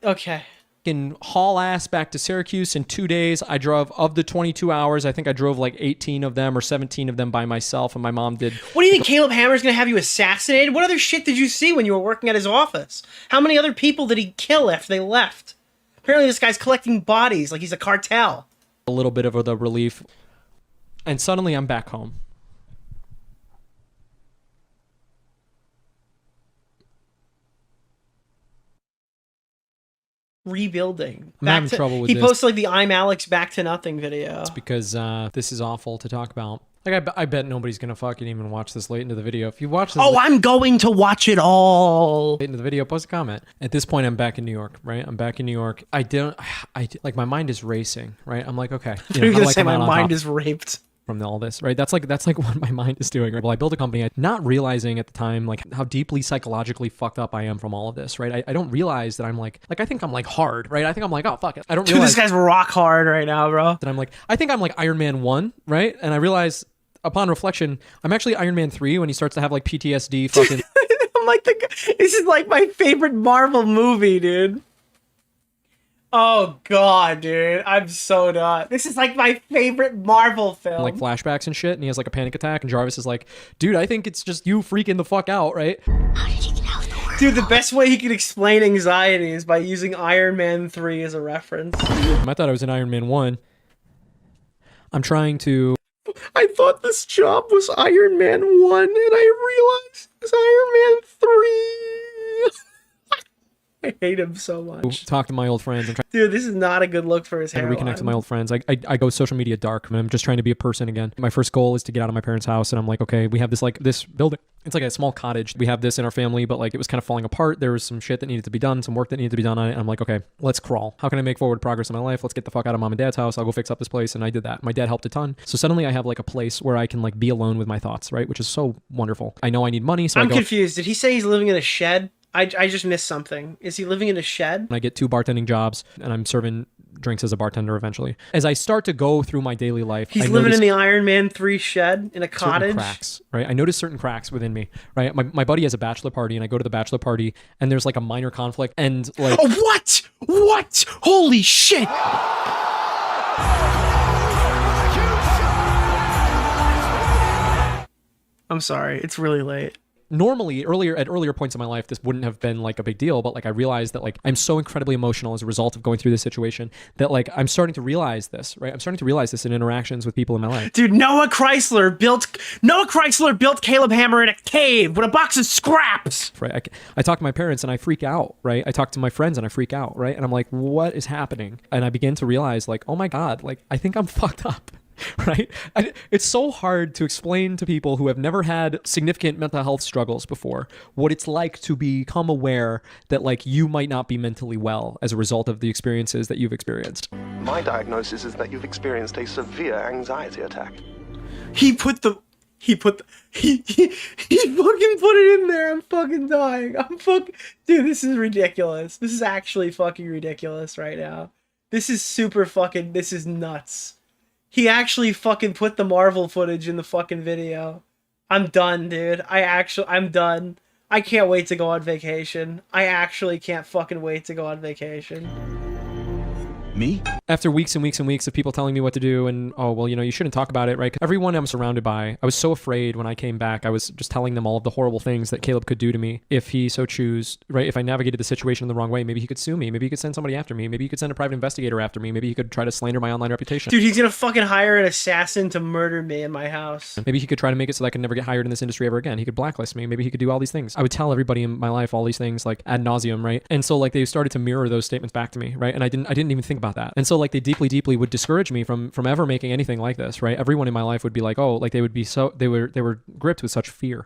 Okay. Fucking haul ass back to Syracuse in 2 days. I drove, of the 22 hours, I think I drove like 18 of them or 17 of them by myself, and my mom did. What do you think, Caleb Hammer's gonna have you assassinated? What other shit did you see when you were working at his office? How many other people did he kill after they left? Apparently this guy's collecting bodies like he's a cartel. A little bit of the relief. And suddenly I'm back home. Rebuilding. I'm having trouble with this. this. He posted like the I'm Alex back to nothing video. It's because this is awful to talk about. Like, I bet nobody's gonna fucking even watch this late into the video. If you watch this, I'm going to watch it all. Late into the video, post a comment. At this point, I'm back in New York, right? I'm back in New York. I like, my mind is racing, right? I'm like, okay. You're gonna say my mind is raped from all this, right? That's like what my mind is doing. Right? Well, I built a company, not realizing at the time like how deeply psychologically fucked up I am from all of this, right? I don't realize that I'm like I think I'm like hard, right? I think I'm like, oh fuck it. I don't realize this guy's rock hard right now, bro. That I think I'm like Iron Man 1, right? And I realize upon reflection, I'm actually Iron Man 3 when he starts to have like PTSD fucking. I'm like, this is like my favorite Marvel movie, dude. Oh god, dude, I'm so done. This is like my favorite Marvel film. Like flashbacks and shit, and he has like a panic attack, and Jarvis is like, dude, I think it's just you freaking the fuck out, right? How did you get out of the world? Dude, the best way he can explain anxiety is by using Iron Man 3 as a reference. I thought I was in Iron Man 1. I'm trying to... I thought this job was Iron Man 1, and I realized it's Iron Man 3. I hate him so much. Talk to my old friends. Dude, this is not a good look for his hairline. Reconnect with my old friends. I go social media dark. I'm just trying to be a person again. My first goal is to get out of my parents' house, and I'm like, okay, we have this building. It's like a small cottage. We have this in our family, but like it was kind of falling apart. There was some shit that needed to be done, some work that needed to be done on it. And I'm like, okay, let's crawl. How can I make forward progress in my life? Let's get the fuck out of mom and dad's house. I'll go fix up this place. And I did that. My dad helped a ton. So suddenly I have like a place where I can like be alone with my thoughts, right? Which is so wonderful. I know I need money, so I'm confused. Did he say he's living in a shed? I just missed something. Is he living in a shed? I get 2 bartending jobs, and I'm serving drinks as a bartender eventually. As I start to go through my daily life, he's living in the Iron Man 3 shed in a cottage. Cracks, right? I notice certain cracks within me, right? My buddy has a bachelor party, and I go to the bachelor party, and there's like a minor conflict, and like, oh, what? Holy shit! I'm sorry, it's really late. Normally, at earlier points in my life, this wouldn't have been like a big deal, but like I realized that like I'm so incredibly emotional as a result of going through this situation that like I'm starting to realize this, right? I'm starting to realize this in interactions with people in my life. Dude, Noah Chrysler built Caleb Hammer in a cave with a box of scraps. Right. I talk to my parents and I freak out, right? I talk to my friends and I freak out, right? And I'm like, what is happening? And I begin to realize like, oh my God, like I think I'm fucked up. Right? It's so hard to explain to people who have never had significant mental health struggles before what it's like to become aware that like you might not be mentally well as a result of the experiences that you've experienced. My diagnosis is that you've experienced a severe anxiety attack. He fucking put it in there. I'm fucking dying. Dude, this is ridiculous. This is actually fucking ridiculous right now. This is nuts. He actually fucking put the Marvel footage in the fucking video. I'm done, dude. I'm done. I can't wait to go on vacation. I actually can't fucking wait to go on vacation. Me? After weeks and weeks and weeks of people telling me what to do and, oh, well, you shouldn't talk about it, right? Everyone I'm surrounded by, I was so afraid when I came back. I was just telling them all of the horrible things that Caleb could do to me if he so choose, right? If I navigated the situation in the wrong way, maybe he could sue me. Maybe he could send somebody after me. Maybe he could send a private investigator after me. Maybe he could try to slander my online reputation. Dude, he's gonna fucking hire an assassin to murder me in my house. Maybe he could try to make it so that I could never get hired in this industry ever again. He could blacklist me. Maybe he could do all these things. I would tell everybody in my life all these things like ad nauseum, right? And so like they started to mirror those statements back to me, right? And I didn't even think about that. And so like they deeply would discourage me from ever making anything like this, right? Everyone in my life would be like, oh, like they were gripped with such fear.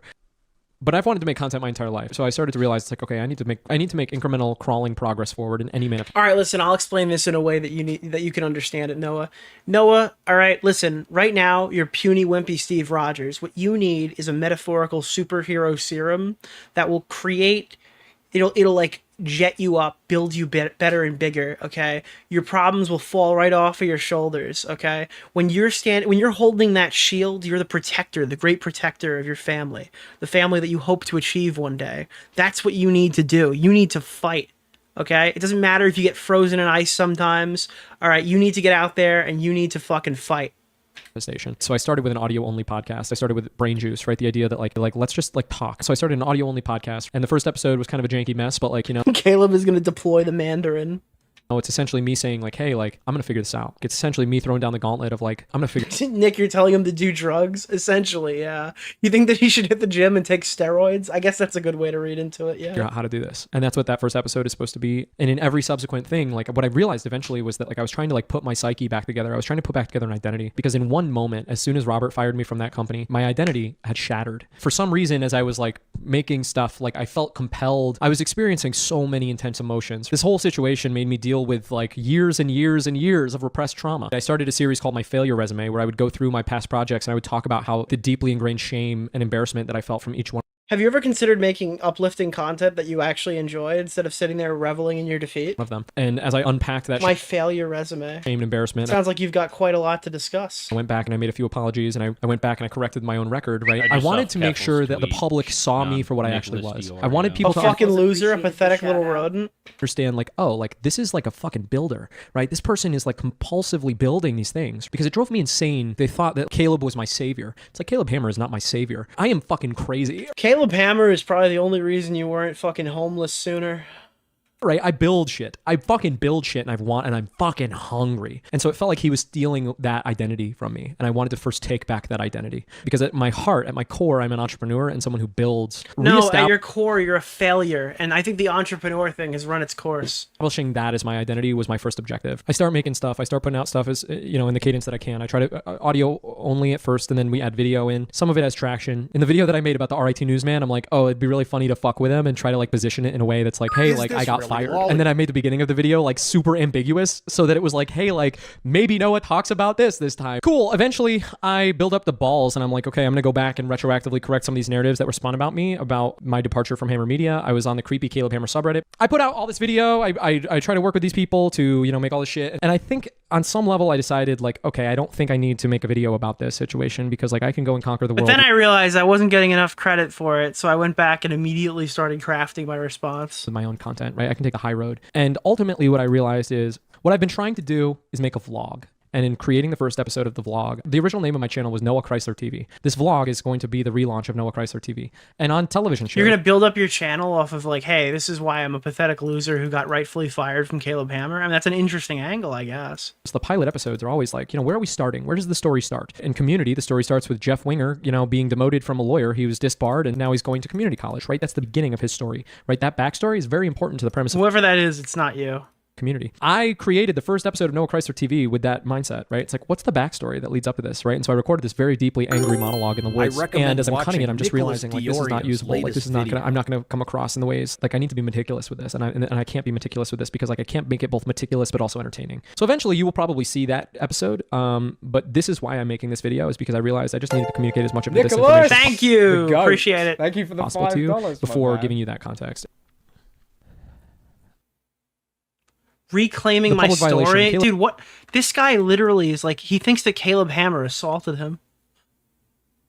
But I've wanted to make content my entire life. So I started to realize it's like, okay, I need to make incremental crawling progress forward in any minute. All right, listen, I'll explain this in a way that you can understand it, Noah. Noah, all right, listen, right now you're puny wimpy Steve Rogers. What you need is a metaphorical superhero serum that will create, it'll like jet you up, build you better and bigger, okay? Your problems will fall right off of your shoulders, okay? When you're holding that shield, you're the protector, the great protector of your family, the family that you hope to achieve one day. That's what you need to do. You need to fight, okay? It doesn't matter if you get frozen in ice sometimes, all right? You need to get out there and you need to fucking fight. Station. So I started with an audio only podcast. I started with Brain Juice, right? The idea that like let's just like talk. So I started an audio only podcast, and the first episode was kind of a janky mess, but like, Caleb is going to deploy the Mandarin. It's essentially me saying like, hey, like I'm gonna figure this out. It's essentially me throwing down the gauntlet of like, I'm gonna figure Nick, you're telling him to do drugs, essentially. Yeah, you think that he should hit the gym and take steroids? I guess that's a good way to read into it. Yeah, figure out how to do this. And that's what that first episode is supposed to be. And in every subsequent thing, like what I realized eventually was that like I was trying to like put my psyche back together. I was trying to put back together an identity, because in one moment, as soon as Robert fired me from that company, my identity had shattered. For some reason, as I was like making stuff, like I felt compelled. I was experiencing so many intense emotions. This whole situation made me deal with like years and years and years of repressed trauma. I started a series called My Failure Resume, where I would go through my past projects and I would talk about how the deeply ingrained shame and embarrassment that I felt from each one. Have you ever considered making uplifting content that you actually enjoy instead of sitting there reveling in your defeat? Of them. And as I unpacked that My Failure Resume, shame and embarrassment, sounds like you've got quite a lot to discuss. I went back and I made a few apologies, and I went back and I corrected my own record, right? I wanted to make sure that the public saw me for what I actually was. I wanted people a fucking loser, a pathetic little rodent. Understand like, oh, like this is like a fucking builder, right? This person is like compulsively building these things, because it drove me insane. They thought that Caleb was my savior. It's like, Caleb Hammer is not my savior. I am fucking crazy. Caleb Hammer is probably the only reason you weren't fucking homeless sooner. Right, I build shit. I fucking build shit, and I'm fucking hungry. And so it felt like he was stealing that identity from me, and I wanted to first take back that identity, because at my heart, at my core, I'm an entrepreneur and someone who builds. No, at your core, you're a failure, and I think the entrepreneur thing has run its course. Establishing that as my identity was my first objective. I start making stuff. I start putting out stuff as in the cadence that I can. I try to audio only at first, and then we add video in. Some of it has traction. In the video that I made about the RIT newsman, I'm like, oh, it'd be really funny to fuck with him and try to like position it in a way that's like, hey, like I got fired. And then I made the beginning of the video like super ambiguous, so that it was like, hey, like maybe Noah talks about this time. Cool. Eventually I build up the balls, and I'm like, okay, I'm gonna go back and retroactively correct some of these narratives that were spun about me, about my departure from Hammer Media. I was on the creepy Caleb Hammer subreddit. I put out all this video. I try to work with these people to make all this shit, and I think on some level I decided like, okay, I don't think I need to make a video about this situation, because like I can go and conquer the world. But then I realized I wasn't getting enough credit for it, so I went back and immediately started crafting my response. With my own content, right? I can take a high road. And ultimately what I realized is what I've been trying to do is make a vlog. And in creating the first episode of the vlog, the original name of my channel was Noah Chrysler TV. This vlog is going to be the relaunch of Noah Chrysler TV. And on television shows, you're going to build up your channel off of like, hey, this is why I'm a pathetic loser who got rightfully fired from Caleb Hammer. I mean, that's an interesting angle, I guess. So the pilot episodes are always like, where are we starting? Where does the story start? In Community, the story starts with Jeff Winger, being demoted from a lawyer. He was disbarred, and now he's going to community college, right? That's the beginning of his story, right? That backstory is very important to the premise. Whoever that is, it's not you. Community. I created the first episode of Noah Chrysler TV with that mindset, right? It's like, what's the backstory that leads up to this, right? And so I recorded this very deeply angry monologue in the woods. And as I'm cutting it, I'm just realizing like this is not usable. Like this is not gonna. I'm not gonna come across in the ways like I need to be meticulous with this, and I can't be meticulous with this because like I can't make it both meticulous but also entertaining. So eventually you will probably see that episode. But this is why I'm making this video, is because I realized I just needed to communicate as much of this information. Thank you. Appreciate it. Thank you for the $5 before giving you that context. Reclaiming my story. Dude, what? This guy literally is like, he thinks that Caleb Hammer assaulted him.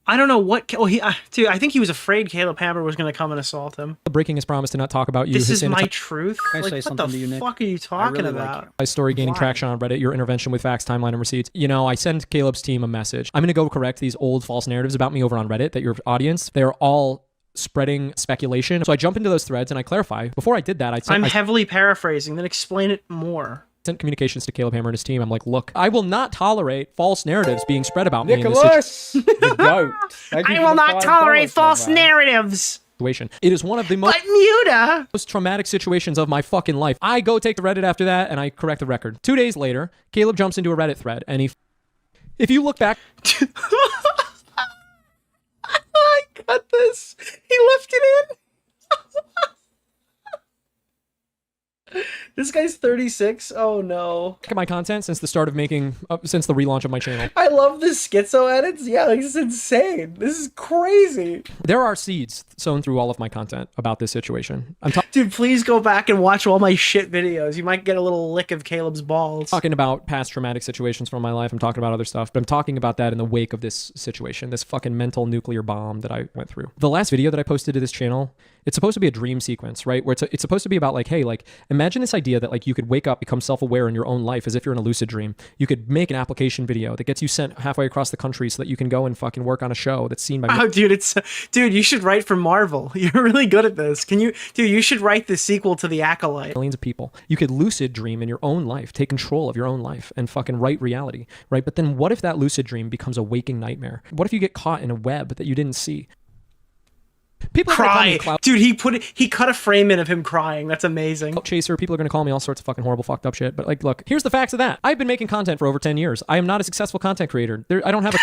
I don't know what. Oh, dude, I think he was afraid Caleb Hammer was going to come and assault him. Breaking his promise to not talk about you. This his is my truth. Can I Like, say what something the to you, Nick? fuck are you talking really like about? My story gaining traction on Reddit, your intervention with facts, timeline, and receipts. You know, I send Caleb's team a message. I'm going to go correct these old false narratives about me over on Reddit that your audience, they're all spreading speculation. So I jump into those threads and I clarify. Before I did that, I'm heavily paraphrasing. Then explain it more. Sent communications to Caleb Hammer and his team. I'm like, look, I will not tolerate false narratives being spread about me. Nicholas, the goat. I will not tolerate false narratives. Situation. It is one of the most traumatic situations of my fucking life. I go take the Reddit after that and I correct the record. 2 days later, Caleb jumps into a Reddit thread and if you look back. I got this. He left it in. This guy's 36. Oh no. Look at my content since the start of making, since the relaunch of my channel. I love the schizo edits. Yeah, like, this is insane. This is crazy. There are seeds sown through all of my content about this situation. Dude, please go back and watch all my shit videos. You might get a little lick of Caleb's balls. Talking about past traumatic situations from my life. I'm talking about other stuff, but I'm talking about that in the wake of this situation, this fucking mental nuclear bomb that I went through. The last video that I posted to this channel, it's supposed to be a dream sequence, right? Where it's supposed to be about like, hey, like imagine this idea that like you could wake up, become self-aware in your own life as if you're in a lucid dream. You could make an application video that gets you sent halfway across the country so that you can go and fucking work on a show that's seen by Oh, dude, dude, you should write for Marvel. You're really good at this. Dude, you should write the sequel to The Acolyte. Millions of people. You could lucid dream in your own life, take control of your own life and fucking write reality, right? But then what if that lucid dream becomes a waking nightmare? What if you get caught in a web that you didn't see? People cry, dude. He cut a frame in of him crying. That's amazing. Chaser. People are gonna call me all sorts of fucking horrible, fucked up shit. But like, look, here's the facts of that. I've been making content for over 10 years. I am not a successful content creator. I don't have a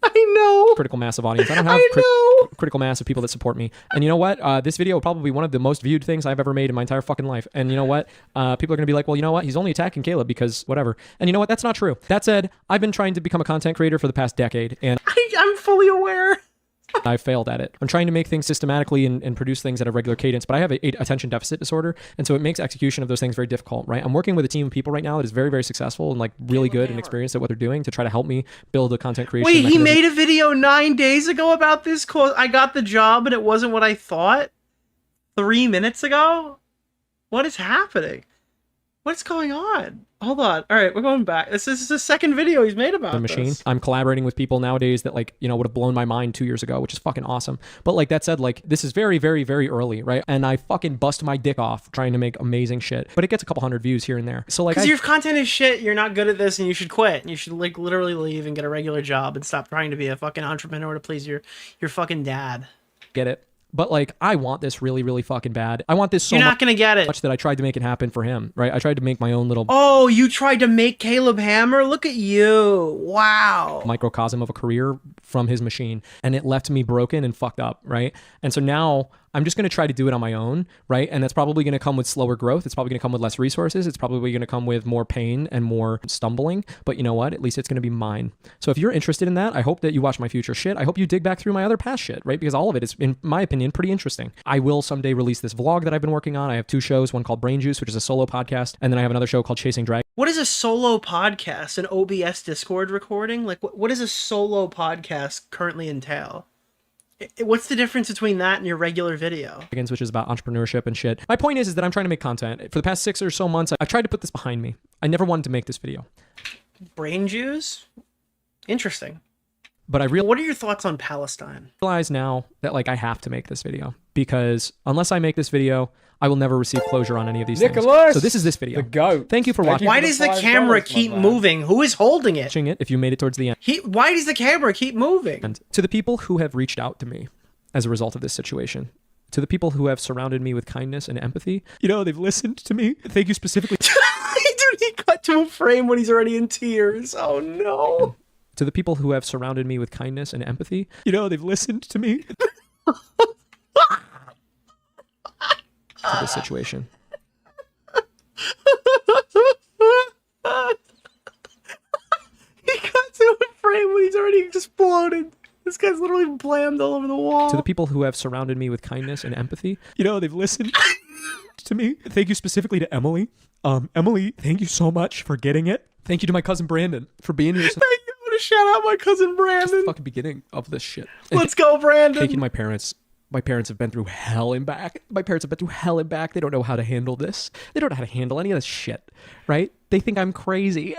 I know critical mass of audience. I don't have critical mass of people that support me. And you know what? This video will probably be one of the most viewed things I've ever made in my entire fucking life. And you know what? People are gonna be like, well, you know what? He's only attacking Caleb because whatever. And you know what? That's not true. That said, I've been trying to become a content creator for the past decade, and I'm fully aware. I failed at it. I'm trying to make things systematically and produce things at a regular cadence, but I have a attention deficit disorder, and so it makes execution of those things very difficult, right? I'm working with a team of people right now that is very, very successful and like really good and experienced at what they're doing to try to help me build a content creation Wait, mechanism. he made a video 9 days ago about this course. I got the job and it wasn't what I thought 3 minutes ago? What is happening? What's going on? Hold on. All right, we're going back. This is the second video he's made about the machine. this. I'm collaborating with people nowadays that like, you know, would have blown my mind 2 years ago, which is fucking awesome. But like that said, like this is very, very, very early, right? And I fucking bust my dick off trying to make amazing shit, but it gets a couple hundred views here and there. So like, because your content is shit, you're not good at this, and you should quit. You should like literally leave and get a regular job and stop trying to be a fucking entrepreneur to please your fucking dad. Get it? But like, I want this really, really fucking bad. I want this so You're not gonna get it. much that I tried to make it happen for him, right? I tried to make my own little Oh, you tried to make Caleb Hammer? Look at you. Wow. microcosm of a career from his machine, and it left me broken and fucked up, right? And so now I'm just going to try to do it on my own, right? And that's probably going to come with slower growth. It's probably going to come with less resources. It's probably going to come with more pain and more stumbling. But you know what? At least it's going to be mine. So if you're interested in that, I hope that you watch my future shit. I hope you dig back through my other past shit, right? Because all of it is, in my opinion, pretty interesting. I will someday release this vlog that I've been working on. I have 2 shows, one called Brain Juice, which is a solo podcast, and then I have another show called Chasing Dragons. What is a solo podcast? An OBS Discord recording? Like, what does a solo podcast currently entail? What's the difference between that and your regular video? Which is about entrepreneurship and shit. My point is that I'm trying to make content. For the past 6 or so months, I've tried to put this behind me. I never wanted to make this video. Brain juice? Interesting. But what are your thoughts on Palestine? Realize now that like I have to make this video, because unless I make this video, I will never receive closure on any of these Nicholas, things. So this is this video. The goat. Thank you for watching. Why does the camera keep moving? Who is holding it? If you made it towards the end. Why does the camera keep moving? And to the people who have reached out to me as a result of this situation, to the people who have surrounded me with kindness and empathy, you know, they've listened to me. Thank you specifically. Dude, he cut to a frame when he's already in tears. Oh no. To the people who have surrounded me with kindness and empathy, you know, they've listened to me. To this situation. He got to a frame when he's already exploded. This guy's literally blammed all over the wall. To the people who have surrounded me with kindness and empathy, you know, they've listened to me. Thank you specifically to Emily. Emily, thank you so much for getting it. Thank you to my cousin Brandon for being here. Thank you gonna shout out my cousin Brandon. The fucking beginning of this shit. Let's go, Brandon. Taking my parents. My parents have been through hell and back. My parents have been through hell and back. They don't know how to handle this. They don't know how to handle any of this shit, right? They think I'm crazy.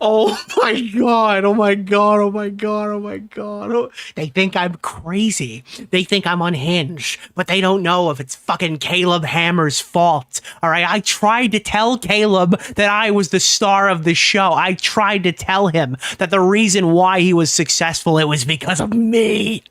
Oh my god, oh my god, oh my god, oh my god. Oh, they think I'm crazy. They think I'm unhinged, but they don't know if it's fucking Caleb Hammer's fault. All right, I tried to tell Caleb that I was the star of the show. I tried to tell him that the reason why he was successful, it was because of me.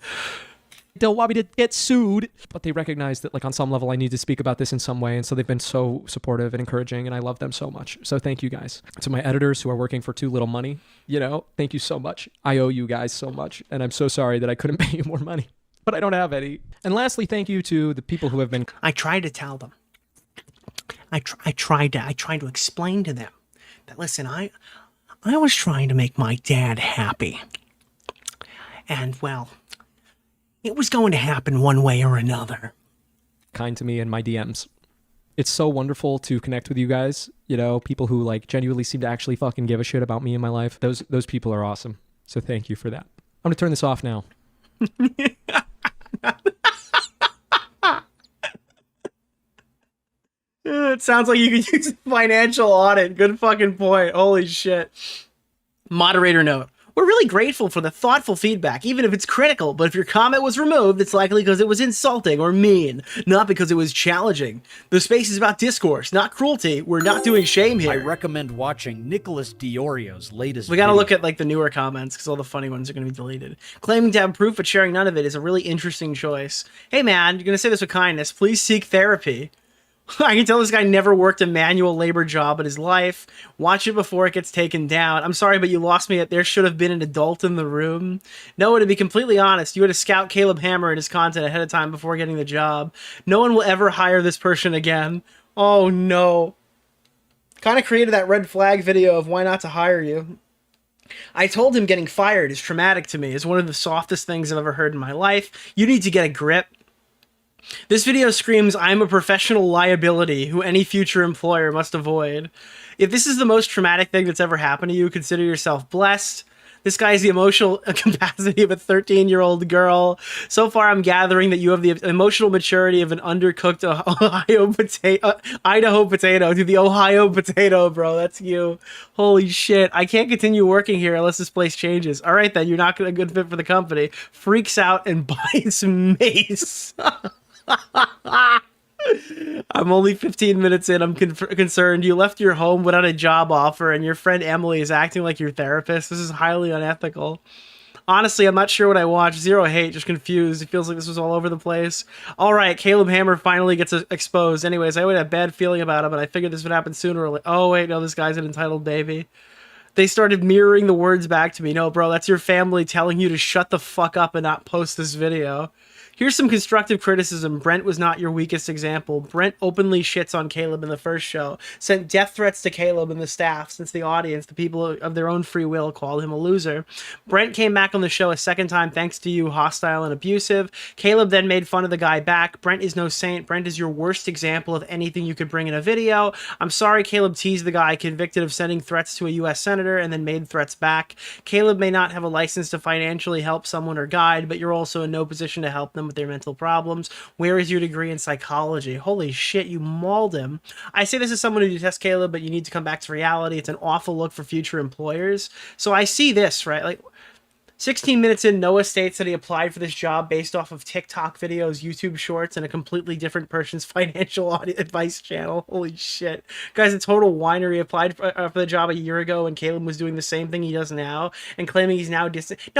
Don't want me to get sued, but they recognize that, like, on some level I need to speak about this in some way, and so they've been so supportive and encouraging, and I love them so much. So thank you guys. To my editors who are working for too little money, you know, thank you so much. I owe you guys so much, and I'm so sorry that I couldn't pay you more money, but I don't have any. And lastly, thank you to the people who have been... I tried to tell them. I tried to explain to them that, listen, I was trying to make my dad happy. And, well, it was going to happen one way or another. Kind to me in my DMs. It's so wonderful to connect with you guys. You know, people who like genuinely seem to actually fucking give a shit about me in my life. Those people are awesome. So thank you for that. I'm gonna turn this off now. It sounds like you could use a financial audit. Good fucking point. Holy shit. Moderator note. We're really grateful for the thoughtful feedback, even if it's critical, but if your comment was removed, it's likely because it was insulting or mean, not because it was challenging. The space is about discourse, not cruelty. We're not doing shame here. I recommend watching Nicholas DeOrio's latest We gotta video. look at like the newer comments, because all the funny ones are gonna be deleted. Claiming to have proof but sharing none of it is a really interesting choice. Hey man, you're gonna say this with kindness. Please seek therapy. I can tell this guy never worked a manual labor job in his life. Watch it before it gets taken down. I'm sorry, but you lost me at there should have been an adult in the room. No, to be completely honest, you had to scout Caleb Hammer and his content ahead of time before getting the job. No one will ever hire this person again. Oh no. Kind of created that red flag video of why not to hire you. I told him getting fired is traumatic to me. It's one of the softest things I've ever heard in my life. You need to get a grip. This video screams, I'm a professional liability who any future employer must avoid. If this is the most traumatic thing that's ever happened to you, consider yourself blessed. This guy has the emotional capacity of a 13-year-old girl. So far, I'm gathering that you have the emotional maturity of an undercooked Idaho potato to the Ohio potato, bro. That's you. Holy shit. I can't continue working here unless this place changes. All right, then. You're not a good fit for the company. Freaks out and buys mace. I'm only 15 minutes in. I'm concerned. You left your home without a job offer, and your friend Emily is acting like your therapist. This is highly unethical. Honestly, I'm not sure what I watched. Zero hate, just confused. It feels like this was all over the place. All right, Caleb Hammer finally gets exposed. Anyways, I would have a bad feeling about him, but I figured this would happen sooner or later. Oh, wait, no, this guy's an entitled baby. They started mirroring the words back to me. No, bro, that's your family telling you to shut the fuck up and not post this video. Here's some constructive criticism. Brent was not your weakest example. Brent openly shits on Caleb in the first show, sent death threats to Caleb and the staff since the audience, the people of their own free will, called him a loser. Brent came back on the show a second time thanks to you, hostile and abusive. Caleb then made fun of the guy back. Brent is no saint. Brent is your worst example of anything you could bring in a video. I'm sorry Caleb teased the guy convicted of sending threats to a U.S. senator and then made threats back. Caleb may not have a license to financially help someone or guide, but you're also in no position to help them with their mental problems. Where is your degree in psychology? Holy shit, you mauled him. I say this as someone who detests Caleb, but you need to come back to reality. It's an awful look for future employers. So I see this, right? Like, 16 minutes in, Noah states that he applied for this job based off of TikTok videos, YouTube shorts, and a completely different person's financial advice channel. Holy shit. Guy's a total whiner. He applied for the job a year ago and Caleb was doing the same thing he does now and claiming he's now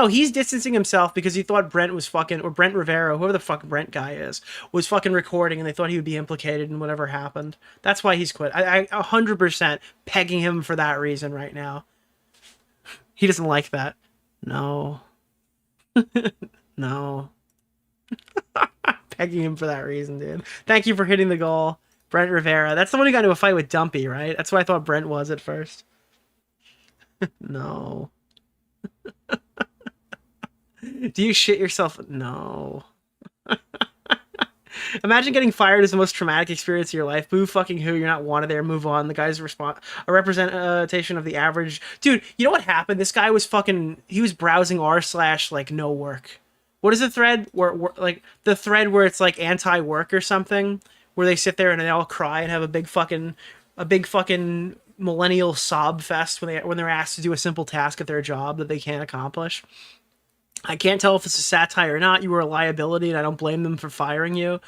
he's distancing himself because he thought Brent was fucking, or Brent Rivera, whoever the fuck Brent guy is, was fucking recording and they thought he would be implicated in whatever happened. That's why he's quit. I 100% pegging him for that reason right now. He doesn't like that. No. No. Pegging him for that reason, dude. Thank you for hitting the goal. Brent Rivera. That's the one who got into a fight with Dumpy, right? That's what I thought Brent was at first. No. Do you shit yourself? No. Imagine getting fired is the most traumatic experience of your life. Boo fucking who, you're not wanted there, move on. The guy's a representation of the average. Dude, you know what happened? This guy was he was browsing r/no work. What is the thread where like the thread where it's like anti-work or something, where they sit there and they all cry and have a big fucking millennial sob fest when they're asked to do a simple task at their job that they can't accomplish. I can't tell if it's a satire or not. You were a liability, and I don't blame them for firing you.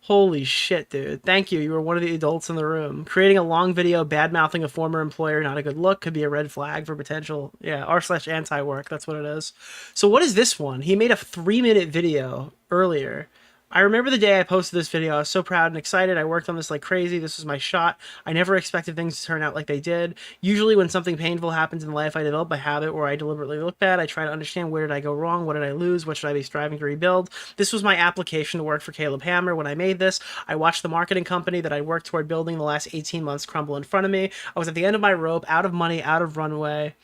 Holy shit, dude. Thank you. You were one of the adults in the room. Creating a long video bad-mouthing a former employer, not a good look, could be a red flag for potential, r/anti-work. That's what it is. So what is this one? He made a 3-minute video earlier. I remember the day I posted this video. I was so proud and excited. I worked on this like crazy. This was my shot. I never expected things to turn out like they did. Usually when something painful happens in life, I develop a habit where I deliberately look bad. I try to understand, where did I go wrong? What did I lose? What should I be striving to rebuild? This was my application to work for Caleb Hammer. When I made this, I watched the marketing company that I worked toward building the last 18 months crumble in front of me. I was at the end of my rope, out of money, out of runway.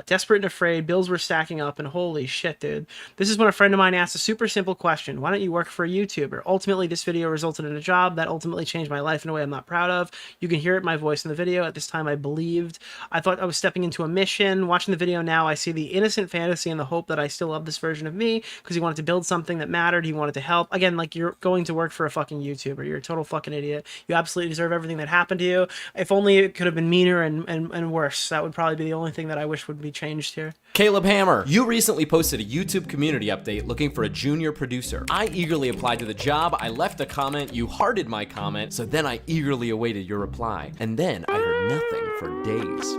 Desperate and afraid, bills were stacking up, and holy shit, dude. This is when a friend of mine asked a super simple question. Why don't you work for a YouTuber? Ultimately, this video resulted in a job that ultimately changed my life in a way I'm not proud of. You can hear it in my voice in the video. At this time, I believed. I thought I was stepping into a mission. Watching the video now, I see the innocent fantasy and the hope that I still love this version of me because he wanted to build something that mattered. He wanted to help. Again, like, you're going to work for a fucking YouTuber. You're a total fucking idiot. You absolutely deserve everything that happened to you. If only it could have been meaner and worse. That would probably be the only thing that I wish would be changed here. Caleb Hammer, you recently posted a YouTube community update looking for a junior producer. I eagerly applied to the job. I left a comment. You hearted my comment. So then I eagerly awaited your reply. And then I heard nothing for days.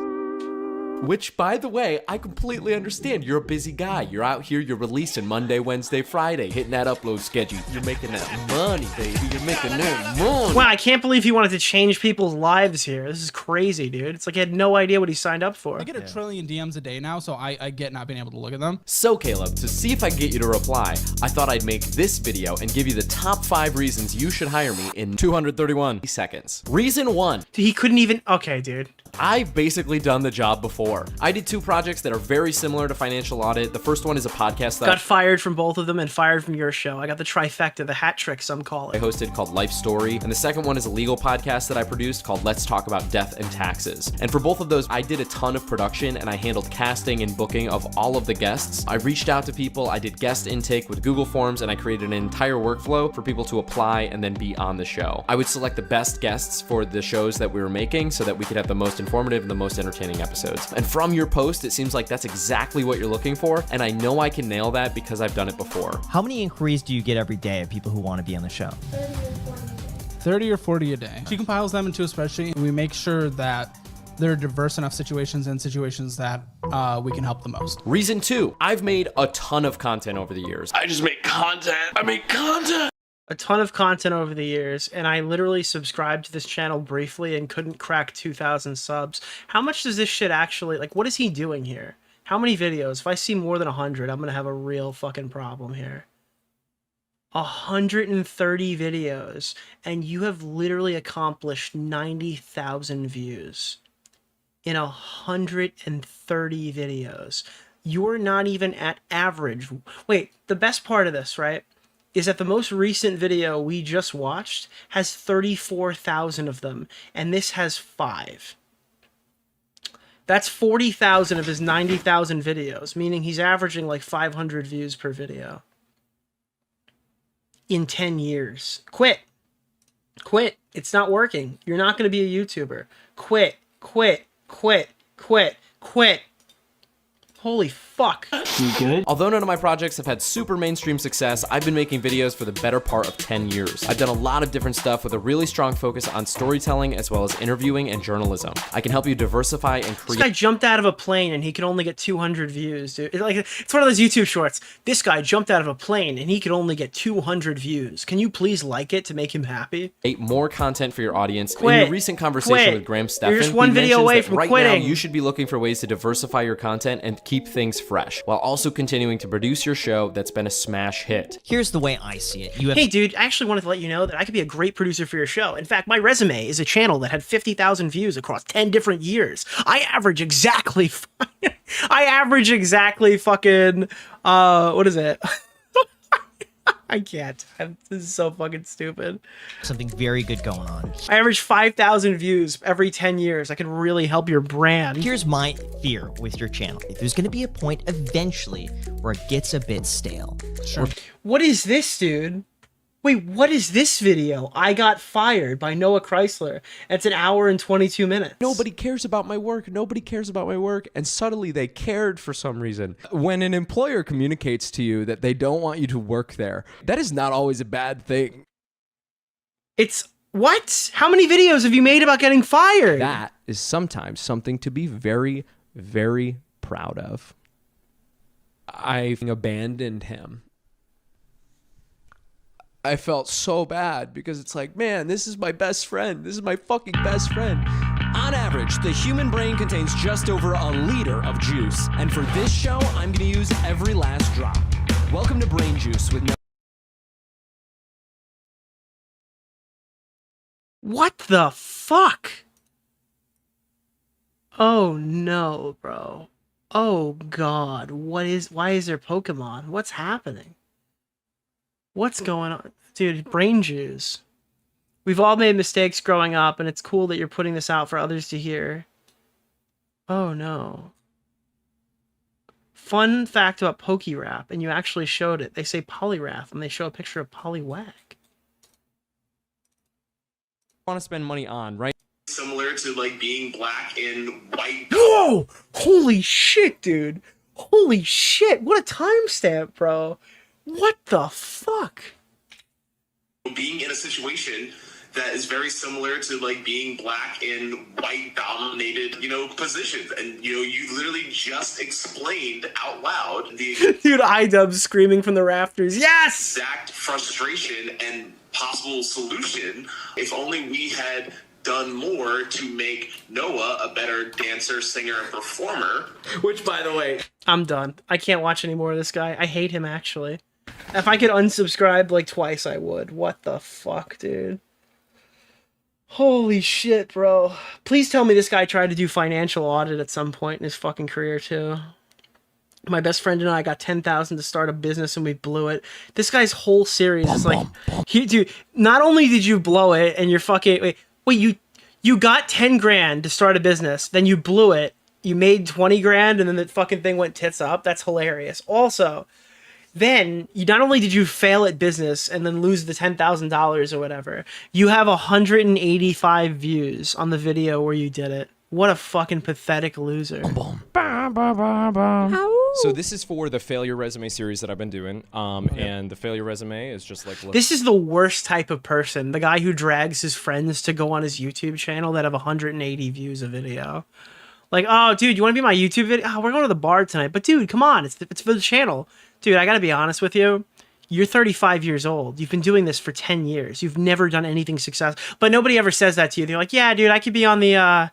Which, by the way, I completely understand. You're a busy guy. You're out here, you're releasing Monday, Wednesday, Friday, hitting that upload schedule. You're making that money, baby. You're making that money. Wow, I can't believe he wanted to change people's lives here. This is crazy, dude. It's like he had no idea what he signed up for. I get a trillion DMs a day now, so I get not being able to look at them. So, Caleb, to see if I can get you to reply, I thought I'd make this video and give you the top 5 reasons you should hire me in 231 seconds. Reason 1. He couldn't even... Okay, dude. I've basically done the job before. I did 2 projects that are very similar to financial audit. The first one is a podcast that got fired from both of them and fired from your show. I got the trifecta, the hat trick, some call it. I hosted called Life Story. And the second one is a legal podcast that I produced called Let's Talk About Death and Taxes. And for both of those, I did a ton of production and I handled casting and booking of all of the guests. I reached out to people, I did guest intake with Google Forms, and I created an entire workflow for people to apply and then be on the show. I would select the best guests for the shows that we were making so that we could have the most informative and the most entertaining episodes. And from your post, it seems like that's exactly what you're looking for, and I know I can nail that because I've done it before. How many inquiries do you get every day of people who want to be on the show? 30 or 40 a day. She compiles them into a spreadsheet, and we make sure that there are diverse enough situations and situations that we can help the most. Reason 2, I've made a ton of content over the years. I just make content. I make content. A ton of content over the years, and I literally subscribed to this channel briefly and couldn't crack 2,000 subs. How much does this shit actually, like, what is he doing here? How many videos? If I see more than 100, I'm gonna have a real fucking problem here. 130 videos, and you have literally accomplished 90,000 views in 130 videos. You're not even at average. Wait, the best part of this, right, is that the most recent video we just watched has 34,000 of them, and this has 5. That's 40,000 of his 90,000 videos, meaning he's averaging like 500 views per video. In 10 years. Quit. Quit. It's not working. You're not going to be a YouTuber. Quit. Quit. Quit. Quit. Quit. Holy fuck. You good? Although none of my projects have had super mainstream success, I've been making videos for the better part of 10 years. I've done a lot of different stuff with a really strong focus on storytelling as well as interviewing and journalism. I can help you diversify and create. This guy jumped out of a plane and he could only get 200 views, dude. It's one of those YouTube shorts. This guy jumped out of a plane and he could only get 200 views. Can you please like it to make him happy? More content for your audience. Quit. In your recent conversation with Graham Stephan, you're just one video away from right quitting. Now, you should be looking for ways to diversify your content and keep things fresh, while also continuing to produce your show that's been a smash hit. Here's the way I see it. Hey dude, I actually wanted to let you know that I could be a great producer for your show. In fact, my resume is a channel that had 50,000 views across 10 different years. I average exactly fucking, what is it? I can't. This is so fucking stupid. Something very good going on. I average 5,000 views every 10 years. I can really help your brand. Here's my fear with your channel. There's going to be a point eventually where it gets a bit stale. Sure. What is this, dude? Wait, what is this video? I got fired by Noah Chrysler. It's an hour and 22 minutes. Nobody cares about my work. Nobody cares about my work. And suddenly they cared for some reason. When an employer communicates to you that they don't want you to work there, that is not always a bad thing. It's what? How many videos have you made about getting fired? That is sometimes something to be very, very proud of. I abandoned him. I felt so bad because it's like, man, this is my best friend. This is my fucking best friend. On average, the human brain contains just over a liter of juice. And for this show, I'm going to use every last drop. Welcome to Brain Juice with no... What the fuck? Oh no, bro. Oh god. Why is there Pokemon? What's happening? What's going on? Dude, brain juice. We've all made mistakes growing up, and it's cool that you're putting this out for others to hear. Oh no. Fun fact about PokeRap, and you actually showed it. They say Poliwrath, and they show a picture of Poliwag. Want to spend money on, right? Similar to like being black and white. Whoa! Holy shit, dude! Holy shit! What a timestamp, bro! What the fuck? Being in a situation that is very similar to like being black in white dominated, positions. And, you literally just explained out loud the dude, iDub screaming from the rafters. Yes! Exact frustration and possible solution. If only we had done more to make Noah a better dancer, singer, and performer. Which, by the way, I'm done. I can't watch any more of this guy. I hate him, actually. If I could unsubscribe like twice, I would. What the fuck, dude? Holy shit, bro. Please tell me this guy tried to do financial audit at some point in his fucking career, too. My best friend and I got 10,000 to start a business and we blew it. This guy's whole series is like, dude, not only did you blow it and you're fucking, wait, you got 10 grand to start a business, then you blew it, you made 20 grand and then the fucking thing went tits up. That's hilarious. Also, then you not only did you fail at business and then lose the $10,000 or whatever, you have 185 views on the video where you did it. What a fucking pathetic loser. So this is for the failure resume series that I've been doing. And the failure resume is just like... This is the worst type of person. The guy who drags his friends to go on his YouTube channel that have 180 views a video. Like, oh, dude, you want to be my YouTube video? Oh, we're going to the bar tonight. But, dude, come on. It's for the channel. Dude, I got to be honest with you. You're 35 years old. You've been doing this for 10 years. You've never done anything successful. But nobody ever says that to you. They're like, yeah, dude, I could be on the...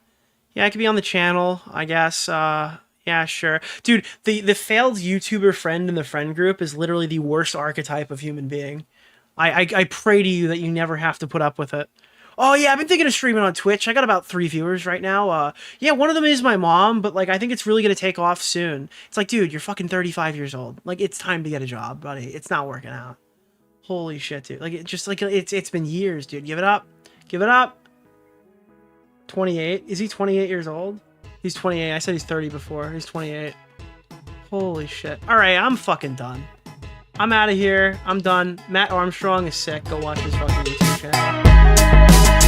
I could be on the channel, I guess. Yeah, sure. Dude, the failed YouTuber friend in the friend group is literally the worst archetype of human being. I pray to you that you never have to put up with it. Oh, yeah, I've been thinking of streaming on Twitch. I got about 3 viewers right now. Yeah, one of them is my mom, but, like, I think it's really going to take off soon. It's like, dude, you're fucking 35 years old. Like, it's time to get a job, buddy. It's not working out. Holy shit, dude. Like, it's been years, dude. Give it up. Give it up. 28? Is he 28 years old? He's 28. I said he's 30 before. He's 28. Holy shit. All right, I'm fucking done. I'm out of here. I'm done. Matt Armstrong is sick. Go watch his fucking YouTube channel.